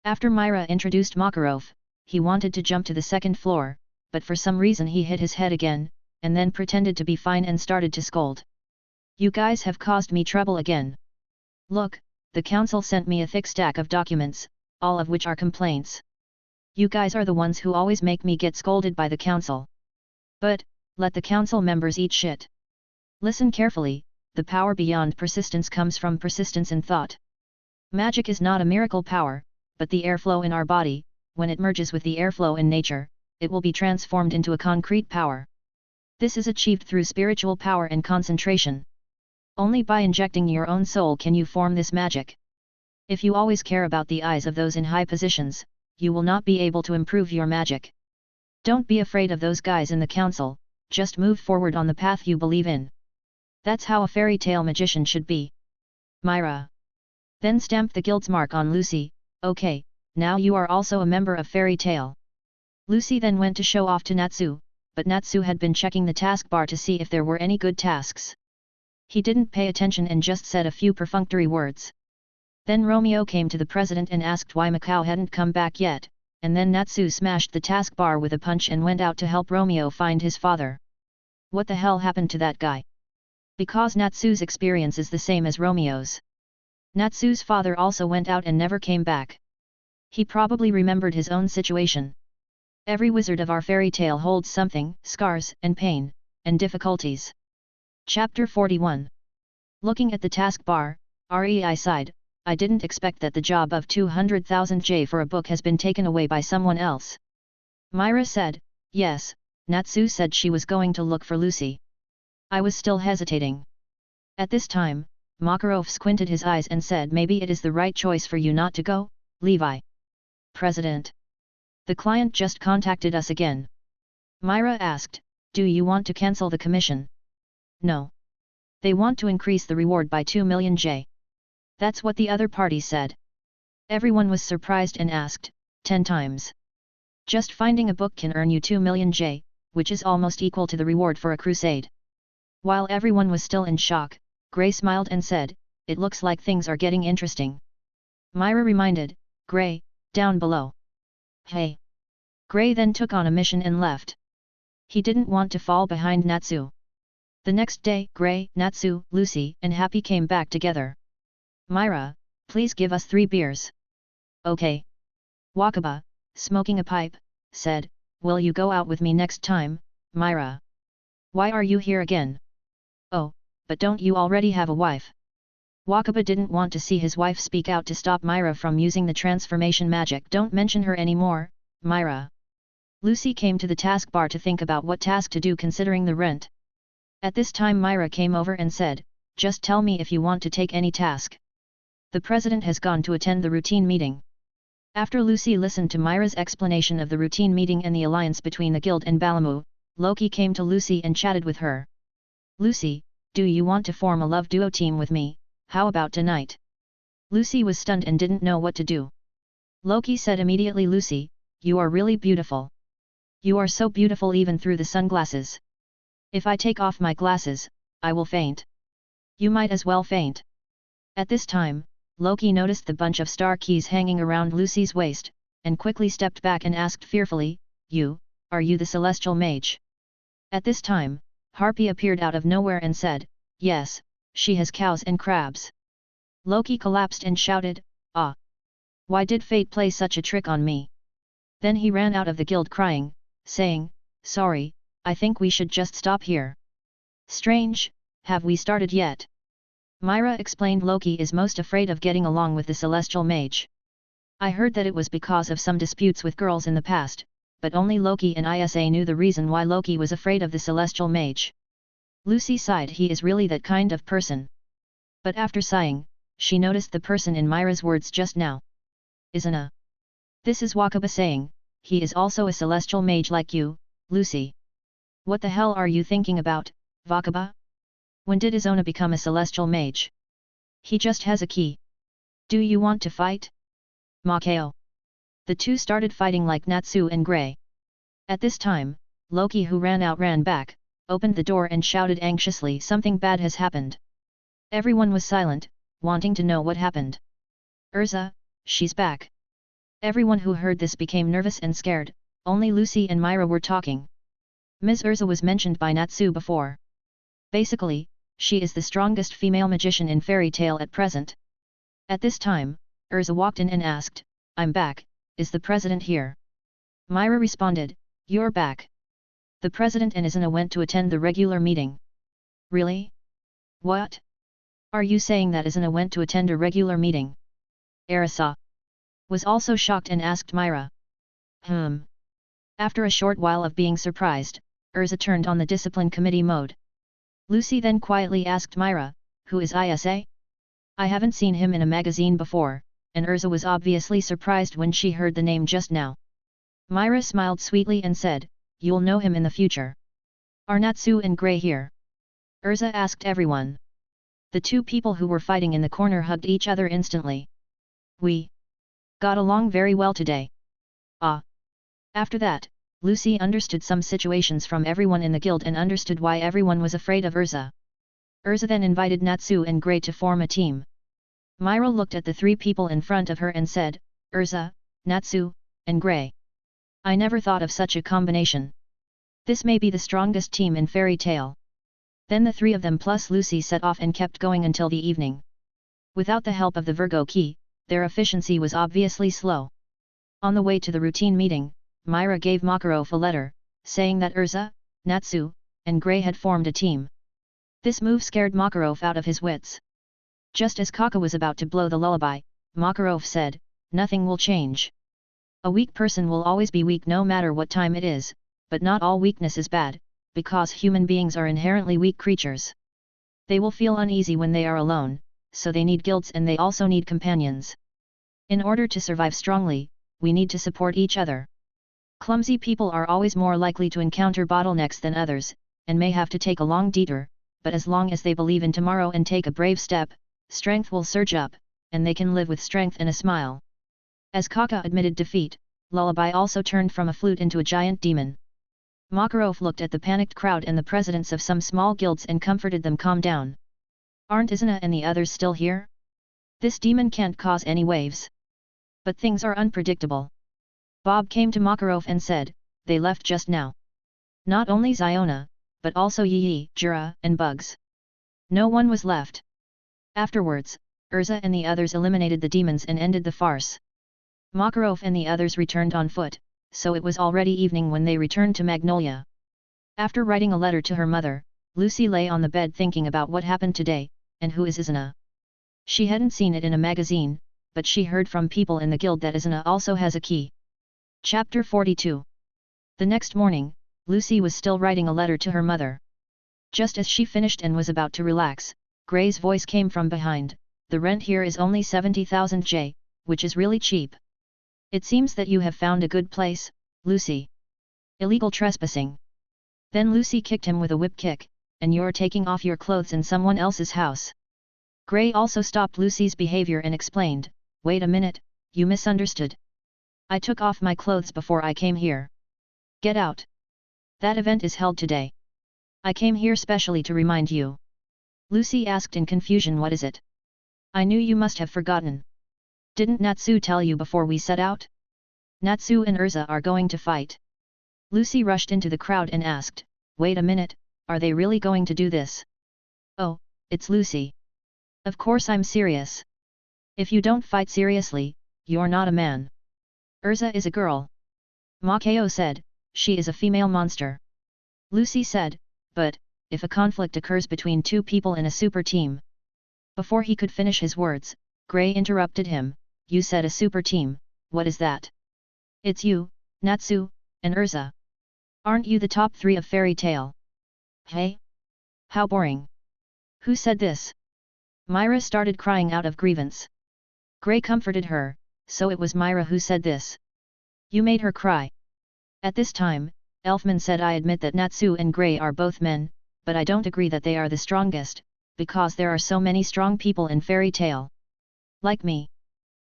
After Myra introduced Makarov, he wanted to jump to the second floor, but for some reason he hit his head again, and then pretended to be fine and started to scold. You guys have caused me trouble again. Look, the council sent me a thick stack of documents, all of which are complaints. You guys are the ones who always make me get scolded by the council. But, let the council members eat shit. Listen carefully, the power beyond persistence comes from persistence in thought. Magic is not a miracle power, but the airflow in our body, when it merges with the airflow in nature, it will be transformed into a concrete power. This is achieved through spiritual power and concentration. Only by injecting your own soul can you form this magic. If you always care about the eyes of those in high positions, you will not be able to improve your magic. Don't be afraid of those guys in the council, just move forward on the path you believe in. That's how a fairy tale magician should be. Myra then stamped the guild's mark on Lucy. Okay, now you are also a member of Fairy Tale. Lucy then went to show off to Natsu, but Natsu had been checking the taskbar to see if there were any good tasks. He didn't pay attention and just said a few perfunctory words. Then Romeo came to the president and asked why Macau hadn't come back yet, and then Natsu smashed the taskbar with a punch and went out to help Romeo find his father. What the hell happened to that guy? Because Natsu's experience is the same as Romeo's. Natsu's father also went out and never came back. He probably remembered his own situation. Every wizard of our fairy tale holds something, scars, and pain, and difficulties. Chapter 41. Looking at the taskbar, Rei sighed, I didn't expect that the job of 200,000 J for a book has been taken away by someone else. Myra said, yes, Natsu said she was going to look for Lucy. I was still hesitating. At this time, Makarov squinted his eyes and said maybe it is the right choice for you not to go, Levi. President. The client just contacted us again. Myra asked, do you want to cancel the commission? No. They want to increase the reward by 2 million J. That's what the other party said. Everyone was surprised and asked, 10 times. Just finding a book can earn you 2 million J, which is almost equal to the reward for a crusade. While everyone was still in shock, Gray smiled and said, it looks like things are getting interesting. Myra reminded, Gray, down below. Hey. Gray then took on a mission and left. He didn't want to fall behind Natsu. The next day, Gray, Natsu, Lucy, and Happy came back together. Myra, please give us 3 beers. Okay. Wakaba, smoking a pipe, said, will you go out with me next time, Myra? Why are you here again? Oh, but don't you already have a wife? Wakaba didn't want to see his wife speak out to stop Myra from using the transformation magic. Don't mention her anymore, Myra. Lucy came to the taskbar to think about what task to do considering the rent. At this time Myra came over and said, just tell me if you want to take any task. The president has gone to attend the routine meeting. After Lucy listened to Myra's explanation of the routine meeting and the alliance between the guild and Balamu, Loki came to Lucy and chatted with her. Lucy, do you want to form a love duo team with me? How about tonight? Lucy was stunned and didn't know what to do. Loki said immediately, Lucy, you are really beautiful. You are so beautiful even through the sunglasses. If I take off my glasses, I will faint. You might as well faint. At this time, Loki noticed the bunch of star keys hanging around Lucy's waist, and quickly stepped back and asked fearfully, are you the celestial mage? At this time, Harpy appeared out of nowhere and said, yes, she has cows and crabs. Loki collapsed and shouted, ah! Why did fate play such a trick on me? Then he ran out of the guild crying, saying, sorry, I think we should just stop here. Strange, have we started yet? Myra explained Loki is most afraid of getting along with the celestial mage. I heard that it was because of some disputes with girls in the past, but only Loki and Isa knew the reason why Loki was afraid of the celestial mage. Lucy sighed, he is really that kind of person. But after sighing, she noticed the person in Myra's words just now. Isn't? This is Wakaba saying, he is also a celestial mage like you, Lucy. What the hell are you thinking about, Wakaba? When did Izona become a celestial mage? He just has a key. Do you want to fight? Makao. The two started fighting like Natsu and Gray. At this time, Loki, who ran back, opened the door and shouted anxiously, something bad has happened. Everyone was silent, wanting to know what happened. Urza, she's back. Everyone who heard this became nervous and scared, only Lucy and Myra were talking. Ms. Urza was mentioned by Natsu before. Basically, she is the strongest female magician in fairy tale at present. At this time, Urza walked in and asked, I'm back, is the president here? Myra responded, you're back. The president and Izuna went to attend the regular meeting. Really? What? Are you saying that Izuna went to attend a regular meeting? Arisa was also shocked and asked Myra. After a short while of being surprised, Urza turned on the discipline committee mode. Lucy then quietly asked Myra, who is Isa? I haven't seen him in a magazine before, and Urza was obviously surprised when she heard the name just now. Myra smiled sweetly and said, you'll know him in the future. Are Natsu and Grey here? Urza asked everyone. The two people who were fighting in the corner hugged each other instantly. We got along very well today. Ah. After that, Lucy understood some situations from everyone in the guild and understood why everyone was afraid of Urza. Urza then invited Natsu and Grey to form a team. Myra looked at the three people in front of her and said, Urza, Natsu, and Grey. I never thought of such a combination. This may be the strongest team in fairy tale. Then the three of them plus Lucy set off and kept going until the evening. Without the help of the Virgo key, their efficiency was obviously slow. On the way to the routine meeting, Myra gave Makarov a letter, saying that Urza, Natsu, and Grey had formed a team. This move scared Makarov out of his wits. Just as Kaka was about to blow the lullaby, Makarov said, nothing will change. A weak person will always be weak no matter what time it is, but not all weakness is bad, because human beings are inherently weak creatures. They will feel uneasy when they are alone, so they need guilds and they also need companions. In order to survive strongly, we need to support each other. Clumsy people are always more likely to encounter bottlenecks than others, and may have to take a long detour, but as long as they believe in tomorrow and take a brave step, strength will surge up, and they can live with strength and a smile. As Kaka admitted defeat, Lullaby also turned from a flute into a giant demon. Makarov looked at the panicked crowd and the presidents of some small guilds and comforted them, calm down. Aren't Izuna and the others still here? This demon can't cause any waves. But things are unpredictable. Bob came to Makarov and said, they left just now. Not only Ziona, but also Yi, Jura, and Bugs. No one was left. Afterwards, Urza and the others eliminated the demons and ended the farce. Makarov and the others returned on foot, so it was already evening when they returned to Magnolia. After writing a letter to her mother, Lucy lay on the bed thinking about what happened today, and who is Izuna. She hadn't seen it in a magazine, but she heard from people in the guild that Izuna also has a key. Chapter 42. The next morning, Lucy was still writing a letter to her mother. Just as she finished and was about to relax, Grey's voice came from behind, the rent here is only 70,000 J, which is really cheap. It seems that you have found a good place, Lucy. Illegal trespassing. Then Lucy kicked him with a whip kick, and you're taking off your clothes in someone else's house. Grey also stopped Lucy's behavior and explained, wait a minute, you misunderstood. I took off my clothes before I came here. Get out. That event is held today. I came here specially to remind you. Lucy asked in confusion, what is it? I knew you must have forgotten. Didn't Natsu tell you before we set out? Natsu and Urza are going to fight. Lucy rushed into the crowd and asked, wait a minute, are they really going to do this? Oh, it's Lucy. Of course I'm serious. If you don't fight seriously, you're not a man. Urza is a girl. Makeo said, she is a female monster. Lucy said, but, if a conflict occurs between two people in a super team. Before he could finish his words, Grey interrupted him, you said a super team, what is that? It's you, Natsu, and Urza. Aren't you the top 3 of fairy tale? Hey? How boring. Who said this? Myra started crying out of grievance. Grey comforted her, so it was Myra who said this. You made her cry. At this time, Elfman said, I admit that Natsu and Grey are both men, but I don't agree that they are the strongest, because there are so many strong people in fairy tale. Like me.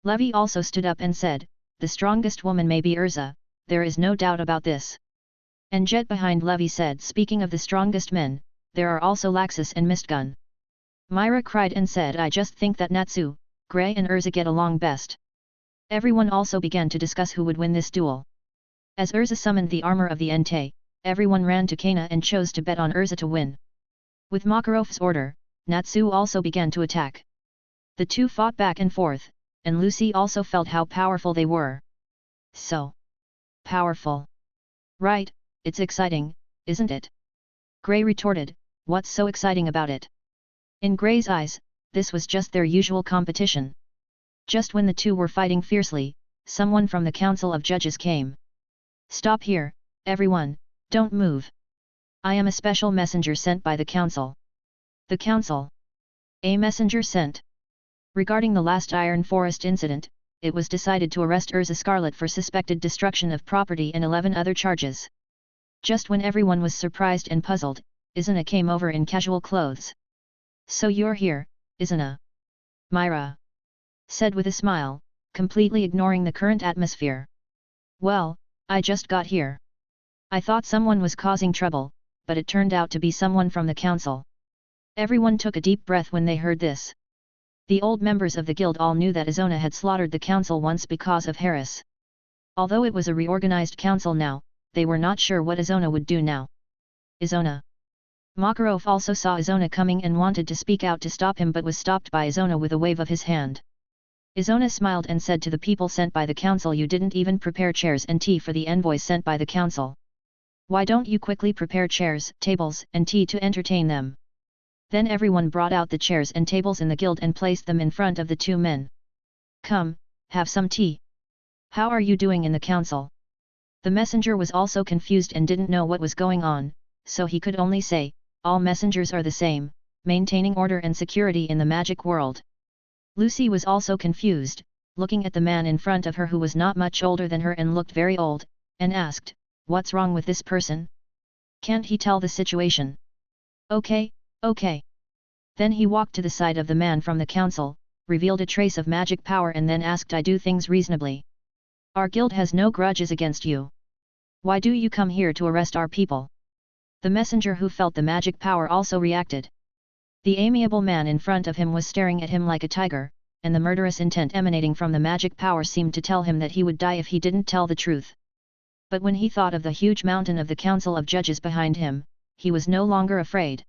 Levy also stood up and said, the strongest woman may be Urza, there is no doubt about this. And Jet behind Levy said, speaking of the strongest men, there are also Laxus and Mistgun. Myra cried and said, I just think that Natsu, Gray and Urza get along best. Everyone also began to discuss who would win this duel. As Urza summoned the armor of the Entei, everyone ran to Kana and chose to bet on Urza to win. With Makarov's order, Natsu also began to attack. The two fought back and forth, and Lucy also felt how powerful they were. So powerful. Right, it's exciting, isn't it? Gray retorted, what's so exciting about it? In Gray's eyes, this was just their usual competition. Just when the two were fighting fiercely, someone from the Council of Judges came. Stop here, everyone, don't move. I am a special messenger sent by the Council. The Council? A messenger sent. Regarding the last Iron Forest incident, it was decided to arrest Urza Scarlet for suspected destruction of property and 11 other charges. Just when everyone was surprised and puzzled, Izuna came over in casual clothes. So you're here, Izuna? Myra said with a smile, completely ignoring the current atmosphere. Well, I just got here. I thought someone was causing trouble, but it turned out to be someone from the council. Everyone took a deep breath when they heard this. The old members of the guild all knew that Izuna had slaughtered the council once because of Harris. Although it was a reorganized council now, they were not sure what Izuna would do now. Izuna. Makarov also saw Izuna coming and wanted to speak out to stop him but was stopped by Izuna with a wave of his hand. Izuna smiled and said to the people sent by the council, you didn't even prepare chairs and tea for the envoys sent by the council. Why don't you quickly prepare chairs, tables, and tea to entertain them? Then everyone brought out the chairs and tables in the guild and placed them in front of the two men. Come, have some tea. How are you doing in the council? The messenger was also confused and didn't know what was going on, so he could only say, all messengers are the same, maintaining order and security in the magic world. Lucy was also confused, looking at the man in front of her who was not much older than her and looked very old, and asked, what's wrong with this person? Can't he tell the situation? Okay. Then he walked to the side of the man from the council, revealed a trace of magic power and then asked, I do things reasonably. Our guild has no grudges against you. Why do you come here to arrest our people? The messenger who felt the magic power also reacted. The amiable man in front of him was staring at him like a tiger, and the murderous intent emanating from the magic power seemed to tell him that he would die if he didn't tell the truth. But when he thought of the huge mountain of the Council of Judges behind him, he was no longer afraid.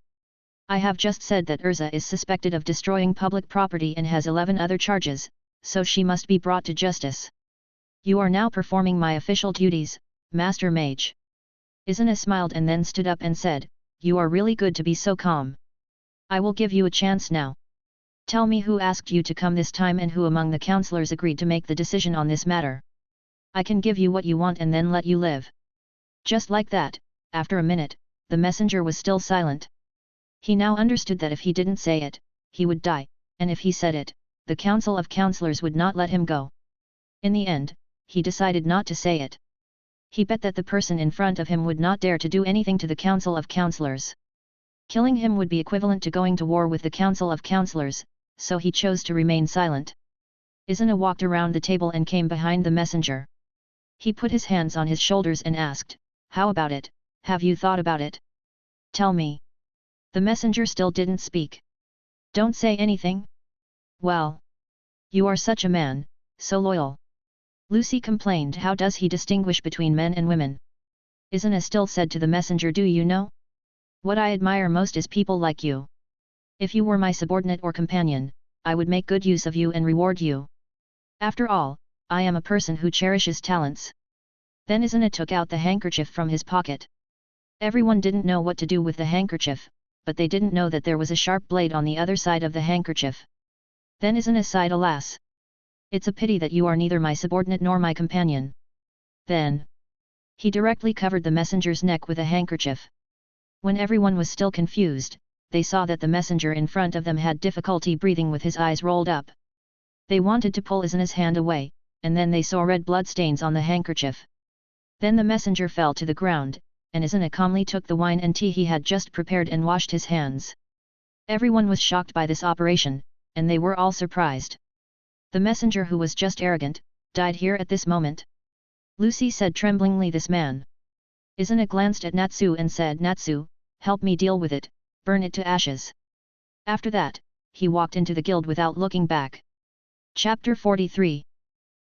I have just said that Urza is suspected of destroying public property and has 11 other charges, so she must be brought to justice. You are now performing my official duties, Master Mage. Izuna smiled and then stood up and said, you are really good to be so calm. I will give you a chance now. Tell me who asked you to come this time and who among the councillors agreed to make the decision on this matter. I can give you what you want and then let you live. Just like that, after a minute, the messenger was still silent. He now understood that if he didn't say it, he would die, and if he said it, the council of councillors would not let him go. In the end, he decided not to say it. He bet that the person in front of him would not dare to do anything to the council of councillors. Killing him would be equivalent to going to war with the council of councillors, so he chose to remain silent. Izuna walked around the table and came behind the messenger. He put his hands on his shoulders and asked, how about it, have you thought about it? Tell me. The messenger still didn't speak. Don't say anything? Well. You are such a man, so loyal. Lucy complained, how does he distinguish between men and women? Izuna still said to the messenger, do you know? What I admire most is people like you. If you were my subordinate or companion, I would make good use of you and reward you. After all, I am a person who cherishes talents. Then Izuna took out the handkerchief from his pocket. Everyone didn't know what to do with the handkerchief, but they didn't know that there was a sharp blade on the other side of the handkerchief. Then Izuna sighed, alas. It's a pity that you are neither my subordinate nor my companion. Then he directly covered the messenger's neck with a handkerchief. When everyone was still confused, they saw that the messenger in front of them had difficulty breathing with his eyes rolled up. They wanted to pull Izuna's hand away, and then they saw red blood stains on the handkerchief. Then the messenger fell to the ground, and Izuna calmly took the wine and tea he had just prepared and washed his hands. Everyone was shocked by this operation, and they were all surprised. The messenger, who was just arrogant, died here at this moment. Lucy said tremblingly, this man. Izuna glanced at Natsu and said, Natsu, help me deal with it, burn it to ashes. After that, he walked into the guild without looking back. Chapter 43.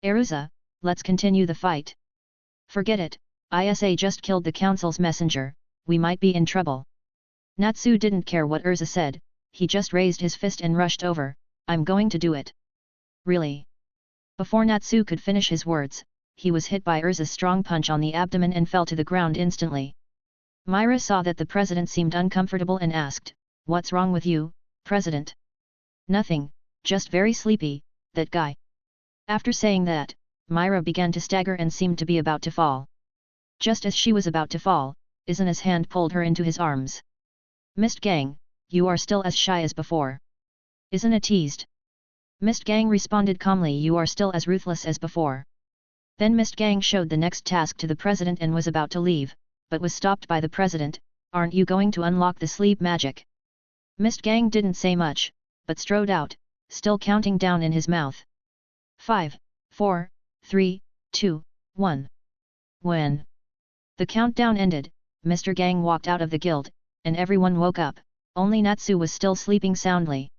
Eruza, let's continue the fight. Forget it, Isa just killed the council's messenger, we might be in trouble. Natsu didn't care what Urza said, he just raised his fist and rushed over, I'm going to do it. Really? Before Natsu could finish his words, he was hit by Urza's strong punch on the abdomen and fell to the ground instantly. Myra saw that the president seemed uncomfortable and asked, "What's wrong with you, president?" "Nothing, just very sleepy, that guy." After saying that, Myra began to stagger and seemed to be about to fall. Just as she was about to fall, Izuna's hand pulled her into his arms. "Mist Gang, you are still as shy as before." Izuna teased. Mist Gang responded calmly, "You are still as ruthless as before." Then Mist Gang showed the next task to the president and was about to leave, but was stopped by the president, "Aren't you going to unlock the sleep magic?" Mist Gang didn't say much, but strode out, still counting down in his mouth. 5, 4, 3, 2, 1. When the countdown ended, Mr. Gang walked out of the guild, and everyone woke up, only Natsu was still sleeping soundly.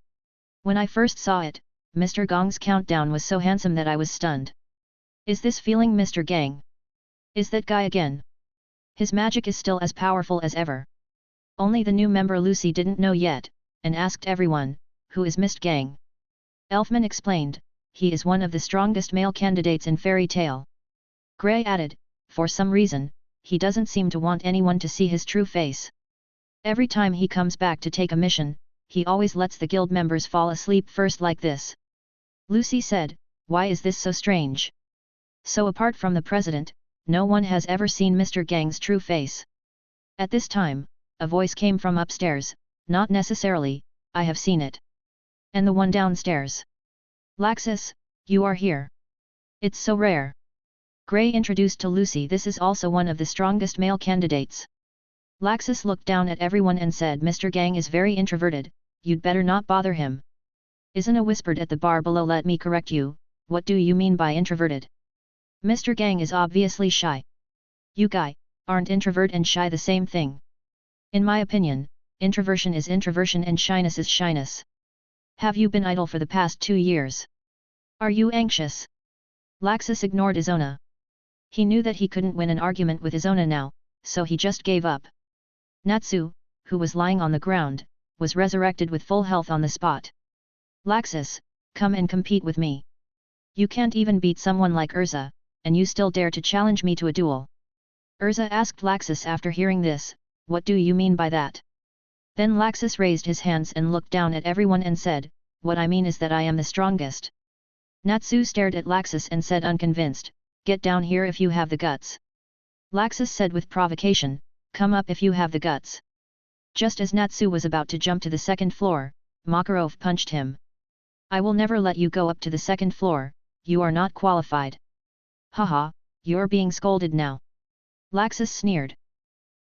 When I first saw it, Mr. Gang's countdown was so handsome that I was stunned. Is this feeling Mr. Gang? Is that guy again? His magic is still as powerful as ever. Only the new member Lucy didn't know yet, and asked everyone, "Who is Mist Gang?" Elfman explained, "He is one of the strongest male candidates in Fairy Tale." Gray added, "For some reason, he doesn't seem to want anyone to see his true face. Every time he comes back to take a mission, he always lets the guild members fall asleep first like this." Lucy said, "Why is this so strange?" So apart from the president, no one has ever seen Mr. Gang's true face. At this time, a voice came from upstairs, "Not necessarily, I have seen it." And the one downstairs. "Laxus, you are here. It's so rare." Gray introduced to Lucy, "This is also one of the strongest male candidates." Laxus looked down at everyone and said, "Mr. Gang is very introverted, you'd better not bother him." Izuna whispered at the bar below, "Let me correct you, what do you mean by introverted? Mr. Gang is obviously shy. You guy, aren't introvert and shy the same thing? In my opinion, introversion is introversion and shyness is shyness. Have you been idle for the past 2 years? Are you anxious?" Laxus ignored Izuna. He knew that he couldn't win an argument with Izuna now, so he just gave up. Natsu, who was lying on the ground, was resurrected with full health on the spot. "Laxus, come and compete with me. You can't even beat someone like Urza, and you still dare to challenge me to a duel." Urza asked Laxus after hearing this, "What do you mean by that?" Then Laxus raised his hands and looked down at everyone and said, "What I mean is that I am the strongest." Natsu stared at Laxus and said unconvinced, "Get down here if you have the guts." Laxus said with provocation, "Come up if you have the guts." Just as Natsu was about to jump to the second floor, Makarov punched him. "I will never let you go up to the second floor, you are not qualified." "Haha, you're being scolded now." Laxus sneered.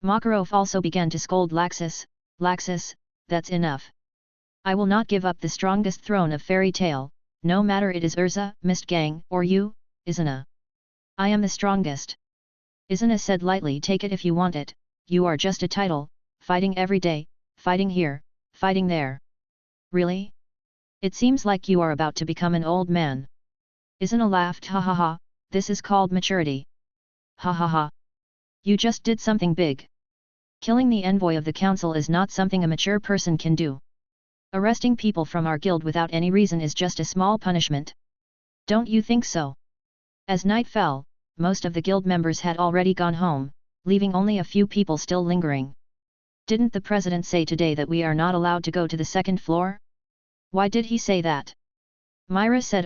Makarov also began to scold Laxus, "Laxus, that's enough. I will not give up the strongest throne of Fairy Tale, no matter it is Urza, Mist Gang, or you, Izuna. I am the strongest." Izuna said lightly, "Take it if you want it, you are just a title, fighting every day, fighting here, fighting there. Really? It seems like you are about to become an old man." Izuna laughed, "Ha ha ha, this is called maturity. Ha ha ha. You just did something big. Killing the envoy of the council is not something a mature person can do. Arresting people from our guild without any reason is just a small punishment. Don't you think so?" As night fell, most of the guild members had already gone home, leaving only a few people still lingering. "Didn't the president say today that we are not allowed to go to the second floor? Why did he say that?" Myra said,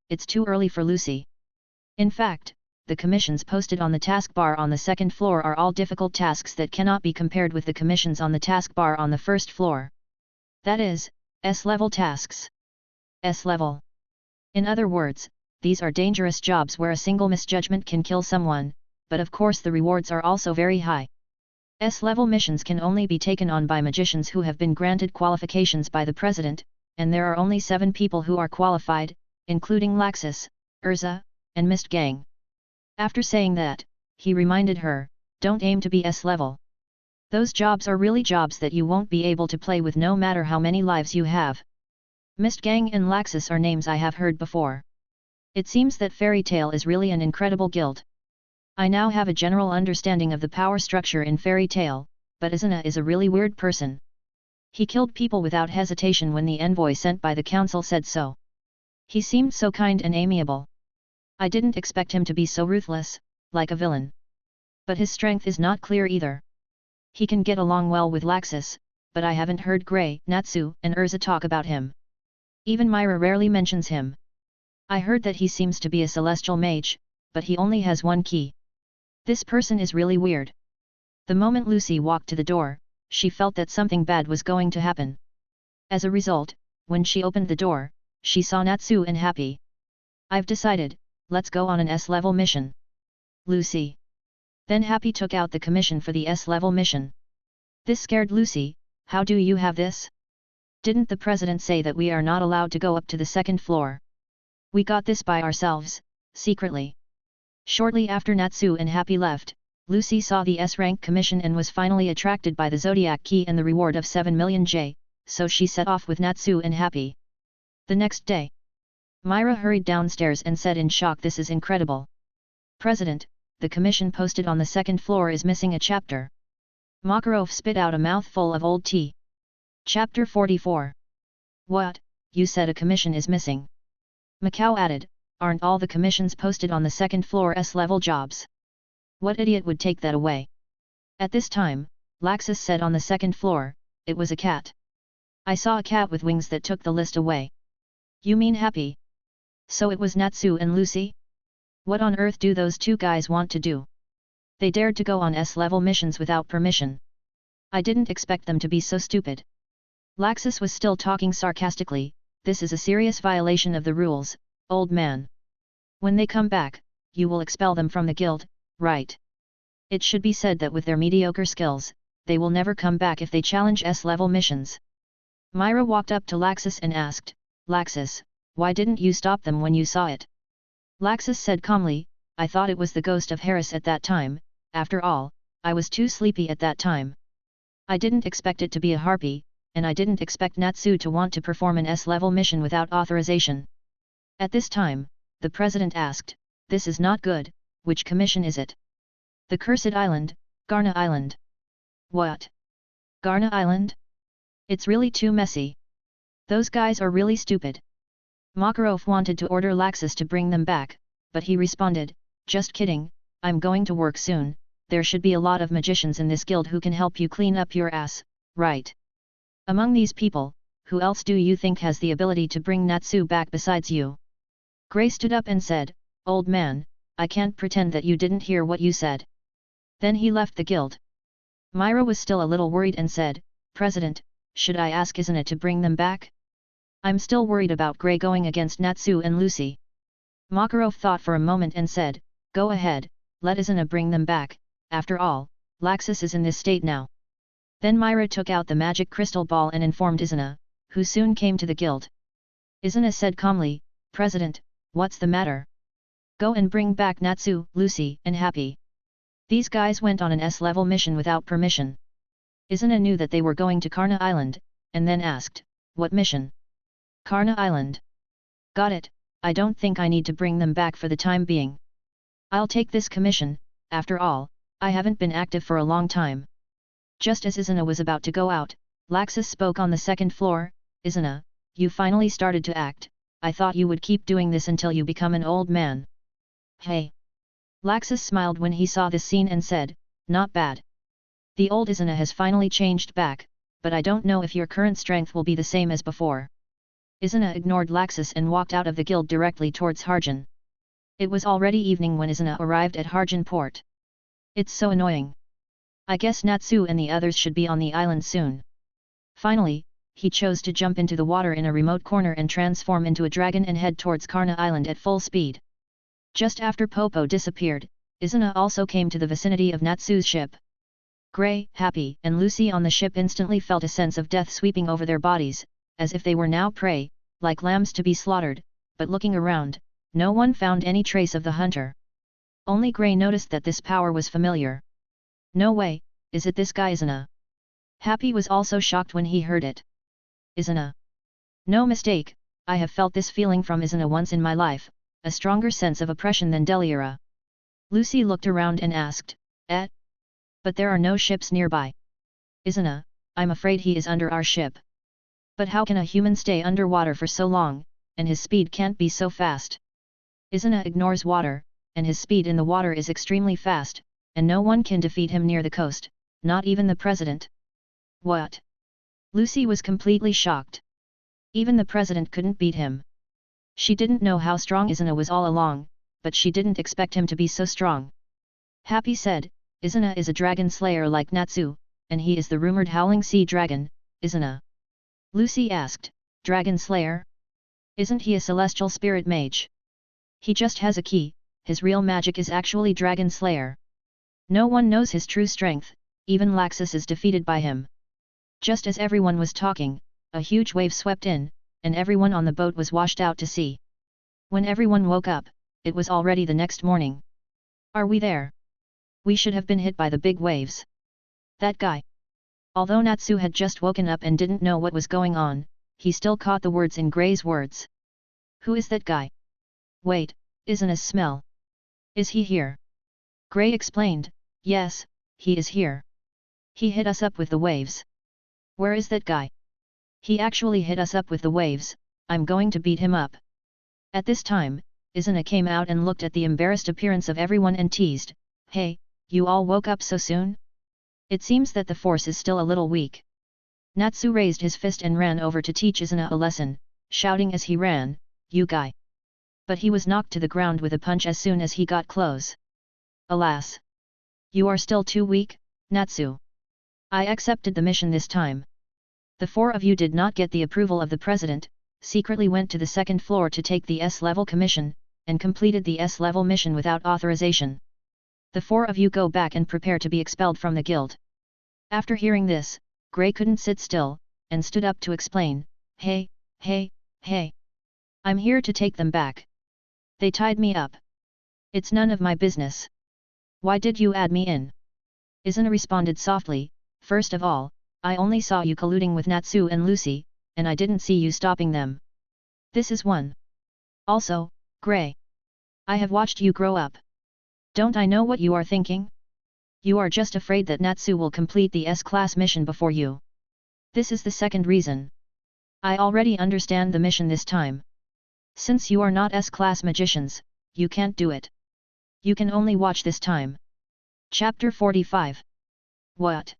"It's too early for Lucy. In fact, the commissions posted on the taskbar on the second floor are all difficult tasks that cannot be compared with the commissions on the taskbar on the first floor. That is, S-level tasks. S-level. In other words, these are dangerous jobs where a single misjudgment can kill someone, but of course the rewards are also very high. S-level missions can only be taken on by magicians who have been granted qualifications by the president, and there are only 7 people who are qualified, including Laxus, Urza, and Mist Gang." After saying that, he reminded her, "Don't aim to be S-level. Those jobs are really jobs that you won't be able to play with no matter how many lives you have. Mist Gang and Laxus are names I have heard before. It seems that Fairy Tail is really an incredible guild. I now have a general understanding of the power structure in Fairy Tail, but Izuna is a really weird person. He killed people without hesitation when the envoy sent by the council said so. He seemed so kind and amiable. I didn't expect him to be so ruthless, like a villain. But his strength is not clear either. He can get along well with Laxus, but I haven't heard Grey, Natsu, and Urza talk about him. Even Myra rarely mentions him. I heard that he seems to be a celestial mage, but he only has one key. This person is really weird. The moment Lucy walked to the door, she felt that something bad was going to happen. As a result, when she opened the door, she saw Natsu and Happy. I've decided, let's go on an S-level mission. Lucy. Then Happy took out the commission for the S-level mission. This scared Lucy. How do you have this? Didn't the president say that we are not allowed to go up to the second floor? We got this by ourselves, secretly. Shortly after Natsu and Happy left, Lucy saw the S-rank commission and was finally attracted by the Zodiac key and the reward of 7 million J, so she set off with Natsu and Happy. The next day, Myra hurried downstairs and said in shock, "This is incredible. President, the commission posted on the second floor is missing a chapter." Makarov spit out a mouthful of old tea. Chapter 44. What, you said a commission is missing? Macau added, aren't all the commissions posted on the second floor S-level jobs? What idiot would take that away? At this time, Laxus said on the second floor, it was a cat. I saw a cat with wings that took the list away. You mean Happy? So it was Natsu and Lucy? What on earth do those two guys want to do? They dared to go on S-level missions without permission. I didn't expect them to be so stupid. Laxus was still talking sarcastically, this is a serious violation of the rules, old man. When they come back, you will expel them from the guild, right? It should be said that with their mediocre skills, they will never come back if they challenge S-level missions. Myra walked up to Laxus and asked, Laxus, why didn't you stop them when you saw it? Laxus said calmly, I thought it was the ghost of Harris at that time, after all, I was too sleepy at that time. I didn't expect it to be a harpy, and I didn't expect Natsu to want to perform an S-level mission without authorization. At this time, the president asked, this is not good, which commission is it? The Cursed Island, Garna Island. What? Garna Island? It's really too messy. Those guys are really stupid. Makarov wanted to order Laxus to bring them back, but he responded, just kidding, I'm going to work soon, there should be a lot of magicians in this guild who can help you clean up your ass, right? Among these people, who else do you think has the ability to bring Natsu back besides you? Gray stood up and said, old man, I can't pretend that you didn't hear what you said. Then he left the guild. Myra was still a little worried and said, President, should I ask Izuna to bring them back? I'm still worried about Gray going against Natsu and Lucy. Makarov thought for a moment and said, go ahead, let Izuna bring them back, after all, Laxus is in this state now. Then Myra took out the magic crystal ball and informed Izuna, who soon came to the guild. Izuna said calmly, President, what's the matter? Go and bring back Natsu, Lucy, and Happy. These guys went on an S-level mission without permission. Izuna knew that they were going to Karna Island, and then asked, what mission? Karna Island. Got it, I don't think I need to bring them back for the time being. I'll take this commission, after all, I haven't been active for a long time. Just as Izuna was about to go out, Laxus spoke on the second floor, Izuna, you finally started to act, I thought you would keep doing this until you become an old man. Hey! Laxus smiled when he saw this scene and said, not bad. The old Izuna has finally changed back, but I don't know if your current strength will be the same as before. Izuna ignored Laxus and walked out of the guild directly towards Harjan. It was already evening when Izuna arrived at Harjan port. It's so annoying. I guess Natsu and the others should be on the island soon. Finally, he chose to jump into the water in a remote corner and transform into a dragon and head towards Karna Island at full speed. Just after Popo disappeared, Izuna also came to the vicinity of Natsu's ship. Gray, Happy, and Lucy on the ship instantly felt a sense of death sweeping over their bodies, as if they were now prey, like lambs to be slaughtered, but looking around, no one found any trace of the hunter. Only Gray noticed that this power was familiar. No way, is it this guy Izuna? Happy was also shocked when he heard it. Izuna. No mistake, I have felt this feeling from Izuna once in my life, a stronger sense of oppression than Deliera. Lucy looked around and asked, But there are no ships nearby. Izuna, I'm afraid he is under our ship. But how can a human stay underwater for so long, and his speed can't be so fast? Izuna ignores water, and his speed in the water is extremely fast, and no one can defeat him near the coast, not even the president. What? Lucy was completely shocked. Even the president couldn't beat him. She didn't know how strong Izuna was all along, but she didn't expect him to be so strong. Happy said, Izuna is a dragon slayer like Natsu, and he is the rumored howling sea dragon, Izuna. Lucy asked, Dragon slayer? Isn't he a celestial spirit mage? He just has a key, his real magic is actually dragon slayer. No one knows his true strength, even Laxus is defeated by him. Just as everyone was talking, a huge wave swept in, and everyone on the boat was washed out to sea. When everyone woke up, it was already the next morning. Are we there? We should have been hit by the big waves. That guy. Although Natsu had just woken up and didn't know what was going on, he still caught the words in Gray's words. Who is that guy? Wait, isn't a smell? Is he here? Gray explained, yes, he is here. He hit us up with the waves. Where is that guy? He actually hit us up with the waves, I'm going to beat him up. At this time, Izuna came out and looked at the embarrassed appearance of everyone and teased, Hey, you all woke up so soon? It seems that the force is still a little weak. Natsu raised his fist and ran over to teach Izuna a lesson, shouting as he ran, You guy! But he was knocked to the ground with a punch as soon as he got close. Alas! You are still too weak, Natsu. I accepted the mission this time. The four of you did not get the approval of the president, secretly went to the second floor to take the S-level commission, and completed the S-level mission without authorization. The four of you go back and prepare to be expelled from the guild. After hearing this, Gray couldn't sit still, and stood up to explain, Hey! I'm here to take them back. They tied me up. It's none of my business. Why did you add me in? Izuna responded softly, First of all, I only saw you colluding with Natsu and Lucy, and I didn't see you stopping them. This is one. Also, Gray. I have watched you grow up. Don't I know what you are thinking? You are just afraid that Natsu will complete the S-class mission before you. This is the second reason. I already understand the mission this time. Since you are not S-class magicians, you can't do it. You can only watch this time. Chapter 45. What?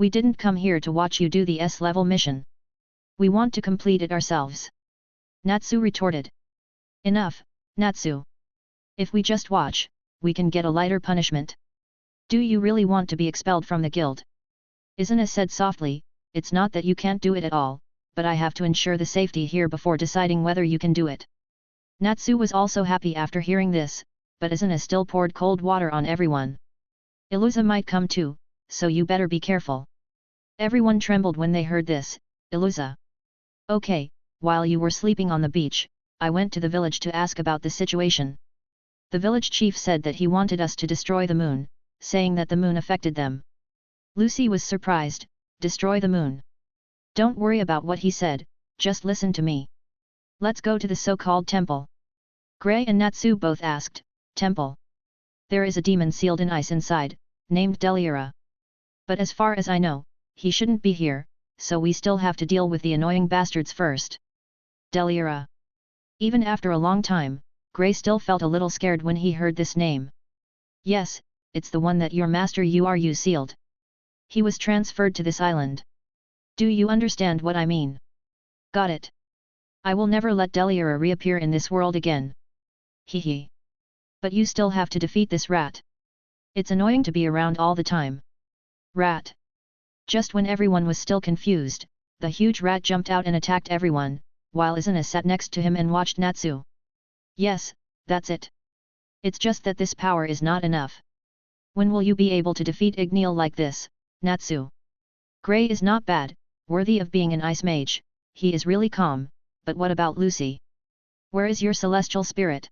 We didn't come here to watch you do the S-level mission. We want to complete it ourselves. Natsu retorted. Enough, Natsu. If we just watch, we can get a lighter punishment. Do you really want to be expelled from the guild? Izuna said softly, It's not that you can't do it at all, but I have to ensure the safety here before deciding whether you can do it. Natsu was also happy after hearing this, but Izuna still poured cold water on everyone. Iluza might come too, so you better be careful. Everyone trembled when they heard this, Iluza. Okay, while you were sleeping on the beach, I went to the village to ask about the situation. The village chief said that he wanted us to destroy the moon, saying that the moon affected them. Lucy was surprised, Destroy the moon. Don't worry about what he said, just listen to me. Let's go to the so-called temple. Gray and Natsu both asked, Temple? There is a demon sealed in ice inside, named Deliera. But as far as I know, he shouldn't be here, so we still have to deal with the annoying bastards first. Deliera. Even after a long time, Gray still felt a little scared when he heard this name. Yes, it's the one that your master Uru sealed. He was transferred to this island. Do you understand what I mean? Got it. I will never let Deliera reappear in this world again. Hehe. But you still have to defeat this rat. It's annoying to be around all the time. Rat. Just when everyone was still confused, the huge rat jumped out and attacked everyone, while Izuna sat next to him and watched Natsu. Yes, that's it. It's just that this power is not enough. When will you be able to defeat Igneel like this, Natsu? Gray is not bad, worthy of being an ice mage, he is really calm, but what about Lucy? Where is your celestial spirit?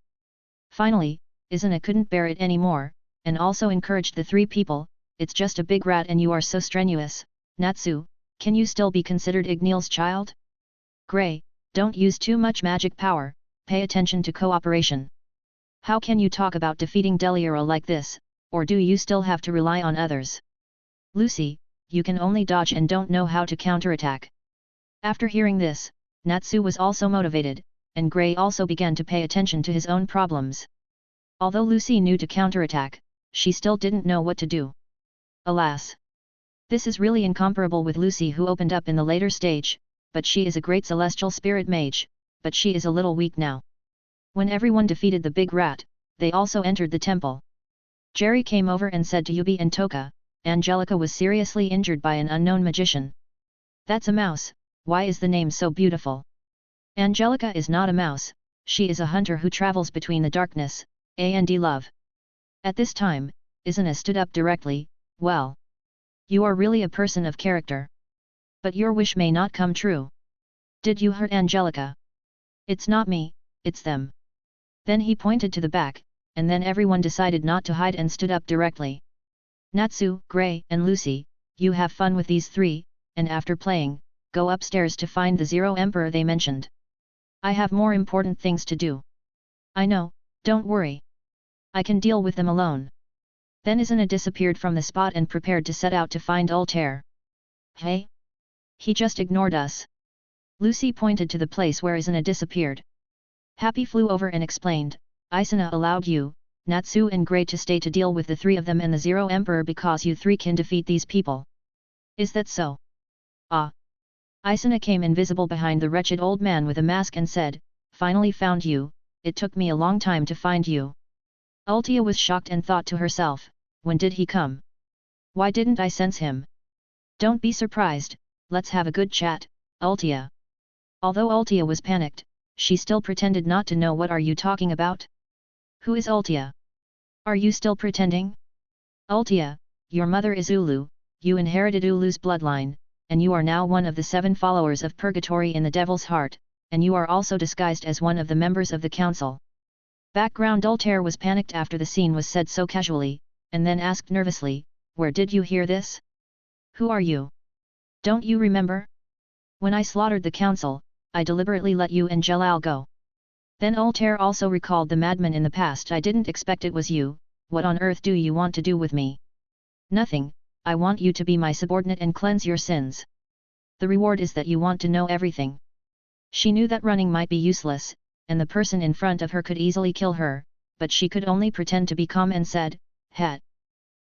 Finally, Izuna couldn't bear it anymore, and also encouraged the three people, It's just a big rat and you are so strenuous, Natsu, can you still be considered Igneel's child? Gray, Don't use too much magic power, pay attention to cooperation. How can you talk about defeating Deliara like this, or do you still have to rely on others? Lucy, you can only dodge and don't know how to counterattack. After hearing this, Natsu was also motivated, and Gray also began to pay attention to his own problems. Although Lucy knew to counterattack, she still didn't know what to do. Alas! This is really incomparable with Lucy, who opened up in the later stage, but she is a great celestial spirit mage, but she is a little weak now. When everyone defeated the big rat, they also entered the temple. Jerry came over and said to Yubi and Toka, Angelica was seriously injured by an unknown magician. That's a mouse, why is the name so beautiful? Angelica is not a mouse, she is a hunter who travels between the darkness, and love. At this time, Izuna stood up directly, well. You are really a person of character. But your wish may not come true. Did you hurt Angelica? It's not me, it's them. Then he pointed to the back, and then everyone decided not to hide and stood up directly. Natsu, Gray, and Lucy, you have fun with these three, and after playing, go upstairs to find the Zero Emperor they mentioned. I have more important things to do. I know, don't worry. I can deal with them alone. Then Izuna disappeared from the spot and prepared to set out to find Altair. Hey? He just ignored us. Lucy pointed to the place where Izuna disappeared. Happy flew over and explained, Izuna allowed you, Natsu and Gray to stay to deal with the three of them and the Zero Emperor because you three can defeat these people. Is that so? Ah. Izuna came invisible behind the wretched old man with a mask and said, finally found you, it took me a long time to find you. Altia was shocked and thought to herself, when did he come? Why didn't I sense him? Don't be surprised, let's have a good chat, Altia. Although Altia was panicked, she still pretended not to know. What are you talking about? Who is Altia? Are you still pretending? Altia, your mother is Ulu, you inherited Ulu's bloodline, and you are now one of the 7 followers of Purgatory in the Devil's Heart, and you are also disguised as one of the members of the council. Background Altair was panicked after the scene was said so casually, and then asked nervously, where did you hear this? Who are you? Don't you remember? When I slaughtered the council, I deliberately let you and Jalal go. Then Altair also recalled the madman in the past. I didn't expect it was you. What on earth do you want to do with me? Nothing, I want you to be my subordinate and cleanse your sins. The reward is that you want to know everything. She knew that running might be useless, and the person in front of her could easily kill her, but she could only pretend to be calm and said, Het.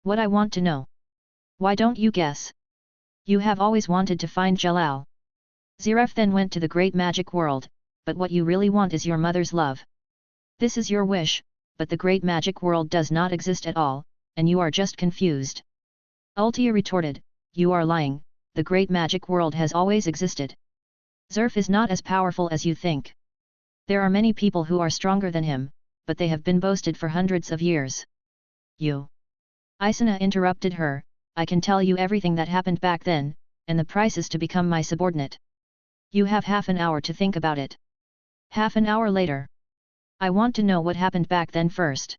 What I want to know. Why don't you guess? You have always wanted to find Jalal. Ziref then went to the great magic world, but what you really want is your mother's love. This is your wish, but the great magic world does not exist at all, and you are just confused. Altia retorted, you are lying, the great magic world has always existed. Zerf is not as powerful as you think. There are many people who are stronger than him, but they have been boasted for hundreds of years. You. Isuna interrupted her, I can tell you everything that happened back then, and the price is to become my subordinate. You have half an hour to think about it. Half an hour later. I want to know what happened back then first.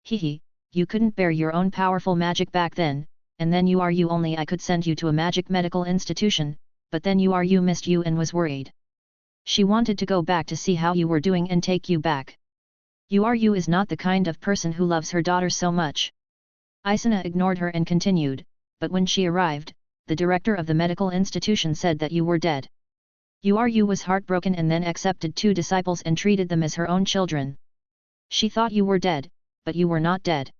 Hehe, you couldn't bear your own powerful magic back then, and then you only I could send you to a magic medical institution, but then you missed you and was worried. She wanted to go back to see how you were doing and take you back. You is not the kind of person who loves her daughter so much. Isuna ignored her and continued, but when she arrived, the director of the medical institution said that you were dead. You was heartbroken and then accepted 2 disciples and treated them as her own children. She thought you were dead, but you were not dead.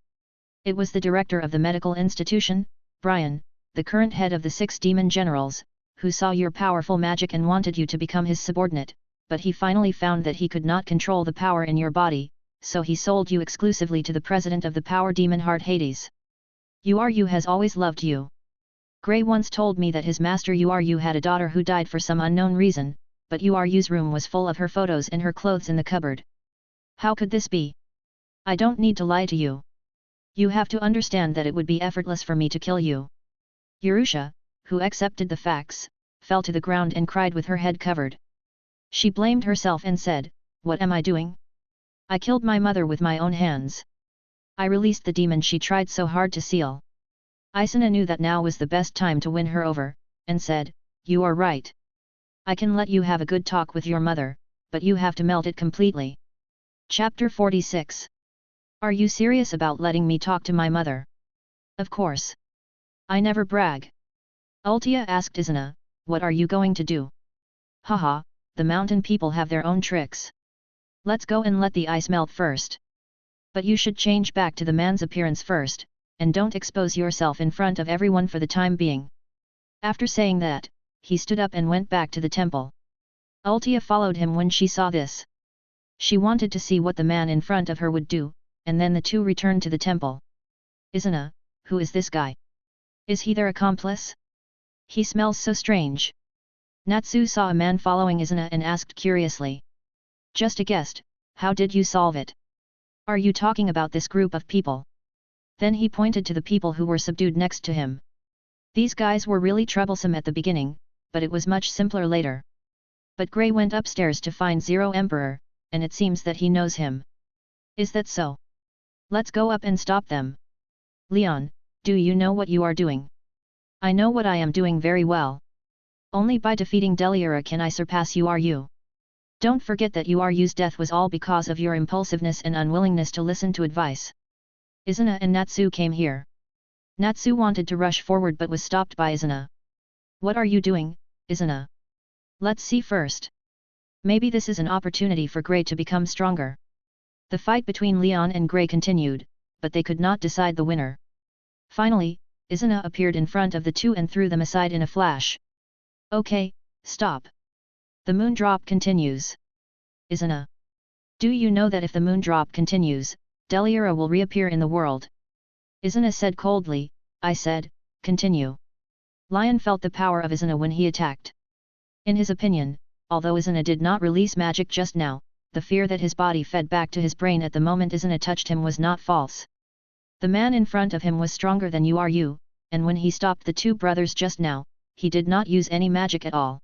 It was the director of the medical institution, Brian, the current head of the 6 demon generals, who saw your powerful magic and wanted you to become his subordinate, but he finally found that he could not control the power in your body, so he sold you exclusively to the president of the power demon heart Hades. You has always loved you. Gray once told me that his master You had a daughter who died for some unknown reason, but U's room was full of her photos and her clothes in the cupboard. How could this be? I don't need to lie to you. You have to understand that it would be effortless for me to kill you. Yerusha, who accepted the facts, fell to the ground and cried with her head covered. She blamed herself and said, what am I doing? I killed my mother with my own hands. I released the demon she tried so hard to seal. Isuna knew that now was the best time to win her over, and said, you are right. I can let you have a good talk with your mother, but you have to melt it completely. Chapter 46. Are you serious about letting me talk to my mother? Of course. I never brag. Ultia asked Izuna, what are you going to do? Haha, the mountain people have their own tricks. Let's go and let the ice melt first. But you should change back to the man's appearance first, and don't expose yourself in front of everyone for the time being. After saying that, he stood up and went back to the temple. Ultia followed him when she saw this. She wanted to see what the man in front of her would do, and then the two returned to the temple. Izuna, who is this guy? Is he their accomplice? He smells so strange. Natsu saw a man following Izuna and asked curiously. Just a guess, how did you solve it? Are you talking about this group of people? Then he pointed to the people who were subdued next to him. These guys were really troublesome at the beginning, but it was much simpler later. But Grey went upstairs to find Zero Emperor, and it seems that he knows him. Is that so? Let's go up and stop them. Leon, do you know what you are doing? I know what I am doing very well. Only by defeating Deliura can I surpass you. Don't forget that Yu's death was all because of your impulsiveness and unwillingness to listen to advice. Izuna and Natsu came here. Natsu wanted to rush forward but was stopped by Izuna. What are you doing, Izuna? Let's see first. Maybe this is an opportunity for Grey to become stronger. The fight between Leon and Grey continued, but they could not decide the winner. Finally, Izuna appeared in front of the two and threw them aside in a flash. Okay, stop. The moon drop continues. Izuna. Do you know that if the moon drop continues, Deliura will reappear in the world? Izuna said coldly. I said, continue. Lion felt the power of Izuna when he attacked. In his opinion, although Izuna did not release magic just now, the fear that his body fed back to his brain at the moment Izuna touched him was not false. The man in front of him was stronger than Yu, and when he stopped the two brothers just now, he did not use any magic at all.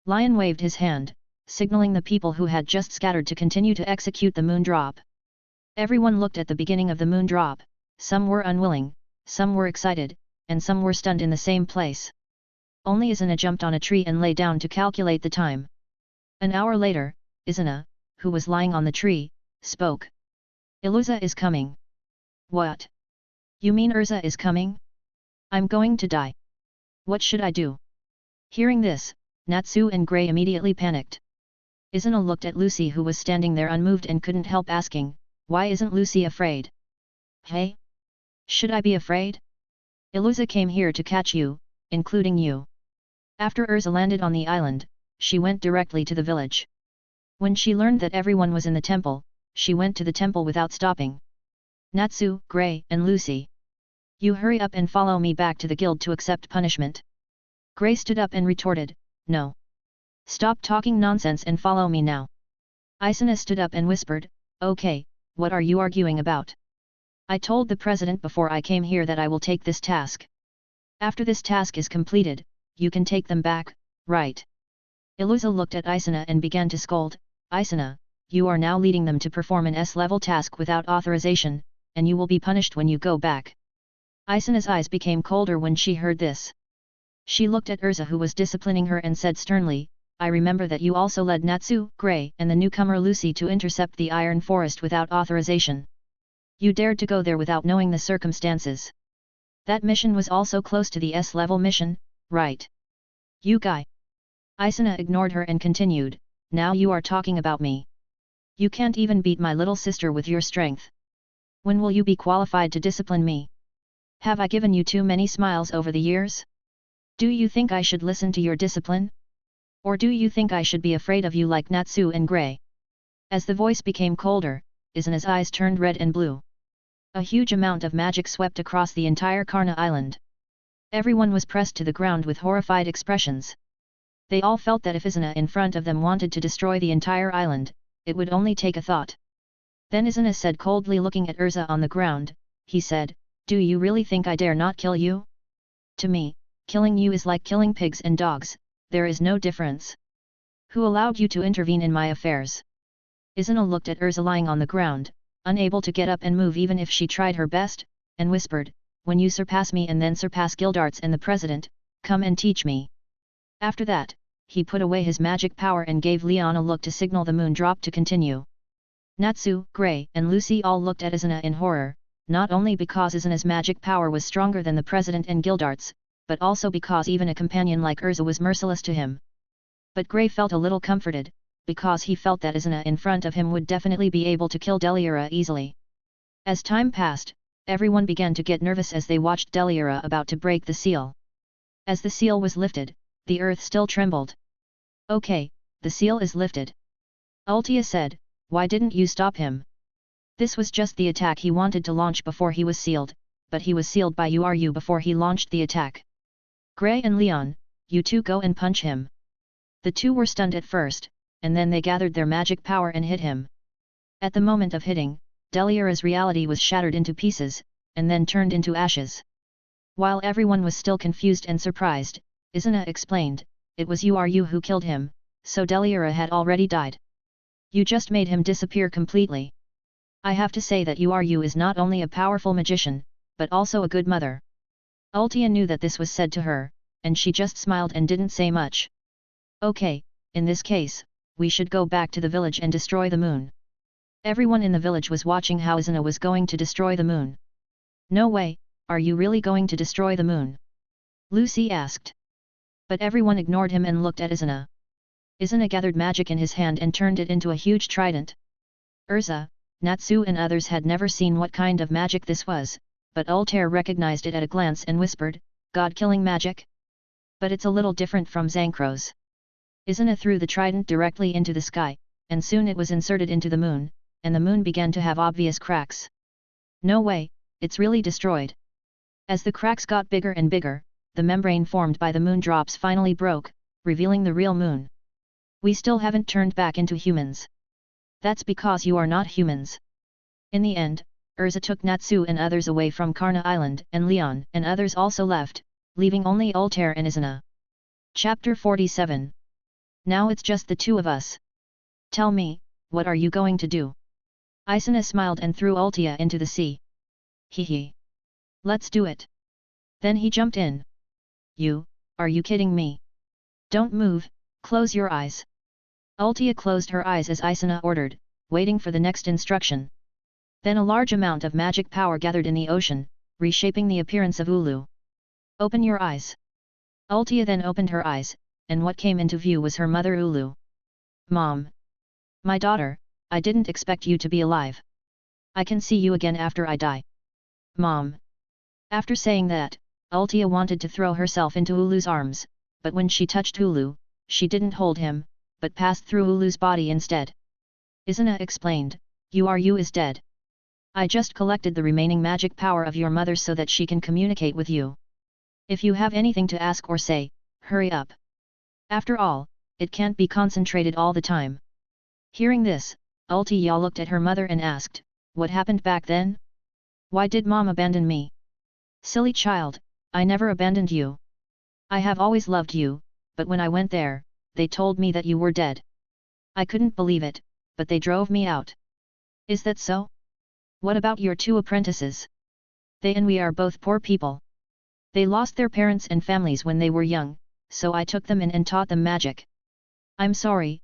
Lion waved his hand, signaling the people who had just scattered to continue to execute the moon drop. Everyone looked at the beginning of the moon drop, some were unwilling, some were excited, and some were stunned in the same place. Only Izuna jumped on a tree and lay down to calculate the time. An hour later, Izuna, who was lying on the tree, spoke. Iluza is coming. What? You mean Urza is coming? I'm going to die. What should I do? Hearing this, Natsu and Grey immediately panicked. Izuna looked at Lucy who was standing there unmoved and couldn't help asking, why isn't Lucy afraid? Hey? Should I be afraid? Iluza came here to catch you, including you. After Urza landed on the island, she went directly to the village. When she learned that everyone was in the temple, she went to the temple without stopping. Natsu, Grey, and Lucy. You hurry up and follow me back to the guild to accept punishment. Grey stood up and retorted, no. Stop talking nonsense and follow me now. Isuna stood up and whispered, okay, what are you arguing about? I told the president before I came here that I will take this task. After this task is completed, you can take them back, right? Iluza looked at Isuna and began to scold, Isuna, you are now leading them to perform an S-level task without authorization, and you will be punished when you go back. Isuna's eyes became colder when she heard this. She looked at Urza who was disciplining her and said sternly, I remember that you also led Natsu, Grey, and the newcomer Lucy to intercept the Iron Forest without authorization. You dared to go there without knowing the circumstances. That mission was also close to the S-level mission, right? You guy. Isuna ignored her and continued, now you are talking about me. You can't even beat my little sister with your strength. When will you be qualified to discipline me? Have I given you too many smiles over the years? Do you think I should listen to your discipline? Or do you think I should be afraid of you like Natsu and Grey? As the voice became colder, Isuna's eyes turned red and blue. A huge amount of magic swept across the entire Karna island. Everyone was pressed to the ground with horrified expressions. They all felt that if Izuna in front of them wanted to destroy the entire island, it would only take a thought. Then Izuna said coldly looking at Urza on the ground, he said, do you really think I dare not kill you? To me, killing you is like killing pigs and dogs, there is no difference. Who allowed you to intervene in my affairs? Izuna looked at Urza lying on the ground, unable to get up and move even if she tried her best, and whispered, when you surpass me and then surpass Gildarts and the president, come and teach me. After that, he put away his magic power and gave Leon a look to signal the moon drop to continue. Natsu, Gray, and Lucy all looked at Izuna in horror, not only because Izuna's magic power was stronger than the president and Gildart's, but also because even a companion like Urza was merciless to him. But Gray felt a little comforted, because he felt that Izuna in front of him would definitely be able to kill Deliura easily. As time passed, everyone began to get nervous as they watched Deliura about to break the seal. As the seal was lifted, the earth still trembled. "Okay, the seal is lifted," Altia said. "Why didn't you stop him?" This was just the attack he wanted to launch before he was sealed, but he was sealed by URU before he launched the attack. "Gray and Leon, you two go and punch him." The two were stunned at first, and then they gathered their magic power and hit him. At the moment of hitting, Deliura's reality was shattered into pieces, and then turned into ashes. While everyone was still confused and surprised, Izuna explained, "It was URU who killed him, so Deliura had already died. You just made him disappear completely. I have to say that URU is not only a powerful magician, but also a good mother." Altia knew that this was said to her, and she just smiled and didn't say much. "Okay, in this case, we should go back to the village and destroy the moon." Everyone in the village was watching how Izuna was going to destroy the moon. "No way, are you really going to destroy the moon?" Lucy asked. But everyone ignored him and looked at Izuna. Izuna gathered magic in his hand and turned it into a huge trident. Urza, Natsu and others had never seen what kind of magic this was, but Altair recognized it at a glance and whispered, "God-killing magic? But it's a little different from Zankro's." Izuna threw the trident directly into the sky, and soon it was inserted into the moon, and the moon began to have obvious cracks. "No way, it's really destroyed." As the cracks got bigger and bigger, the membrane formed by the moon drops finally broke, revealing the real moon. "We still haven't turned back into humans." "That's because you are not humans." In the end, Urza took Natsu and others away from Karna Island, and Leon and others also left, leaving only Altair and Izuna. Chapter 47. Now it's just the two of us. Tell me, what are you going to do? Isuna smiled and threw Altia into the sea. Hee. Let's do it. Then he jumped in. Are you kidding me? Don't move, close your eyes. Altia closed her eyes as Isuna ordered, waiting for the next instruction. Then a large amount of magic power gathered in the ocean, reshaping the appearance of Ulu. "Open your eyes." Altia then opened her eyes, and what came into view was her mother Ulu. "Mom. My daughter, I didn't expect you to be alive. I can see you again after I die." "Mom." After saying that, Altia wanted to throw herself into Ulu's arms, but when she touched Ulu, she didn't hold him, but passed through Ulu's body instead. Izuna explained, "URU is dead. I just collected the remaining magic power of your mother so that she can communicate with you. If you have anything to ask or say, hurry up. After all, it can't be concentrated all the time." Hearing this, Altia looked at her mother and asked, "What happened back then? Why did Mom abandon me?" "Silly child, I never abandoned you. I have always loved you, but when I went there, they told me that you were dead. I couldn't believe it, but they drove me out." "Is that so? What about your two apprentices? They and we are both poor people. They lost their parents and families when they were young, so I took them in and taught them magic. I'm sorry.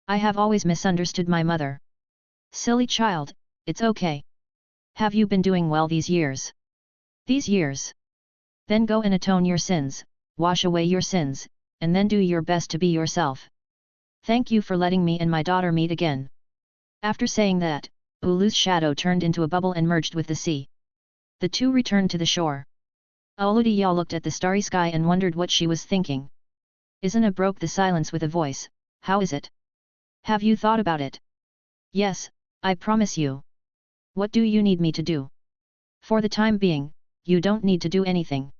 I have always misunderstood my mother." "Silly child, it's okay. Have you been doing well these years?" "These years? Then go and atone your sins, wash away your sins, and then do your best to be yourself. Thank you for letting me and my daughter meet again." After saying that, Ulu's shadow turned into a bubble and merged with the sea. The two returned to the shore. Aludia looked at the starry sky and wondered what she was thinking. Izuna broke the silence with a voice, "How is it? Have you thought about it?" "Yes, I promise you." "What do you need me to do?" "For the time being, you don't need to do anything.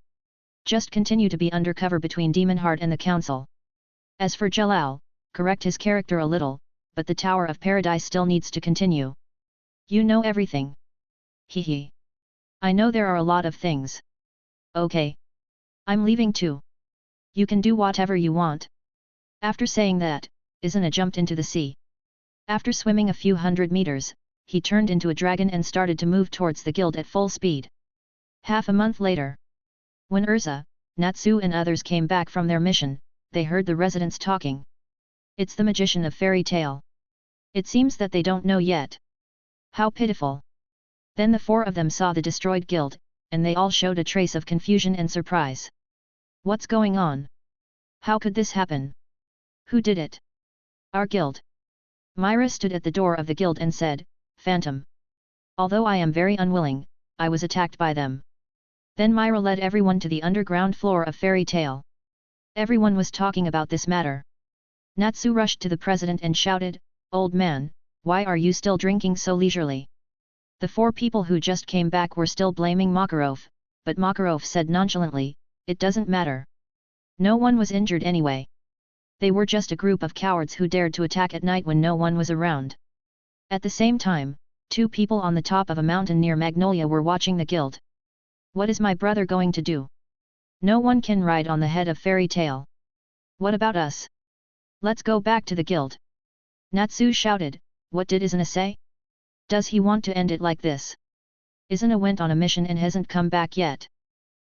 Just continue to be undercover between Demon Heart and the Council. As for Jalal, correct his character a little, but the Tower of Paradise still needs to continue. You know everything." "Hee. I know there are a lot of things." "Okay. I'm leaving too. You can do whatever you want." After saying that, Izuna jumped into the sea. After swimming a few hundred meters, he turned into a dragon and started to move towards the guild at full speed. Half a month later, when Urza, Natsu and others came back from their mission, they heard the residents talking. It's the magician of fairy tale. It seems that they don't know yet. How pitiful. Then the four of them saw the destroyed guild, and they all showed a trace of confusion and surprise. What's going on? How could this happen? Who did it? Our guild. Myra stood at the door of the guild and said, Phantom. Although I am very unwilling, I was attacked by them. Then Myra led everyone to the underground floor of Fairy Tale. Everyone was talking about this matter. Natsu rushed to the president and shouted, Old man, why are you still drinking so leisurely? The four people who just came back were still blaming Makarov, but Makarov said nonchalantly, it doesn't matter. No one was injured anyway. They were just a group of cowards who dared to attack at night when no one was around. At the same time, two people on the top of a mountain near Magnolia were watching the guild. What is my brother going to do? No one can ride on the head of Fairy Tale. What about us? Let's go back to the guild. Natsu shouted, what did Izuna say? Does he want to end it like this? Izuna went on a mission and hasn't come back yet.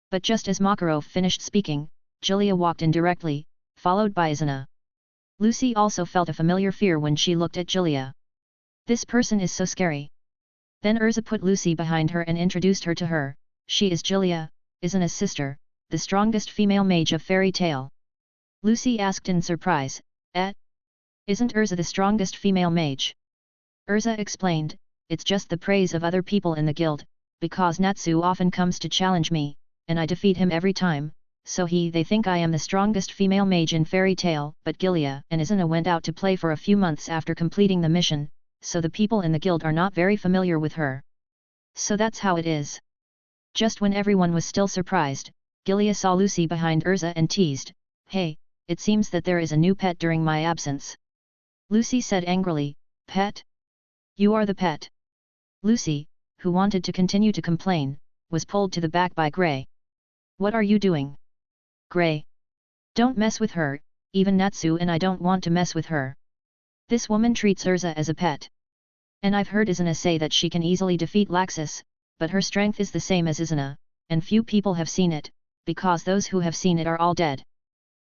But just as Makarov finished speaking, Julia walked in directly, followed by Izuna. Lucy also felt a familiar fear when she looked at Julia. This person is so scary. Then Urza put Lucy behind her and introduced her to her. She is Julia, Izuna's sister, the strongest female mage of Fairy Tale. Lucy asked in surprise, Isn't Urza the strongest female mage? Urza explained, it's just the praise of other people in the guild, because Natsu often comes to challenge me, and I defeat him every time, so they think I am the strongest female mage in Fairy Tale. But Gilia and Izuna went out to play for a few months after completing the mission, so the people in the guild are not very familiar with her. So that's how it is. Just when everyone was still surprised, Gilia saw Lucy behind Urza and teased, Hey, it seems that there is a new pet during my absence. Lucy said angrily, Pet? You are the pet. Lucy, who wanted to continue to complain, was pulled to the back by Grey. What are you doing? Grey. Don't mess with her, even Natsu and I don't want to mess with her. This woman treats Urza as a pet. And I've heard Izuna say that she can easily defeat Laxus, but her strength is the same as Izuna, and few people have seen it, because those who have seen it are all dead.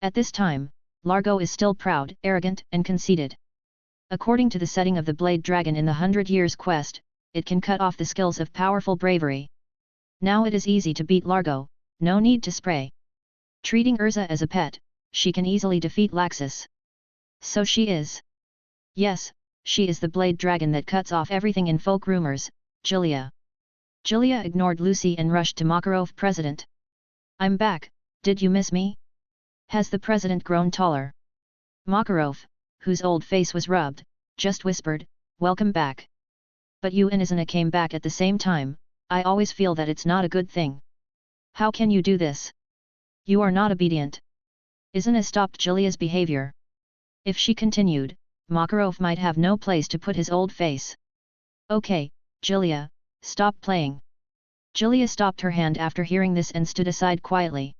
At this time, Largo is still proud, arrogant and conceited. According to the setting of the Blade Dragon in the 100 Years Quest, it can cut off the skills of powerful bravery. Now it is easy to beat Largo, no need to spray. Treating Urza as a pet, she can easily defeat Laxus. So she is. Yes, she is the Blade Dragon that cuts off everything in folk rumors, Julia. Julia ignored Lucy and rushed to Makarov president. I'm back, did you miss me? Has the president grown taller? Makarov, whose old face was rubbed, just whispered, welcome back. But you and Izuna came back at the same time, I always feel that it's not a good thing. How can you do this? You are not obedient. Izuna stopped Julia's behavior. If she continued, Makarov might have no place to put his old face. Okay, Julia, stop playing. Julia stopped her hand after hearing this and stood aside quietly.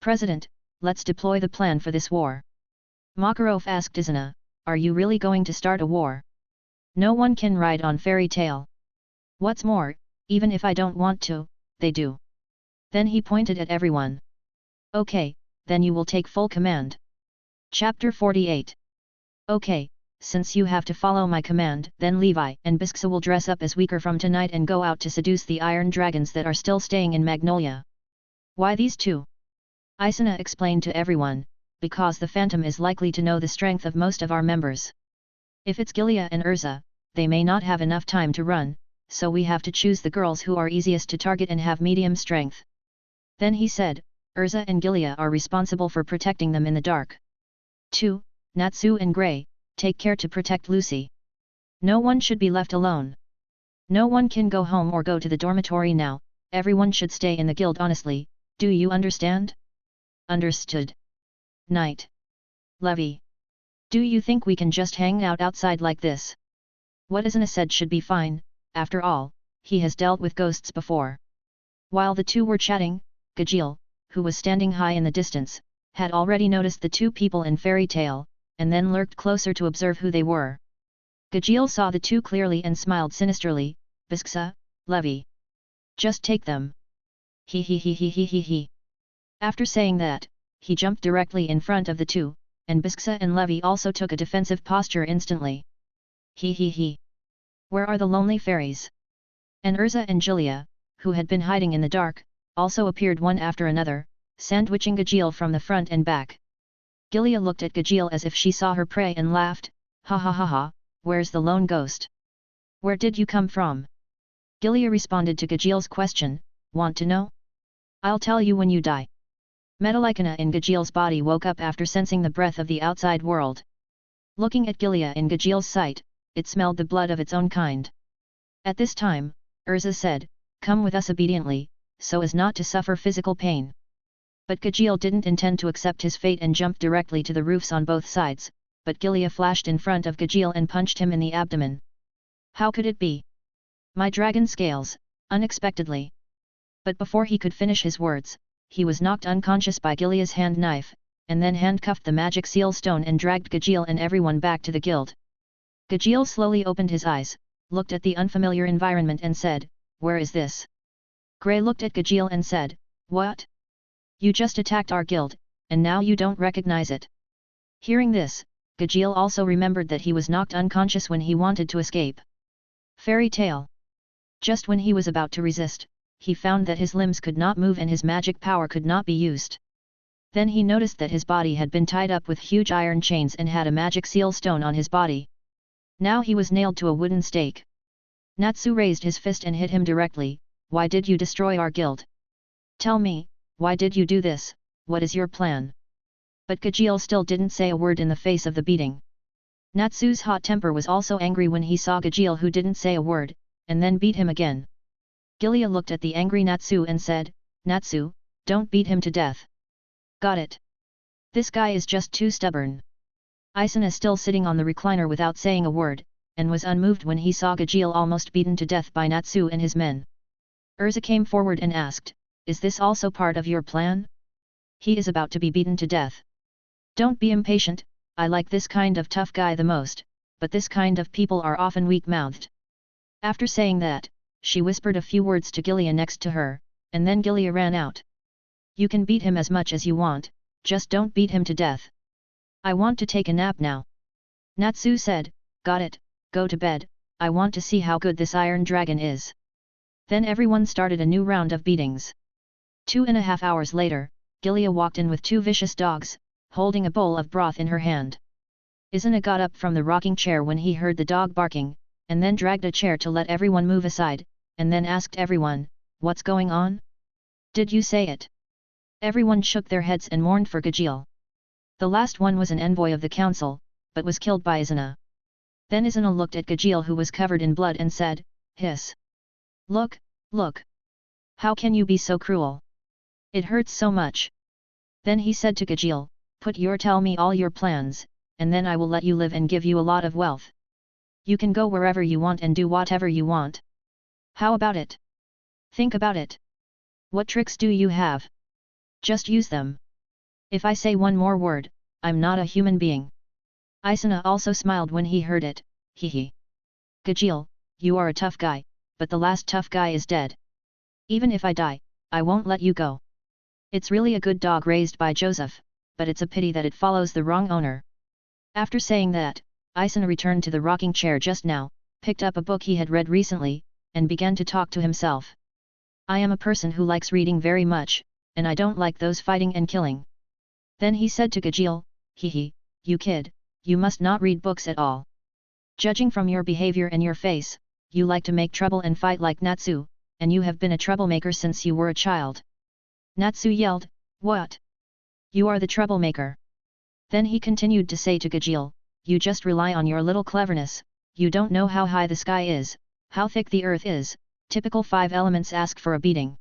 President, let's deploy the plan for this war. Makarov asked Izuna, are you really going to start a war? No one can ride on Fairy Tale. What's more, even if I don't want to, they do. Then he pointed at everyone. Okay, then you will take full command. Chapter 48. Okay, since you have to follow my command, then Levi and Bisksa will dress up as weaker from tonight and go out to seduce the iron dragons that are still staying in Magnolia. Why these two? Isuna explained to everyone, because the Phantom is likely to know the strength of most of our members. If it's Gilia and Urza, they may not have enough time to run, so we have to choose the girls who are easiest to target and have medium strength. Then he said, Urza and Gilia are responsible for protecting them in the dark. 2. Natsu and Grey, take care to protect Lucy. No one should be left alone. No one can go home or go to the dormitory now, everyone should stay in the guild honestly, do you understand? Understood. Night. Levy. Do you think we can just hang out outside like this? What Izuna said should be fine, after all, he has dealt with ghosts before. While the two were chatting, Gajeel, who was standing high in the distance, had already noticed the two people in Fairy Tale, and then lurked closer to observe who they were. Gajeel saw the two clearly and smiled sinisterly, Bisksa, Levy. Just take them. He. After saying that, he jumped directly in front of the two, and Bisksa and Levy also took a defensive posture instantly. He. Where are the lonely fairies? And Urza and Julia, who had been hiding in the dark, also appeared one after another, sandwiching Gajeel from the front and back. Gilia looked at Gajeel as if she saw her prey and laughed, ha ha ha ha, where's the lone ghost? Where did you come from? Gilia responded to Gajeel's question, want to know? I'll tell you when you die. Metalikana in Gajeel's body woke up after sensing the breath of the outside world. Looking at Gilia in Gajeel's sight, it smelled the blood of its own kind. At this time, Urza said, come with us obediently, so as not to suffer physical pain. But Gajeel didn't intend to accept his fate and jumped directly to the roofs on both sides, but Gilia flashed in front of Gajeel and punched him in the abdomen. How could it be? My dragon scales, unexpectedly. But before he could finish his words, he was knocked unconscious by Gilia's hand knife, and then handcuffed the magic seal stone and dragged Gajeel and everyone back to the guild. Gajeel slowly opened his eyes, looked at the unfamiliar environment and said, where is this? Grey looked at Gajeel and said, what? You just attacked our guild, and now you don't recognize it. Hearing this, Gajeel also remembered that he was knocked unconscious when he wanted to escape. Fairy tale. Just when he was about to resist, he found that his limbs could not move and his magic power could not be used. Then he noticed that his body had been tied up with huge iron chains and had a magic seal stone on his body. Now he was nailed to a wooden stake. Natsu raised his fist and hit him directly, why did you destroy our guild? Tell me, why did you do this, what is your plan? But Gajeel still didn't say a word in the face of the beating. Natsu's hot temper was also angry when he saw Gajeel who didn't say a word, and then beat him again. Gilia looked at the angry Natsu and said, Natsu, don't beat him to death. Got it. This guy is just too stubborn. Isana still sitting on the recliner without saying a word, and was unmoved when he saw Gajeel almost beaten to death by Natsu and his men. Urza came forward and asked, is this also part of your plan? He is about to be beaten to death. Don't be impatient, I like this kind of tough guy the most, but this kind of people are often weak-mouthed. After saying that, she whispered a few words to Gilia next to her, and then Gilia ran out. You can beat him as much as you want, just don't beat him to death. I want to take a nap now. Natsu said, got it, go to bed, I want to see how good this iron dragon is. Then everyone started a new round of beatings. 2.5 hours later, Gilia walked in with 2 vicious dogs, holding a bowl of broth in her hand. Isana got up from the rocking chair when he heard the dog barking, and then dragged a chair to let everyone move aside, and then asked everyone, what's going on? Did you say it? Everyone shook their heads and mourned for Gajeel. The last one was an envoy of the council, but was killed by Isana. Then Isana looked at Gajeel who was covered in blood and said, hiss. Look, look. How can you be so cruel? It hurts so much. Then he said to Gajeel, tell me all your plans, and then I will let you live and give you a lot of wealth. You can go wherever you want and do whatever you want. How about it? Think about it. What tricks do you have? Just use them. If I say one more word, I'm not a human being. Isana also smiled when he heard it, hee. Gajeel, you are a tough guy, but the last tough guy is dead. Even if I die, I won't let you go. It's really a good dog raised by Joseph, but it's a pity that it follows the wrong owner. After saying that, Isana returned to the rocking chair just now, picked up a book he had read recently, and began to talk to himself. I am a person who likes reading very much, and I don't like those fighting and killing. Then he said to Gajeel, hee, you kid, you must not read books at all. Judging from your behavior and your face, you like to make trouble and fight like Natsu, and you have been a troublemaker since you were a child. Natsu yelled, what? You are the troublemaker. Then he continued to say to Gajeel, you just rely on your little cleverness, you don't know how high the sky is, how thick the earth is, typical 5 elements ask for a beating.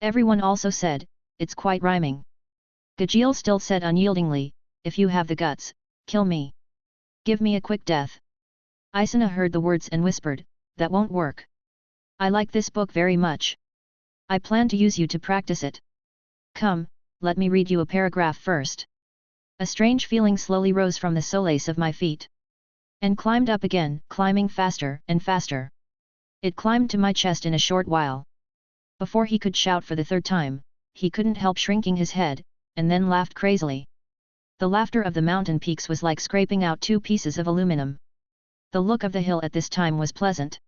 Everyone also said, it's quite rhyming. Gajeel still said unyieldingly, if you have the guts, kill me. Give me a quick death. Isana heard the words and whispered, that won't work. I like this book very much. I plan to use you to practice it. Come, let me read you a paragraph first. A strange feeling slowly rose from the solace of my feet. And climbed up again, climbing faster and faster. It climbed to my chest in a short while. Before he could shout for the 3rd time, he couldn't help shrinking his head, and then laughed crazily. The laughter of the mountain peaks was like scraping out two pieces of aluminum. The look of the hill at this time was pleasant.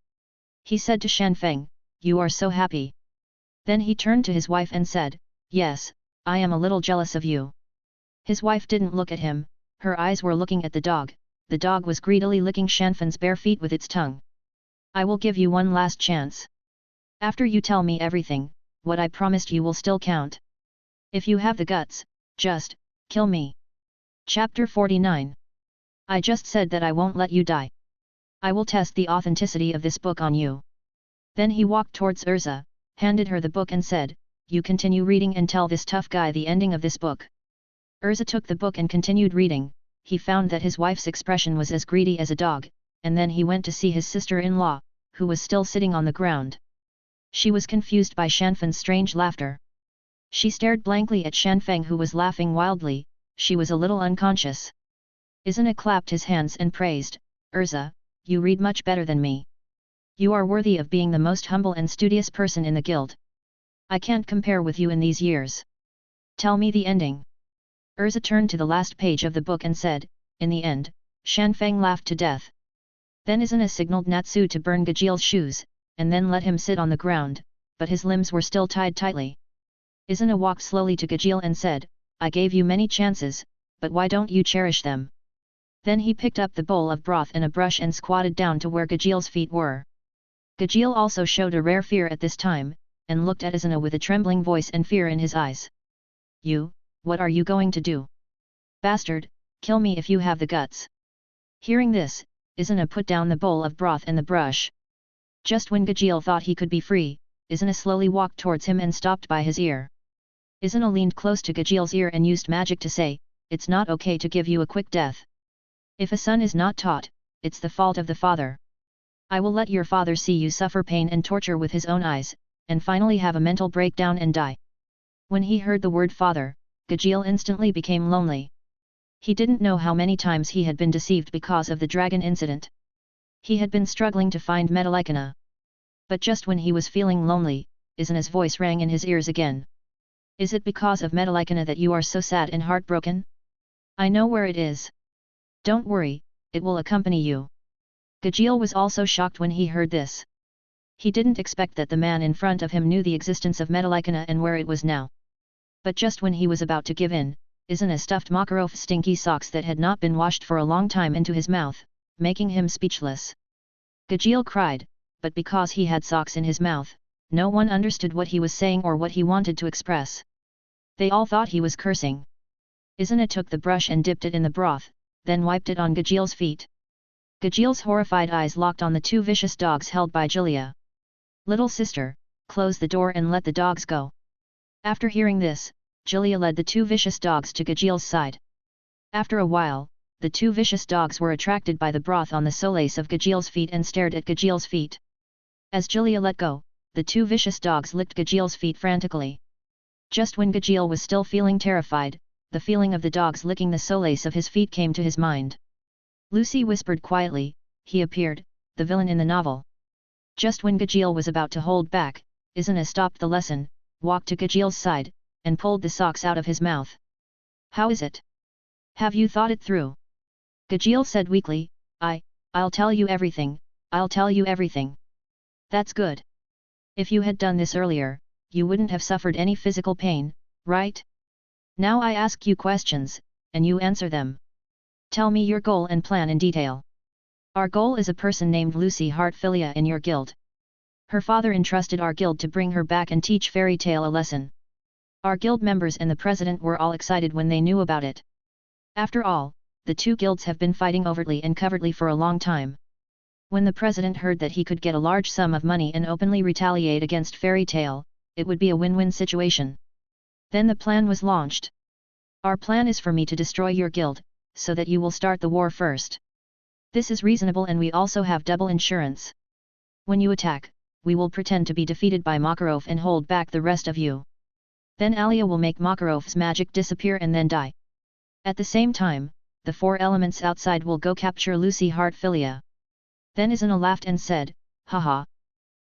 He said to Shanfeng, "You are so happy." Then he turned to his wife and said, "Yes, I am a little jealous of you." His wife didn't look at him, her eyes were looking at the dog was greedily licking Shanfeng's bare feet with its tongue. "I will give you one last chance. After you tell me everything, what I promised you will still count. If you have the guts, just kill me." Chapter 49. I just said that I won't let you die. I will test the authenticity of this book on you. Then he walked towards Urza, handed her the book and said, "You continue reading and tell this tough guy the ending of this book." Urza took the book and continued reading. He found that his wife's expression was as greedy as a dog, and then he went to see his sister-in-law, who was still sitting on the ground. She was confused by Shanfeng's strange laughter. She stared blankly at Shanfeng, who was laughing wildly. She was a little unconscious. Izana clapped his hands and praised, "Urza, you read much better than me. You are worthy of being the most humble and studious person in the guild. I can't compare with you in these years. Tell me the ending." Urza turned to the last page of the book and said, "In the end, Shanfeng laughed to death." Then Izana signaled Natsu to burn Gajil's shoes, and then let him sit on the ground, but his limbs were still tied tightly. Izana walked slowly to Gajil and said, "I gave you many chances, but why don't you cherish them?" Then he picked up the bowl of broth and a brush and squatted down to where Gajil's feet were. Gajil also showed a rare fear at this time, and looked at Izana with a trembling voice and fear in his eyes. "You, what are you going to do? Bastard, kill me if you have the guts." Hearing this, Izana put down the bowl of broth and the brush. Just when Gajil thought he could be free, Izana slowly walked towards him and stopped by his ear. Izana leaned close to Gajil's ear and used magic to say, "It's not okay to give you a quick death. If a son is not taught, it's the fault of the father. I will let your father see you suffer pain and torture with his own eyes, and finally have a mental breakdown and die." When he heard the word father, Gajil instantly became lonely. He didn't know how many times he had been deceived because of the dragon incident. He had been struggling to find Metalikana. But just when he was feeling lonely, Izana's voice rang in his ears again. "Is it because of Metalikana that you are so sad and heartbroken? I know where it is. Don't worry, it will accompany you." Gajil was also shocked when he heard this. He didn't expect that the man in front of him knew the existence of Metalikana and where it was now. But just when he was about to give in, Izana stuffed Makarov's stinky socks that had not been washed for a long time into his mouth, making him speechless. Gajil cried, but because he had socks in his mouth, no one understood what he was saying or what he wanted to express. They all thought he was cursing. Izana took the brush and dipped it in the broth, then wiped it on Gajil's feet. Gajil's horrified eyes locked on the two vicious dogs held by Julia. "Little sister, close the door and let the dogs go." After hearing this, Julia led the two vicious dogs to Gajil's side. After a while, the two vicious dogs were attracted by the broth on the soles of Gajil's feet and stared at Gajil's feet. As Julia let go, the two vicious dogs licked Gajil's feet frantically. Just when Gajil was still feeling terrified, the feeling of the dogs licking the soles of his feet came to his mind. Lucy whispered quietly, "He appeared, the villain in the novel." Just when Gajil was about to hold back, Izana stopped the lesson, walked to Gajil's side, and pulled the socks out of his mouth. "How is it? Have you thought it through?" Gajil said weakly, I'll tell you everything, I'll tell you everything." "That's good. If you had done this earlier, you wouldn't have suffered any physical pain, right? Now I ask you questions, and you answer them. Tell me your goal and plan in detail." "Our goal is a person named Lucy Heartfilia in your guild. Her father entrusted our guild to bring her back and teach Fairy Tale a lesson. Our guild members and the president were all excited when they knew about it. After all, the two guilds have been fighting overtly and covertly for a long time. When the president heard that he could get a large sum of money and openly retaliate against Fairy Tale, it would be a win-win situation. Then the plan was launched. Our plan is for me to destroy your guild, so that you will start the war first. This is reasonable and we also have double insurance. When you attack, we will pretend to be defeated by Makarov and hold back the rest of you. Then Alia will make Makarov's magic disappear and then die. At the same time, the four elements outside will go capture Lucy Heartfilia." Then Izana laughed and said, "Haha.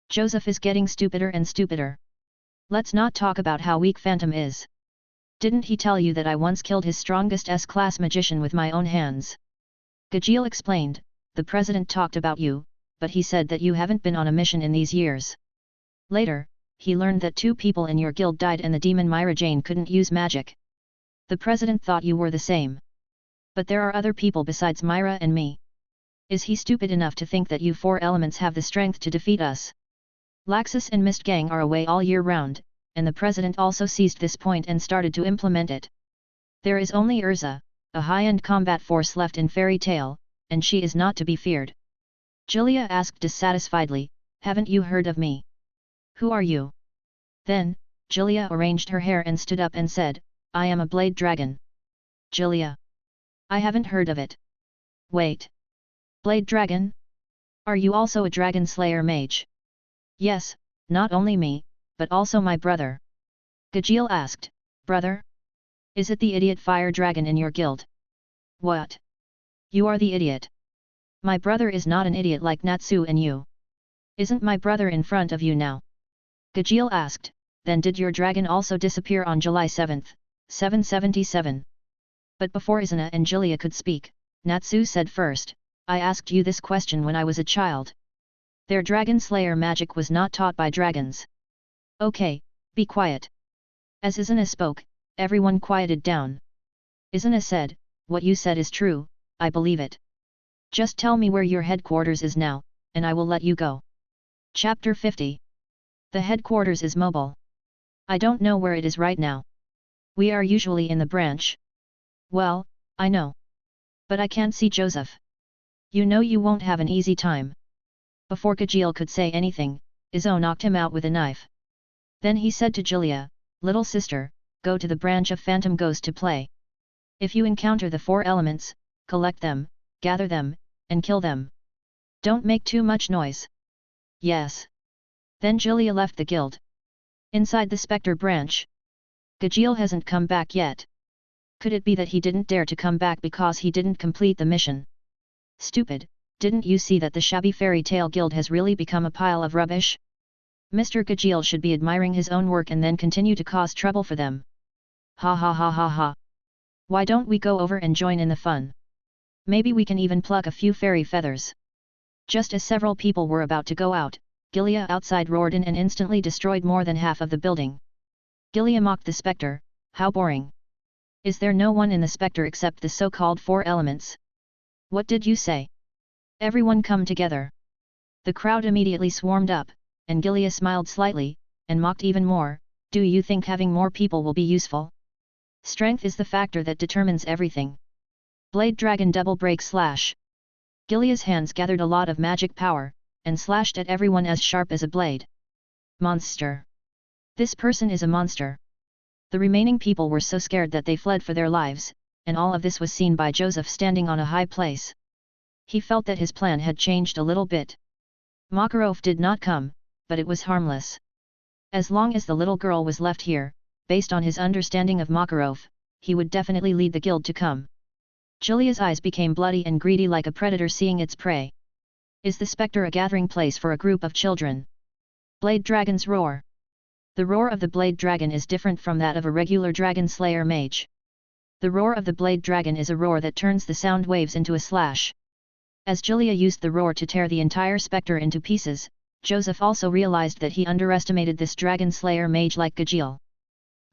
Joseph is getting stupider and stupider. Let's not talk about how weak Phantom is. Didn't he tell you that I once killed his strongest S-class magician with my own hands? Gajeel explained, the president talked about you, but he said that you haven't been on a mission in these years. Later, he learned that 2 people in your guild died and the demon Myra Jane couldn't use magic. The president thought you were the same. But there are other people besides Myra and me. Is he stupid enough to think that you 4 elements have the strength to defeat us? Laxus and Mist Gang are away all year round, and the president also seized this point and started to implement it. There is only Urza, a high-end combat force left in Fairy Tale, and she is not to be feared. Julia asked dissatisfiedly, haven't you heard of me? Who are you? Then, Julia arranged her hair and stood up and said, I am a blade dragon. Julia. I haven't heard of it. Wait. Blade dragon? Are you also a dragon slayer mage? Yes, not only me, but also my brother. Gajeel asked, brother? Is it the idiot fire dragon in your guild? What? You are the idiot. My brother is not an idiot like Natsu and you. Isn't my brother in front of you now? Gajeel asked, then did your dragon also disappear on July 7th, 777? But before Izuna and Julia could speak, Natsu said first, I asked you this question when I was a child. Their dragon slayer magic was not taught by dragons. Okay, be quiet. As Izuna spoke, everyone quieted down. Izuna said, what you said is true, I believe it. Just tell me where your headquarters is now, and I will let you go. Chapter 50. The headquarters is mobile. I don't know where it is right now. We are usually in the branch. Well, I know. But I can't see Joseph. You know you won't have an easy time. Before Gajeel could say anything, Izzo knocked him out with a knife. Then he said to Julia, little sister, go to the branch of Phantom Ghost to play. If you encounter the 4 elements, collect them, gather them, and kill them. Don't make too much noise. Yes. Then Julia left the guild. Inside the Spectre branch. Gajeel hasn't come back yet. Could it be that he didn't dare to come back because he didn't complete the mission? Stupid, didn't you see that the shabby Fairy Tale Guild has really become a pile of rubbish? Mr. Gajeel should be admiring his own work and then continue to cause trouble for them. Ha ha ha ha ha. Why don't we go over and join in the fun? Maybe we can even pluck a few fairy feathers. Just as several people were about to go out, Gilia outside roared in and instantly destroyed more than half of the building. Gilia mocked the spectre, how boring. Is there no one in the spectre except the so-called 4 elements? What did you say? Everyone come together. The crowd immediately swarmed up, and Gilia smiled slightly, and mocked even more, do you think having more people will be useful? Strength is the factor that determines everything. Blade Dragon Double Break Slash. Gilia's hands gathered a lot of magic power, and slashed at everyone as sharp as a blade. Monster. This person is a monster. The remaining people were so scared that they fled for their lives, and all of this was seen by Joseph standing on a high place. He felt that his plan had changed a little bit. Makarov did not come, but it was harmless. As long as the little girl was left here, based on his understanding of Makarov, he would definitely lead the guild to come. Julia's eyes became bloody and greedy like a predator seeing its prey. Is the spectre a gathering place for a group of children? Blade Dragon's roar. The roar of the Blade Dragon is different from that of a regular Dragon Slayer mage. The roar of the Blade Dragon is a roar that turns the sound waves into a slash. As Julia used the roar to tear the entire spectre into pieces, Joseph also realized that he underestimated this Dragon Slayer mage like Gajeel.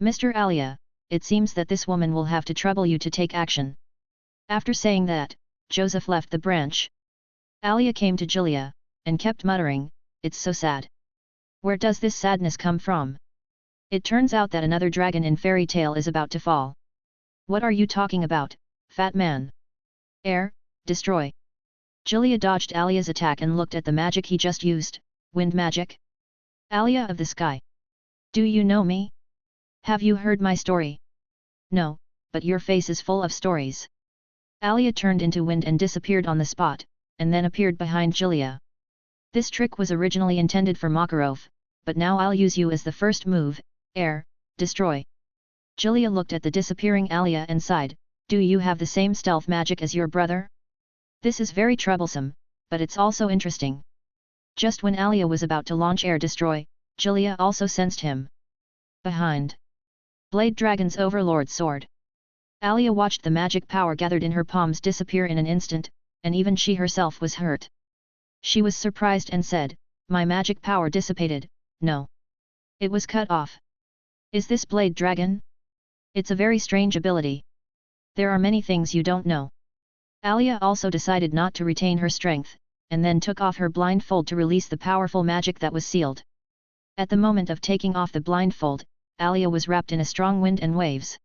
Mr. Alia, it seems that this woman will have to trouble you to take action. After saying that, Joseph left the branch. Alia came to Julia, and kept muttering, it's so sad. Where does this sadness come from? It turns out that another dragon in Fairy Tale is about to fall. What are you talking about, fat man? Air, destroy. Julia dodged Alia's attack and looked at the magic he just used, wind magic. Alia of the sky. Do you know me? Have you heard my story? No, but your face is full of stories. Alia turned into wind and disappeared on the spot, and then appeared behind Julia. This trick was originally intended for Makarov, but now I'll use you as the first move, air, destroy. Julia looked at the disappearing Alia and sighed, do you have the same stealth magic as your brother? This is very troublesome, but it's also interesting. Just when Alia was about to launch air destroy, Julia also sensed him. Behind. Blade Dragon's Overlord Sword. Alia watched the magic power gathered in her palms disappear in an instant, and even she herself was hurt. She was surprised and said, "My magic power dissipated, no. It was cut off. Is this Blade Dragon? It's a very strange ability. There are many things you don't know." Alia also decided not to retain her strength, and then took off her blindfold to release the powerful magic that was sealed. At the moment of taking off the blindfold, Alia was wrapped in a strong wind and waves.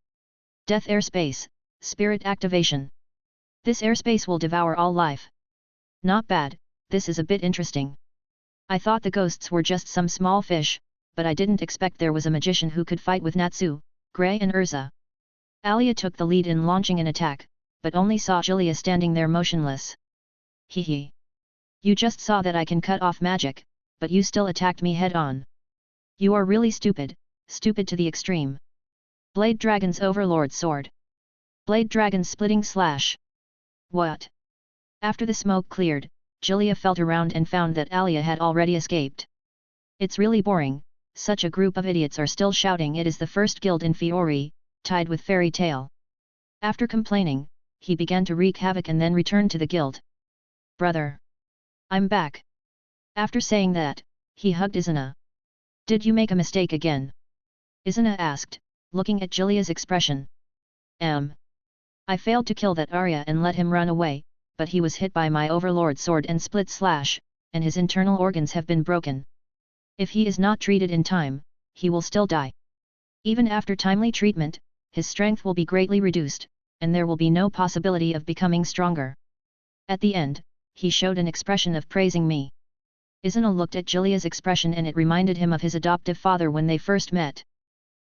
Death airspace, spirit activation. This airspace will devour all life. Not bad, this is a bit interesting. I thought the ghosts were just some small fish, but I didn't expect there was a magician who could fight with Natsu, Grey and Urza. Alia took the lead in launching an attack, but only saw Julia standing there motionless. Hee. You just saw that I can cut off magic, but you still attacked me head-on. You are really stupid, stupid to the extreme. Blade Dragon's Overlord Sword. Blade Dragon's Splitting Slash. What? After the smoke cleared, Julia felt around and found that Alia had already escaped. It's really boring, such a group of idiots are still shouting it is the first guild in Fiori, tied with Fairy Tale. After complaining, he began to wreak havoc and then returned to the guild. Brother! I'm back. After saying that, he hugged Izuna. Did you make a mistake again? Izuna asked, looking at Julia's expression. I failed to kill that Arya and let him run away, but he was hit by my Overlord Sword and Split Slash, and his internal organs have been broken. If he is not treated in time, he will still die. Even after timely treatment, his strength will be greatly reduced, and there will be no possibility of becoming stronger. At the end, he showed an expression of praising me. Izuna looked at Julia's expression and it reminded him of his adoptive father when they first met.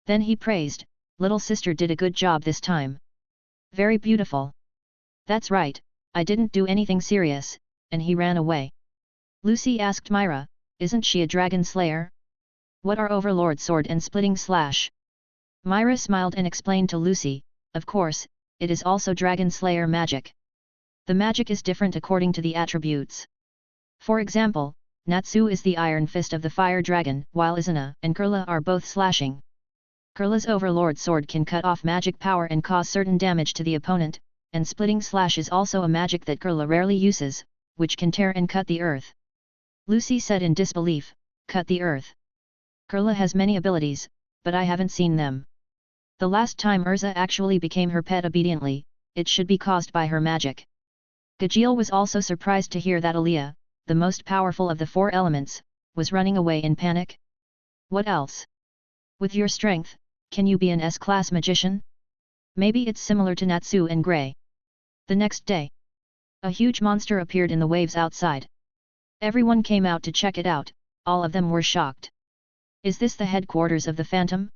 Then he praised, "Little sister did a good job this time. Very beautiful." "That's right, I didn't do anything serious," and he ran away. Lucy asked Myra, "Isn't she a dragon slayer? What are Overlord Sword and Splitting Slash?" Myra smiled and explained to Lucy, "Of course, it is also Dragon Slayer magic. The magic is different according to the attributes. For example, Natsu is the Iron Fist of the Fire Dragon, while Izuna and Kurla are both slashing. Kurla's Overlord Sword can cut off magic power and cause certain damage to the opponent, and Splitting Slash is also a magic that Kurla rarely uses, which can tear and cut the earth." Lucy said in disbelief, "Cut the earth? Kurla has many abilities, but I haven't seen them. The last time Urza actually became her pet obediently, it should be caused by her magic." Gajeel was also surprised to hear that Alia, the most powerful of the four elements, was running away in panic. "What else? With your strength, can you be an S-class magician? Maybe it's similar to Natsu and Grey." The next day, a huge monster appeared in the waves outside. Everyone came out to check it out, all of them were shocked. "Is this the headquarters of the Phantom?"